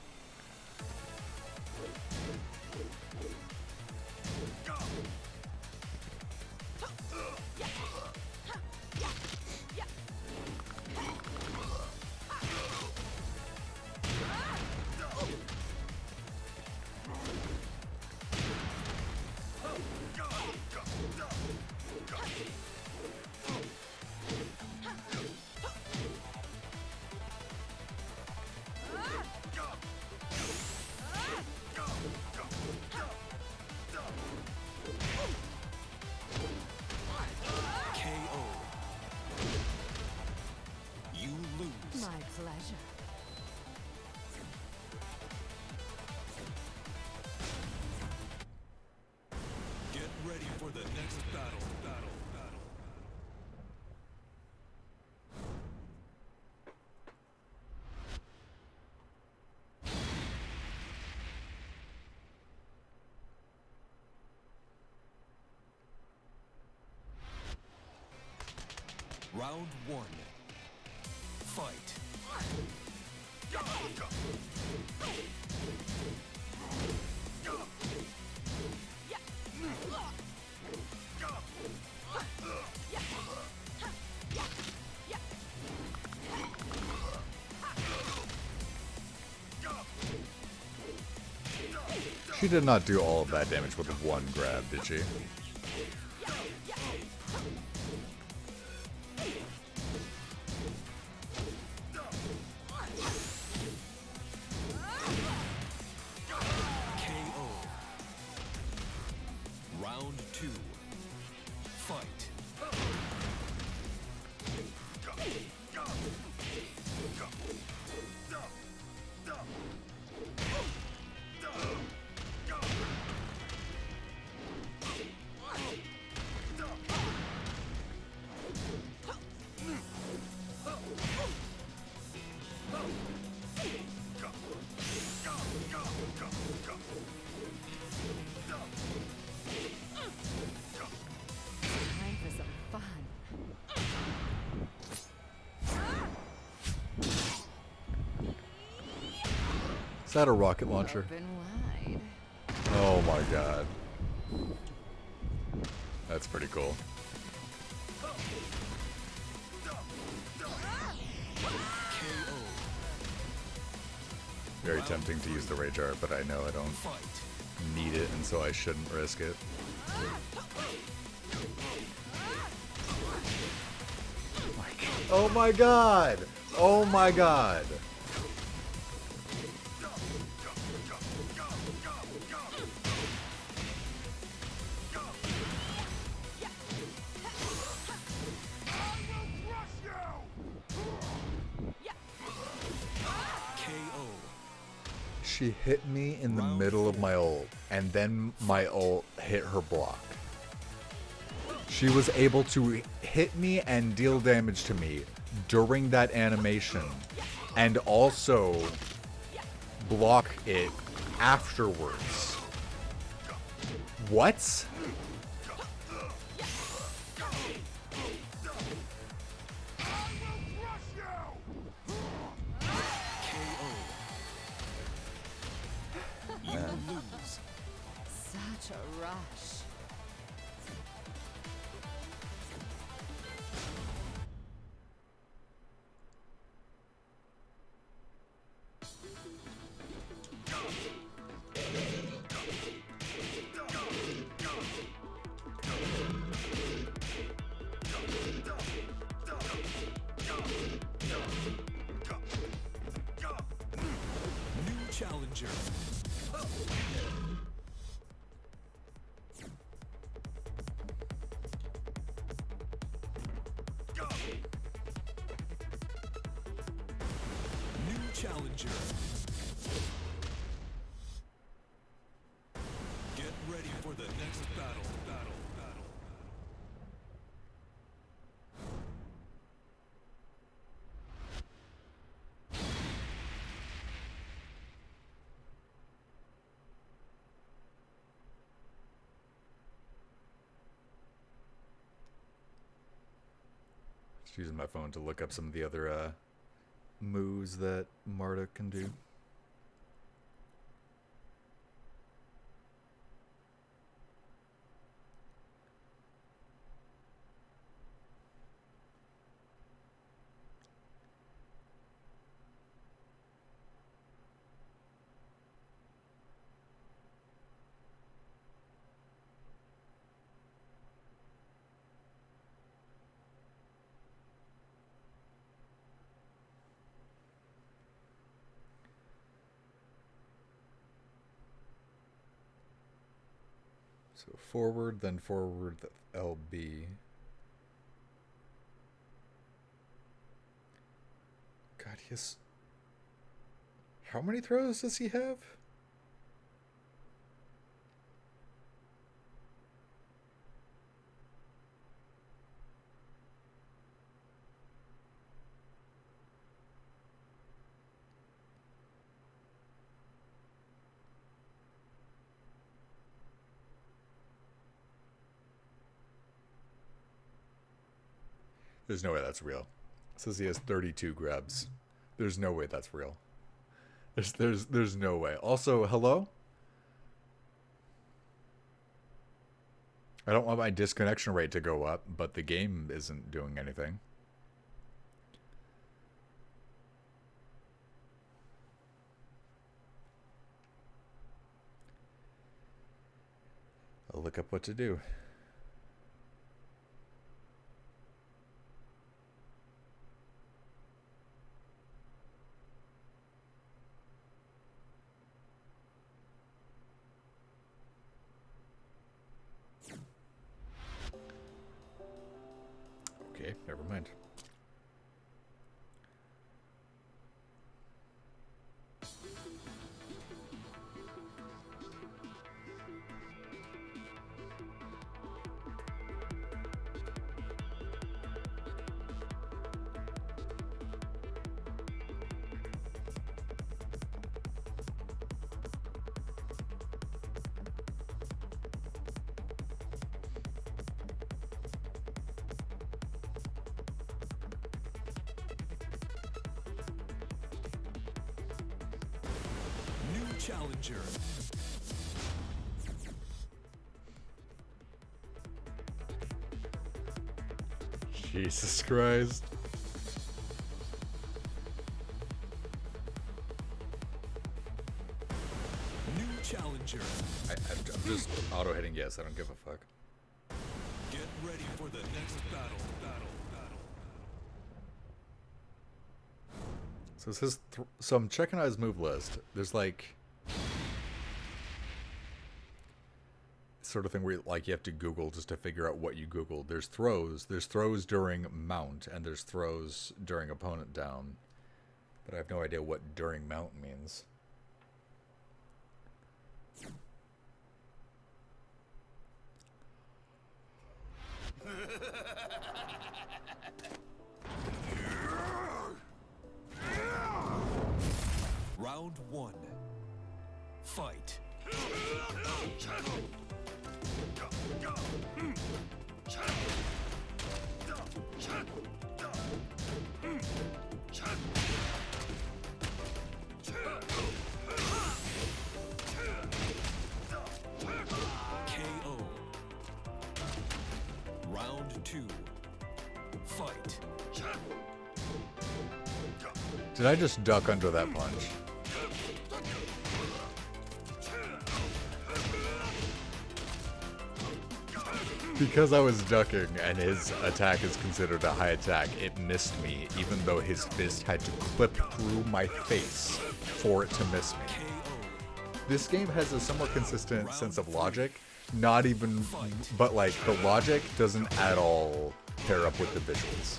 KO. You lose. My pleasure. Get ready for the next battle. Round 1. Fight. She did not do all of that damage with one grab, did she? KO. Round 2. Fight. Time for some fun. Is that a rocket launcher? Open wide. Oh my god. That's pretty cool. KO. Very tempting to use the Rage Art, but I know I don't Fight. need it, and so I shouldn't risk it. Oh my god! Oh my god! KO. She hit me in the middle of my ult, and then my ult hit her block. She was able to hit me and deal damage to me during that animation, and also block it afterwards. What? KO. You lose. Such a rush. New challenger. New challenger. Get ready for the next battle. Just using my phone to look up some of the other moves that Marta can do. So forward, then forward LB. God, he has... How many throws does he have? There's no way that's real. It says he has 32 grabs. There's no way that's real. There's no way. Also, hello? I don't want my disconnection rate to go up, but the game isn't doing anything. I'll look up what to do. Okay, never mind. New challenger. Jesus Christ. New challenger. I'm just auto hitting yes. I don't give a fuck. Get ready for the next battle. So it says so I'm checking out his move list. There's like sort of thing where like you have to Google just to figure out what you Googled. There's throws. There's throws during mount, and there's throws during opponent down. But I have no idea what during mount means. Round one. Fight. KO. Round two. Fight. Did I just duck under that punch? Because I was ducking and his attack is considered a high attack, it missed me, even though his fist had to clip through my face for it to miss me. This game has a somewhat consistent sense of logic, not even, but like the logic doesn't at all pair up with the visuals.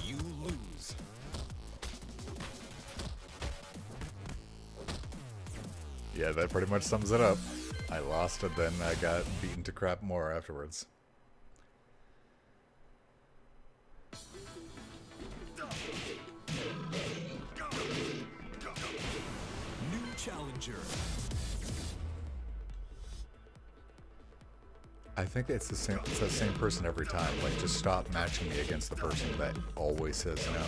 You lose. Yeah, that pretty much sums it up. I lost and then I got beaten to crap more afterwards. New challenger. I think it's the same person every time. Like, just stop matching me against the person that always says no.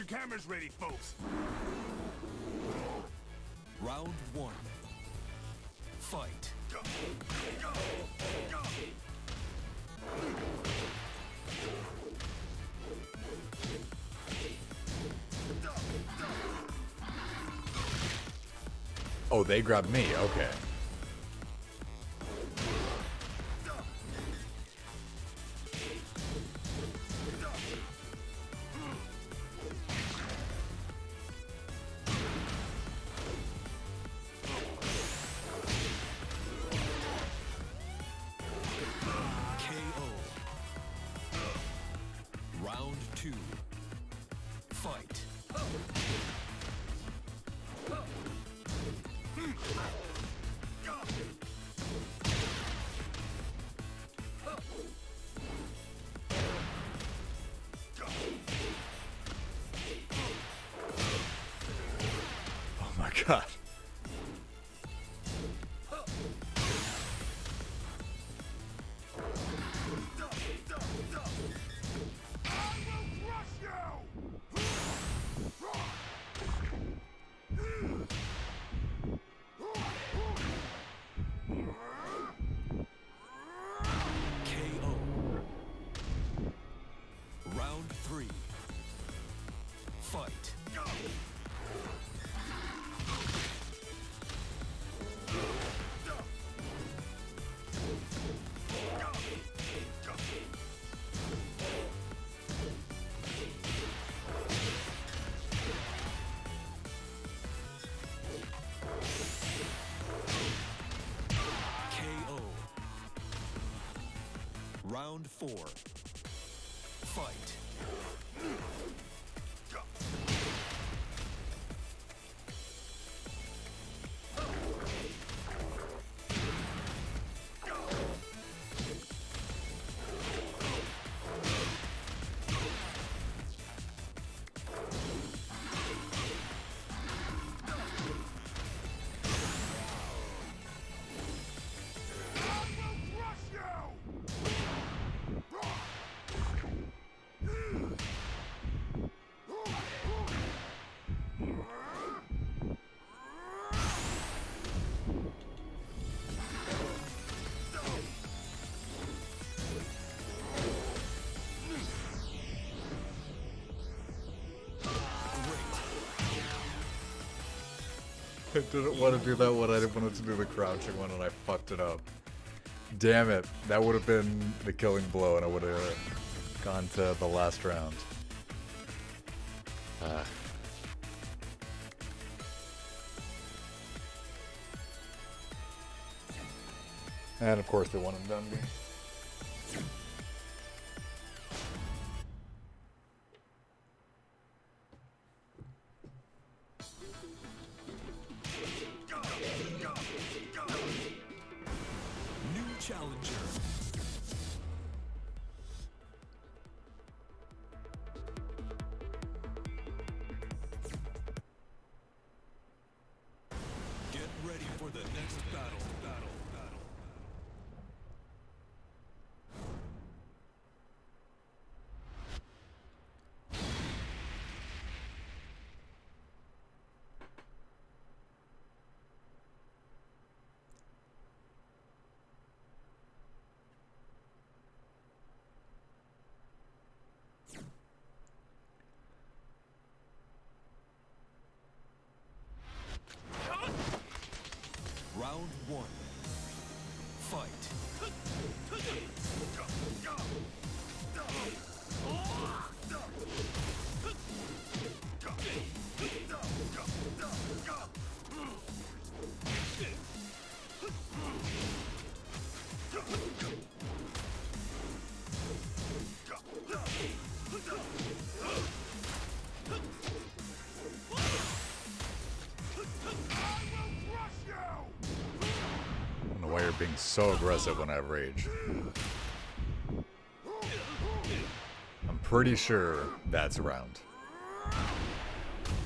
your cameras ready, folks. Round 1. Fight. Oh, they grabbed me. Okay. KO. Round 2. Fight. Oh my god. KO. Round 3. Fight. KO. Round 4. Fight. I didn't want to do that one. I didn't want to do the crouching one, and I fucked it up. Damn it. That would have been the killing blow, and I would have gone to the last round. And of course, they one and done me. New challenger. Get ready for the next battle. Round 1. Fight. I don't know why you're being so aggressive when I have rage. I'm pretty sure that's a round.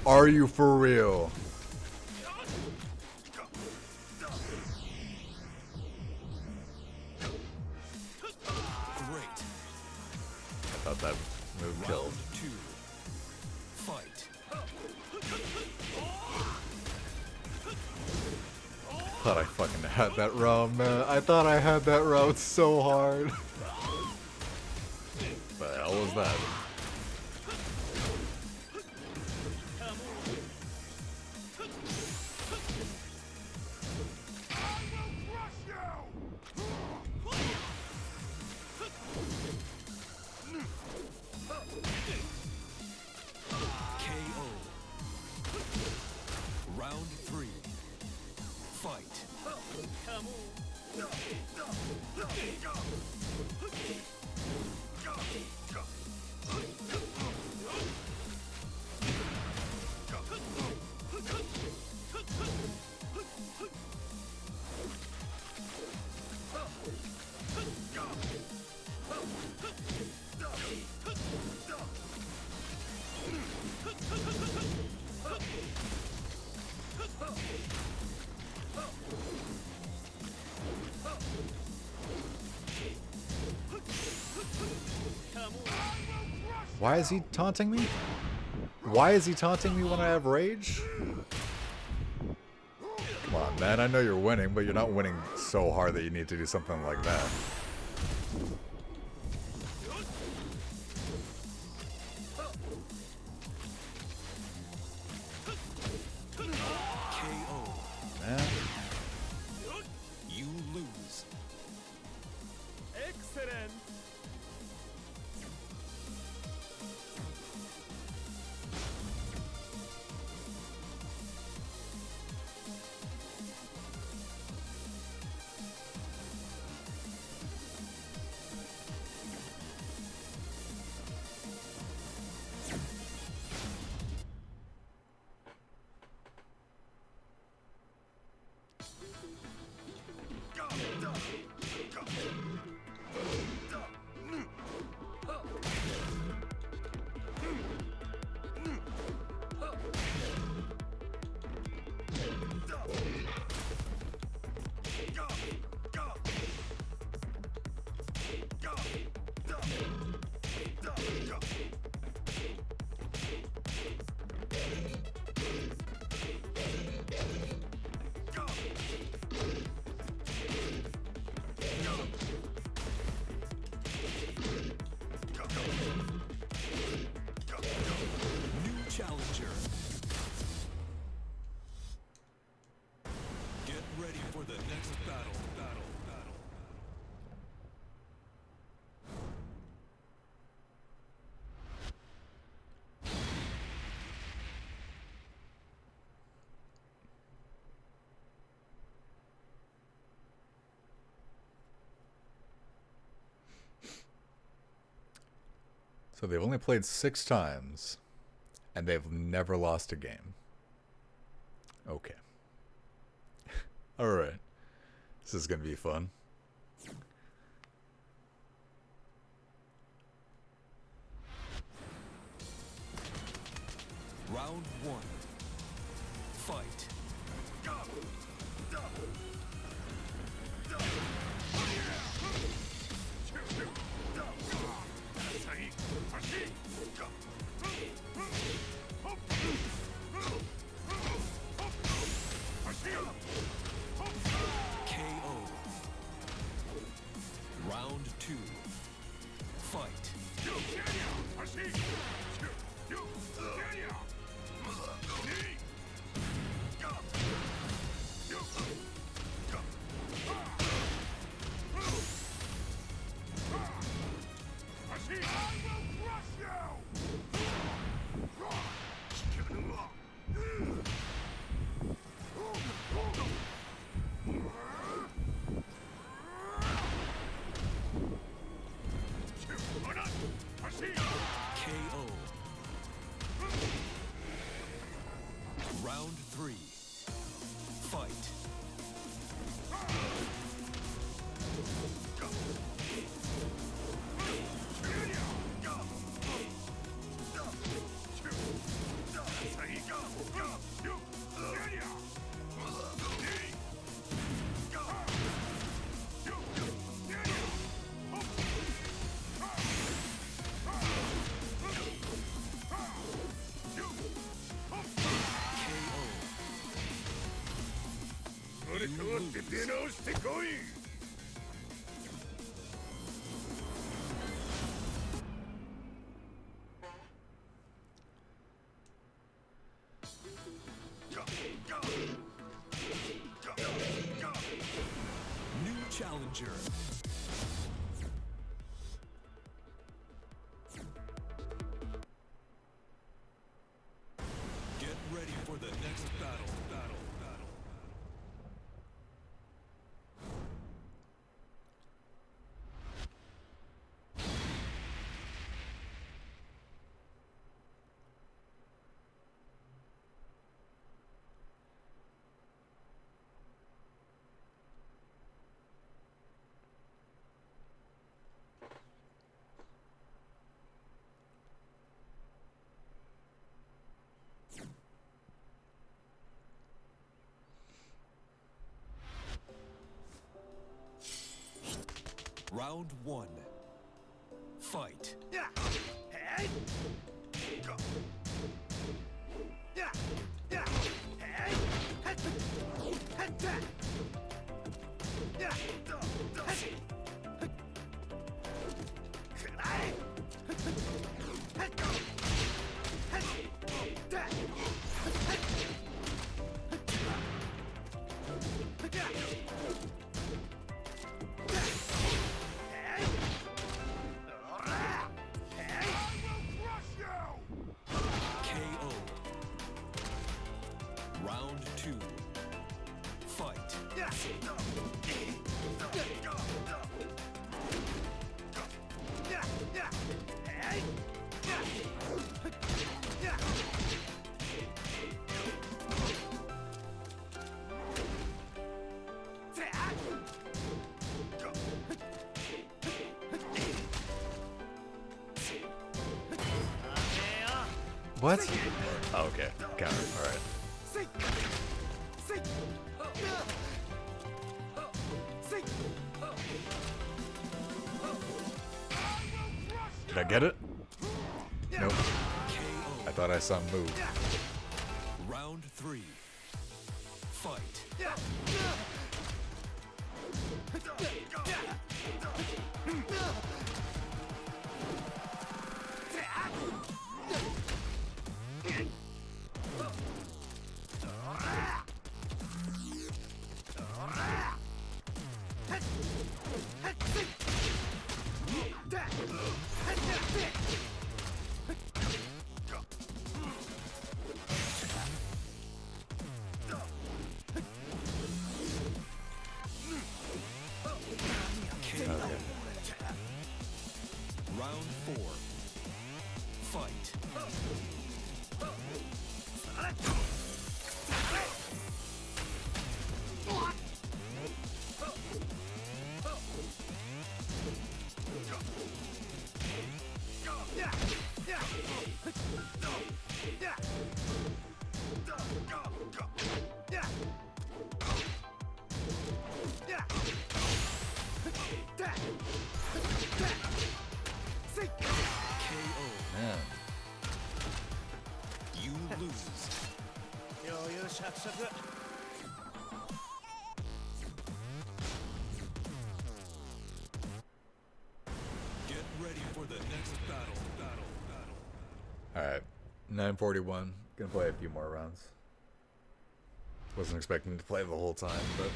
Are you for real? Great. I thought that move killed. Round 2. Fight. thought I fucking had that round, man. I thought I had that round so hard. But the hell was that? KO. Round 3. Fight. Why is he taunting me? Why is he taunting me when I have rage? Come on, man. I know you're winning, but you're not winning so hard that you need to do something like that. KO. Man. You lose. Excellent. New challenger. Get ready for the next battle. So they've only played 6 times, and they've never lost a game. Okay. Alright. This is gonna be fun. Round 1. Fight. KO. Round 2. Fight. KO. Round 3. Fight. KO. れ変わって出直してこい。New challenger. Get ready for the next battle. Round 1. Fight. KO. Round 2. Fight. What? Oh, okay. Counter. All right. Did I get it? Nope. I thought I saw him move. Round 3. Fight. Round 4. Fight. Man. You lose. Get ready for the next battle. All right. 9:41. Gonna play a few more rounds. Wasn't expecting to play the whole time, but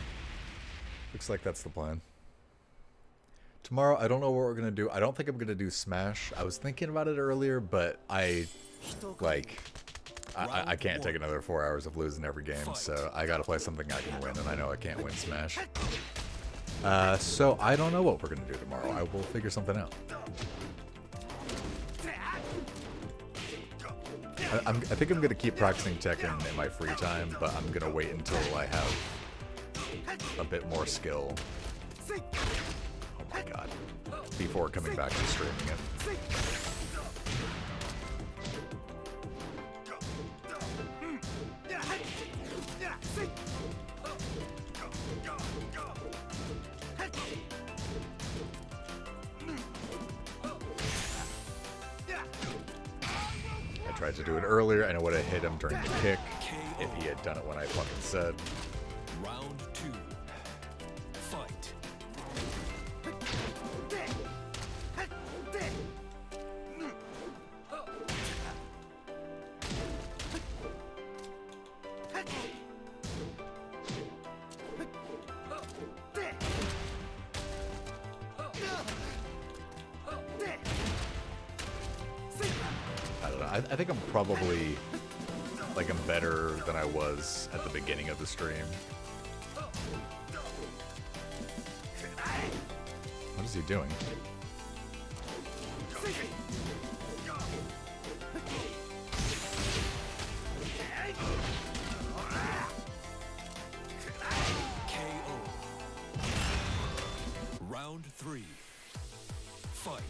looks like that's the plan. Tomorrow, I don't know what we're gonna do. I don't think I'm gonna do Smash. I was thinking about it earlier, but I can't take another 4 hours of losing every game, so I gotta play something I can win, and I know I can't win Smash. So I don't know what we're gonna do tomorrow. I will figure something out. I think I'm gonna keep practicing Tekken in my free time, but I'm gonna wait until I have a bit more skill. Oh my god. Before coming back to streaming it. I tried to do it earlier and I would have hit him during the kick if he had done it when I fucking said. Round 2. Fight. I don't know. I think I'm probably like I'm better than I was at the beginning of the stream. What is he doing? KO. Round 3. Fight.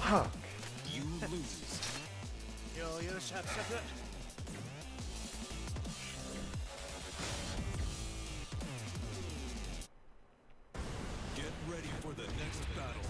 Huh. You lose. Get ready for the next battle.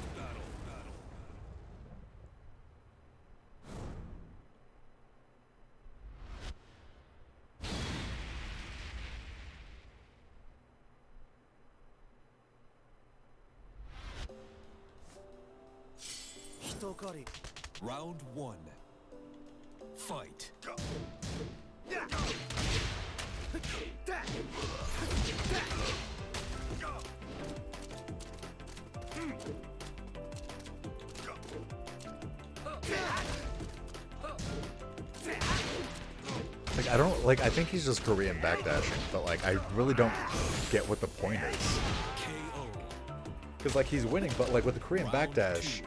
Round 1. Fight. Like I don't like. I think he's just Korean backdashing, but like I really don't get what the point is. KO. Because like he's winning, but like with the Korean backdash,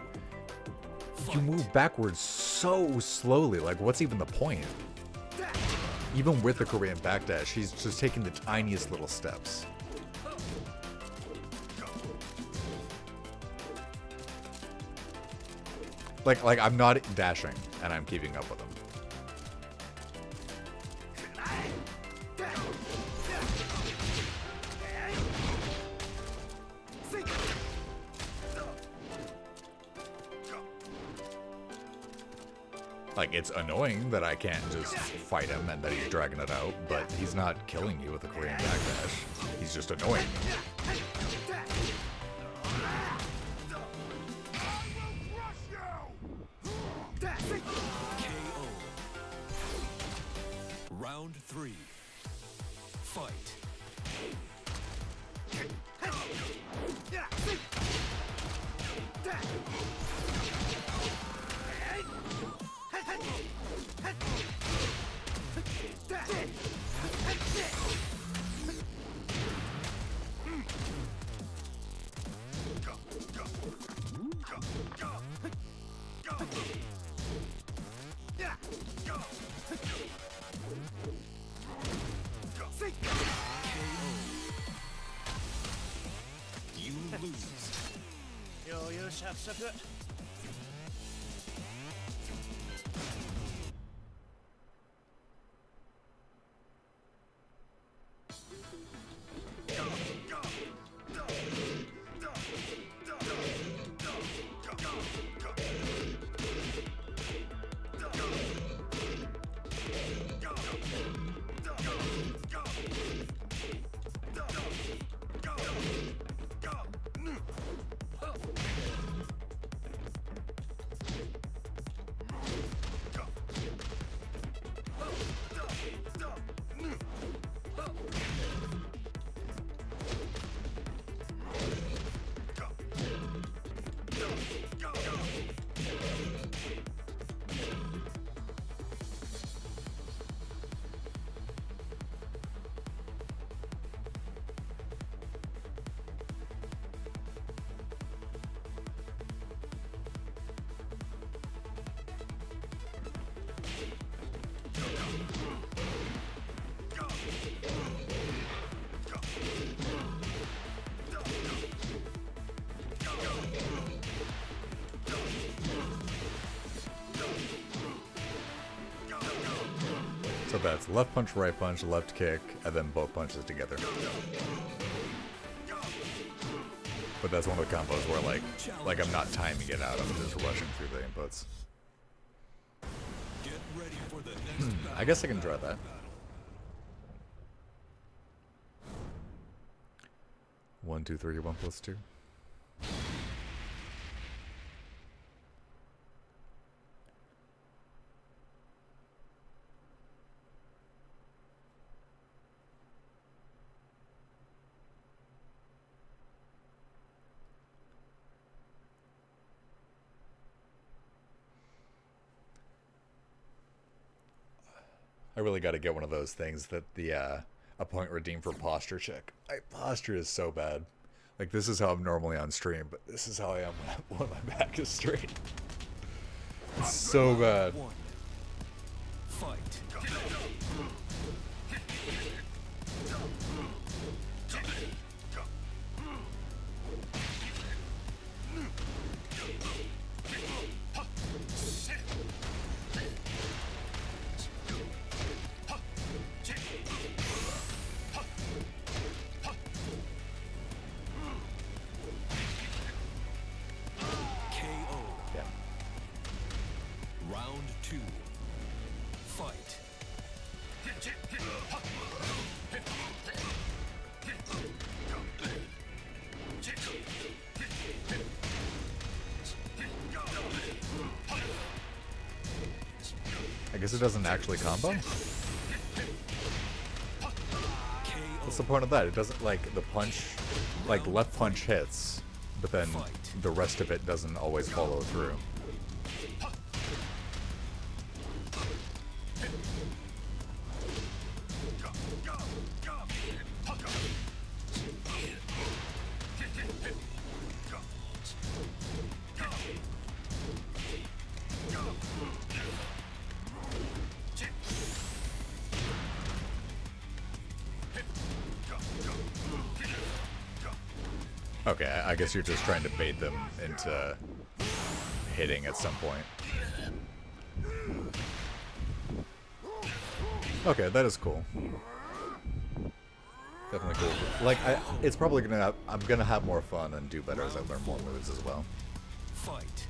you move backwards so slowly. Like what's even the point? Even with the Korean backdash, he's just taking the tiniest little steps. Like I'm not dashing, and I'm keeping up with him. Like, it's annoying that I can't just fight him and that he's dragging it out, but he's not killing me with a Korean backdash. He's just annoying me. KO. Round 3. Fight. You lose. So that's left punch, right punch, left kick, and then both punches together. But that's one of the combos where like I'm not timing it out, I'm just rushing through the inputs. Get ready for the next I guess I can try that. 1, 2, 3, 1 plus 2. I really got to get one of those things that the a point redeemed for posture check. My posture is so bad. Like, this is how I'm normally on stream, but this is how I am when my back is straight. It's so bad. one. Fight. KO. Yeah. Round 2. Fight. I guess it doesn't actually combo? What's the point of that? It doesn't, like, the punch, like, left punch hits, but then the rest of it doesn't always follow through. Okay, I guess you're just trying to bait them into hitting at some point. Okay, that is cool. Definitely cool. Like, it's probably I'm gonna have more fun and do better as I learn more moves as well. Fight.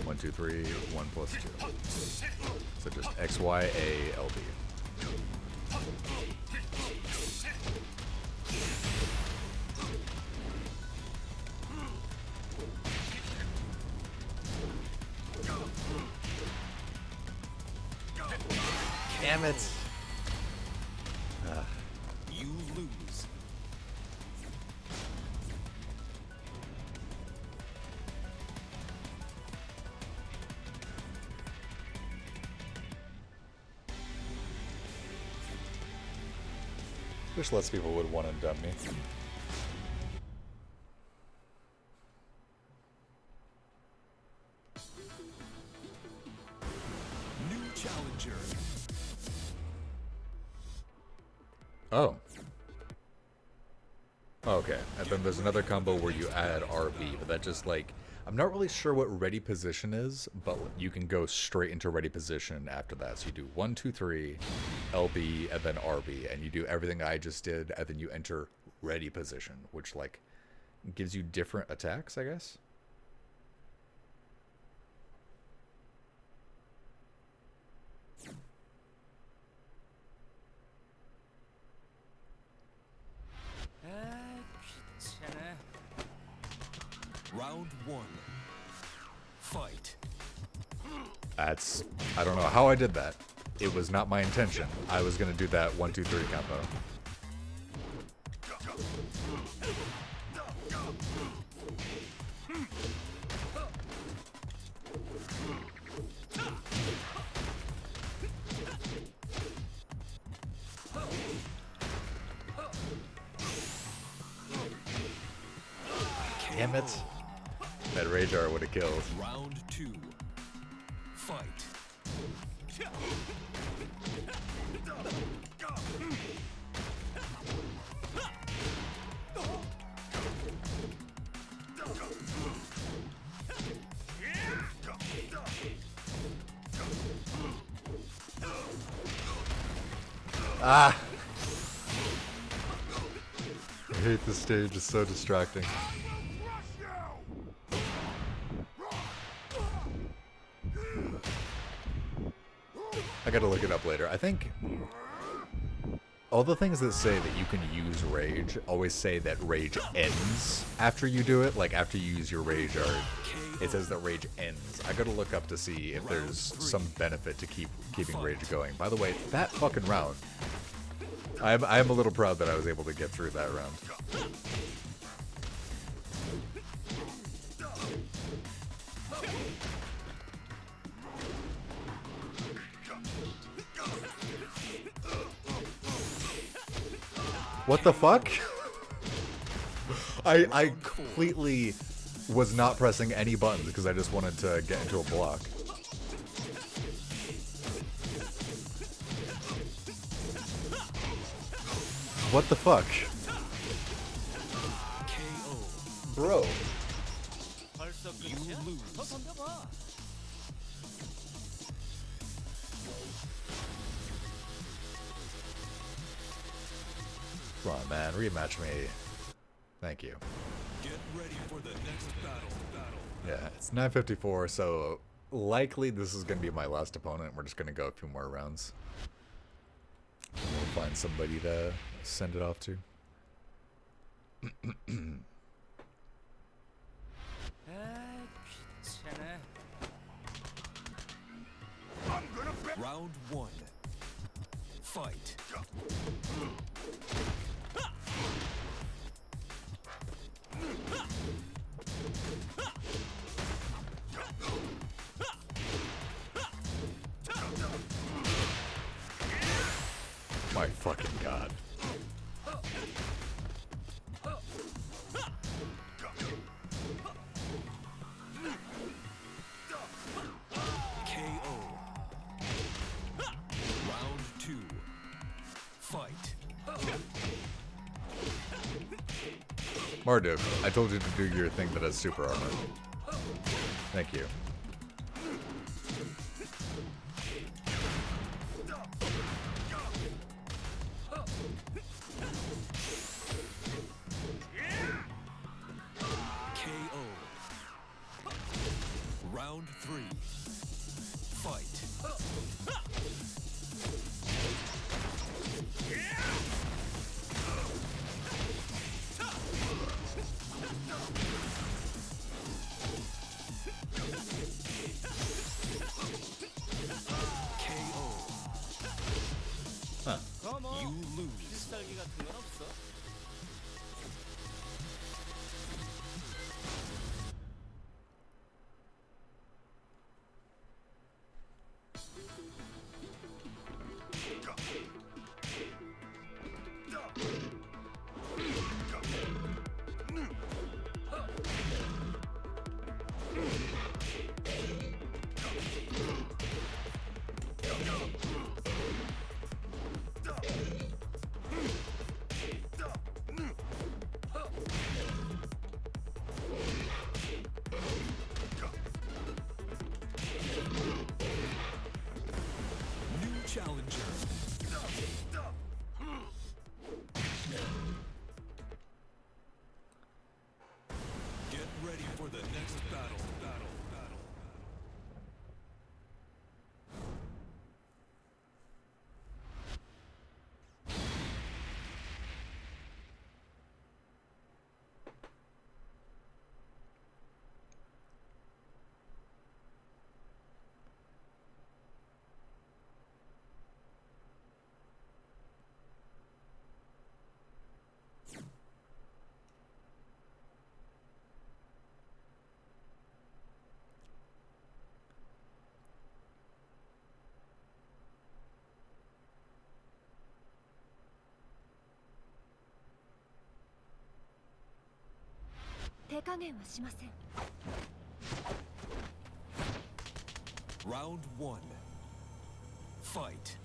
1, 2, 3, 1 plus 2. So just X, Y, A, L, B. Damn it! You lose. Wish less people would want to dump me. New challenger. Oh. Okay, and then there's another combo where you add RB, but that just like, I'm not really sure what ready position is, but you can go straight into ready position after that. So you do 1, 2, 3, LB, and then RB, and you do everything I just did, and then you enter ready position, which like gives you different attacks, I guess. Round 1. Fight. I don't know how I did that. It was not my intention. I was gonna do that 1, 2, 3 combo. Damn it. That Rage R would have killed. Round 2. Fight. Ah! I hate this stage, it's so distracting. I gotta look it up later. I think all the things that say that you can use rage always say that rage ends after you do it. Like after you use your rage art, it says that rage ends. I gotta look up to see if there's some benefit to keeping rage going. By the way, that fucking round, I am a little proud that I was able to get through that round. What the fuck? I completely was not pressing any buttons because I just wanted to get into a block. What the fuck? Bro. You lose. Come on, man. Rematch me. Thank you. Get ready for the next battle. Yeah, it's 9:54, so likely this is going to be my last opponent. We're just going to go a few more rounds. And we'll find somebody to send it off to. Round 1. Fight. My fucking god. KO. Round 2. Fight. Marduk, I told you to do your thing that has super armor. Thank you. KO. Round 3. Fight. KO. Huh. You lose. New challenger. Get ready for the next battle. Round 1. Fight.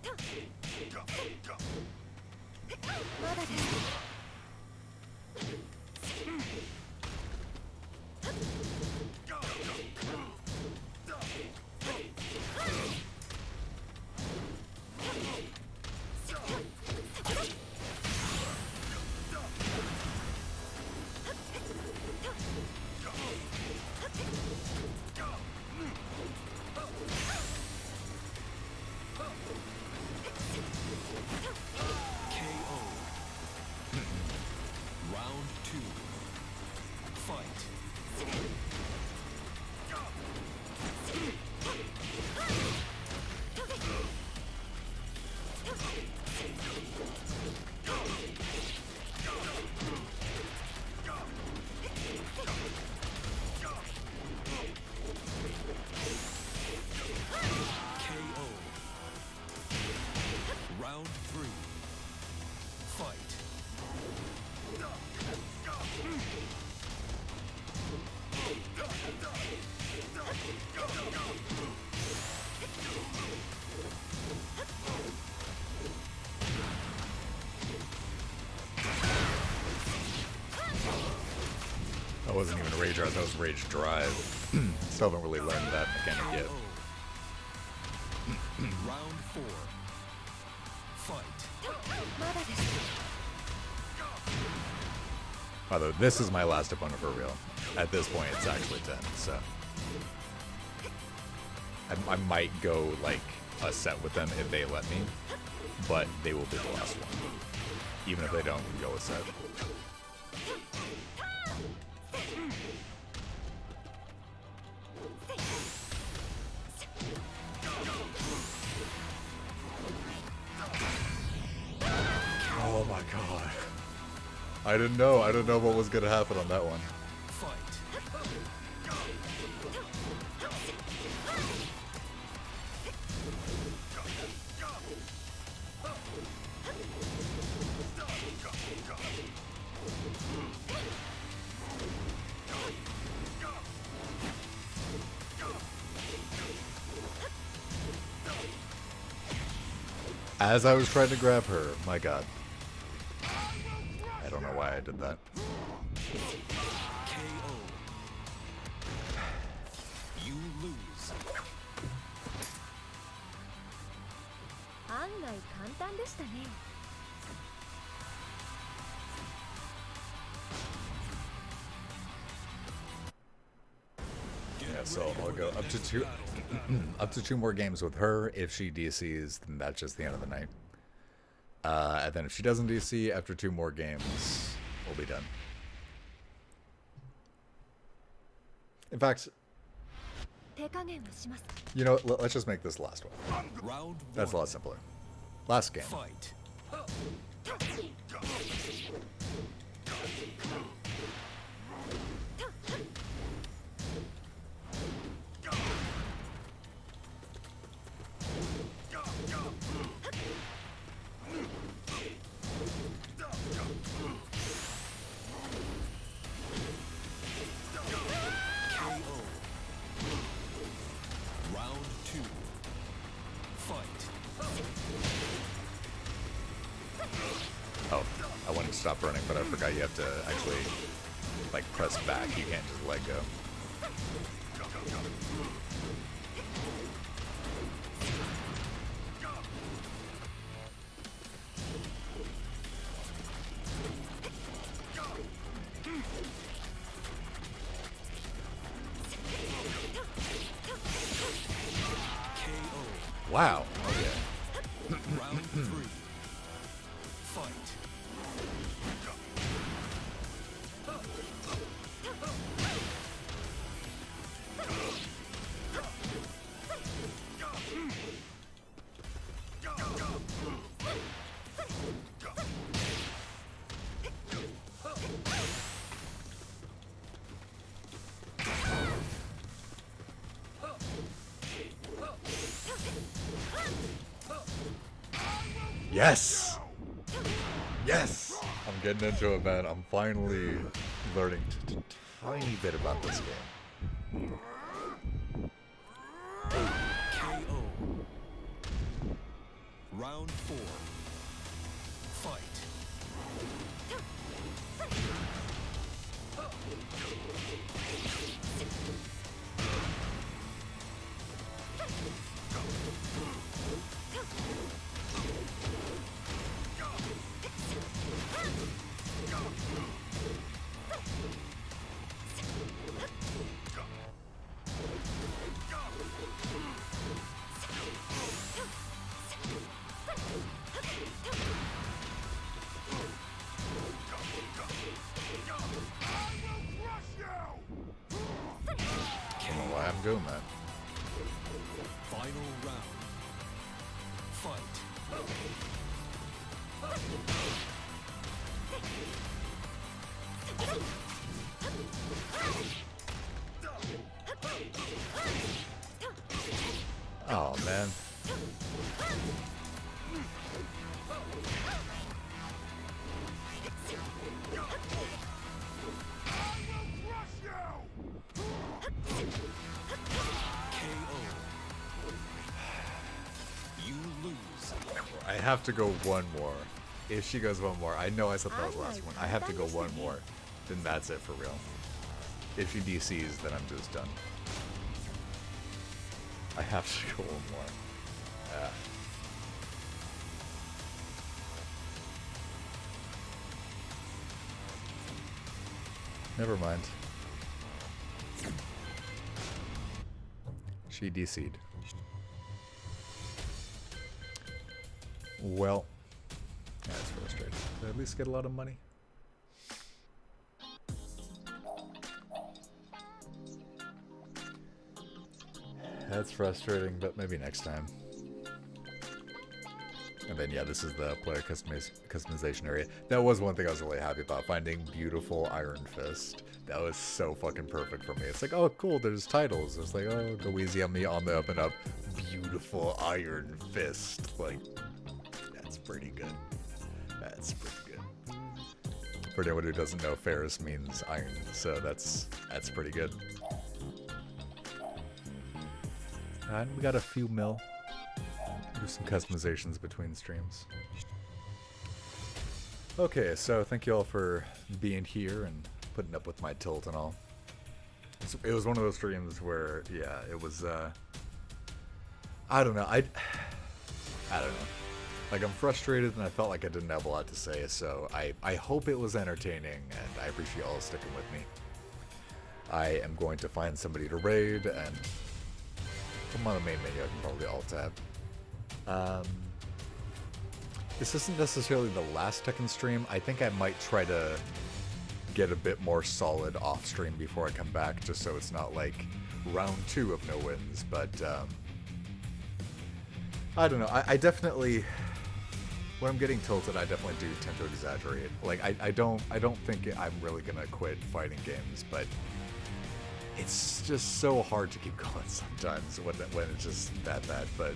Rage Art, that was Rage Drive. Still haven't really learned that mechanic yet. Round 4. Fight. まだです。 Although this is my last opponent for real. At this point, it's actually 10, so I might go like a set with them if they let me, but they will be the last one, even if they don't go a set. Oh my god. I didn't know what was gonna happen on that one. Fight. As I was trying to grab her, my god. I don't know why I did that. KO. You lose. 案外簡単でしたね。 Yeah, so I'll go up to two, up to 2 more games with her. If she DCs, then that's just the end of the night. And then if she doesn't DC, after 2 more games, we'll be done. In fact, 手加減をします。 you know what? Let's just make this the last one. Round 1. That's a lot simpler. Last game. Fight. Oh, I wanted to stop running, but I forgot you have to actually, like, press back. You can't just let go. Wow. Okay. Round 3. Fight. Yes! Yes! I'm getting into it, man. I'm finally learning a tiny bit about this game. KO. Round 4. Fight. I don't know why I'm doing that. Final round. Fight. Oh, man. You lose. I have to go one more. If she goes one more, I know I said that was the last one. I have to go one more. Then that's it for real. if she DCs, then I'm just done. I have to go one more. Yeah. Never mind. She DC'd. Well, that's frustrating. Did I at least get a lot of money? That's frustrating, but maybe next time. And then, yeah, this is the player customization area. That was one thing I was really happy about, finding beautiful Iron Fist. That was so fucking perfect for me. It's like, oh, cool, there's titles. It's like, oh, go easy on me on the up and up. Beautiful Iron Fist. Like, that's pretty good. That's pretty good. For anyone who doesn't know, Ferris means iron, so that's pretty good. And we got a few mil. Do some customizations between streams. Okay, so thank you all for being here and putting up with my tilt and all. It was one of those streams where, yeah, it was, I don't know, I don't know. Like, I'm frustrated and I felt like I didn't have a lot to say, so I hope it was entertaining, and I appreciate you all sticking with me. I am going to find somebody to raid, and come on the main menu, I can probably alt-tab. This isn't necessarily the last Tekken stream. I think I might try to get a bit more solid off-stream before I come back, just so it's not like round 2 of no wins, but I don't know. I definitely, when I'm getting tilted, I definitely do tend to exaggerate. Like, I don't think I'm really gonna quit fighting games, but it's just so hard to keep going sometimes when it's just that bad. But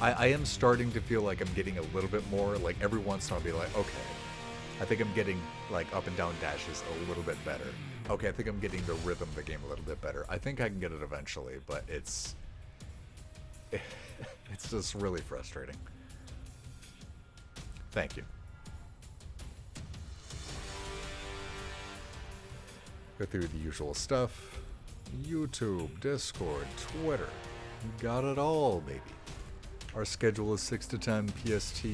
I am starting to feel like I'm getting a little bit more, like every once in a while I'll be like, okay, I think I'm getting like up and down dashes a little bit better. Okay, I think I'm getting the rhythm of the game a little bit better. I think I can get it eventually, but it's just really frustrating. Thank you. Go through the usual stuff. YouTube, Discord, Twitter. You got it all, baby. Our schedule is 6 to 10 PST,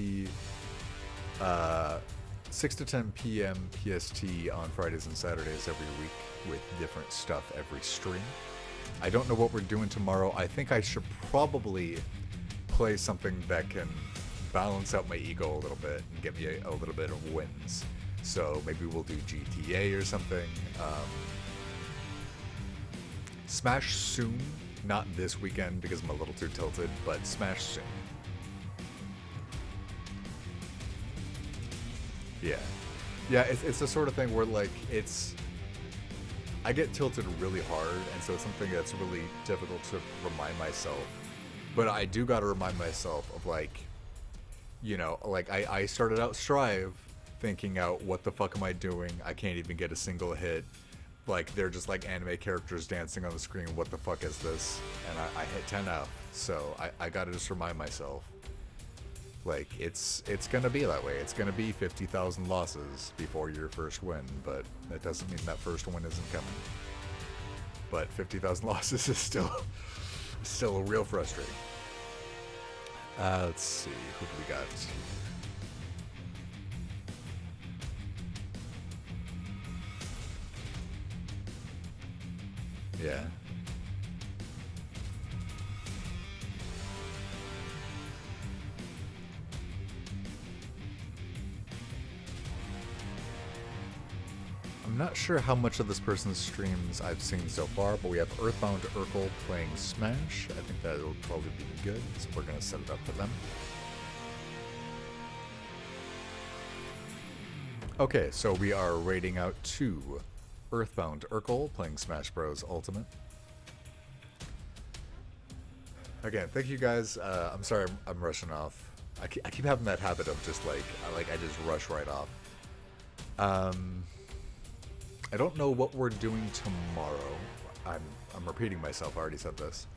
6 to 10 p.m. PST on Fridays and Saturdays every week with different stuff every stream. I don't know what we're doing tomorrow. I think I should probably play something that can balance out my ego a little bit and get me a little bit of wins. So maybe we'll do GTA or something. Smash soon. Not this weekend because I'm a little too tilted, but Smash soon. Yeah. Yeah, it's the sort of thing where, like, I get tilted really hard, and so it's something that's really difficult to remind myself. But I do gotta remind myself of, like, you know, like, I started out Strive thinking out, what the fuck am I doing? I can't even get a single hit. Like, they're just like anime characters dancing on the screen. What the fuck is this? And I hit 10F. So I gotta just remind myself, like, it's gonna be that way. It's gonna be 50,000 losses before your first win, but that doesn't mean that first win isn't coming. But 50,000 losses is still real frustrating. Let's see, who do we got here? Yeah. I'm not sure how much of this person's streams I've seen so far, but we have Earthbound Urkel playing Smash. I think that'll probably be good, so we're gonna set it up for them. Okay, so we are raiding out 2 Earthbound Urkel playing Smash Bros. Ultimate. Again, thank you guys. I'm sorry I'm rushing off. I keep having that habit of just like I just rush right off. I don't know what we're doing tomorrow. I'm repeating myself. I already said this.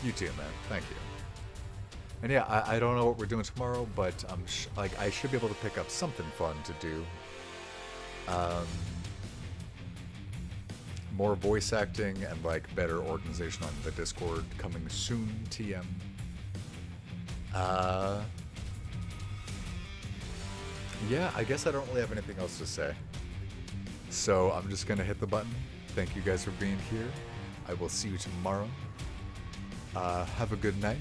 You too, man. Thank you. And yeah, I don't know what we're doing tomorrow, but I should be able to pick up something fun to do. More voice acting and like better organization on the Discord coming soon, TM. Yeah, I guess I don't really have anything else to say. So I'm just gonna hit the button. Thank you guys for being here. I will see you tomorrow. Have a good night.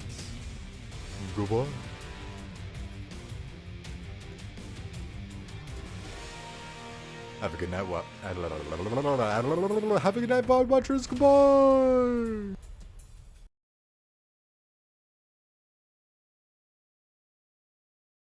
Goodbye. Have a good night, what? Have a good night, VOD watchers. Goodbye!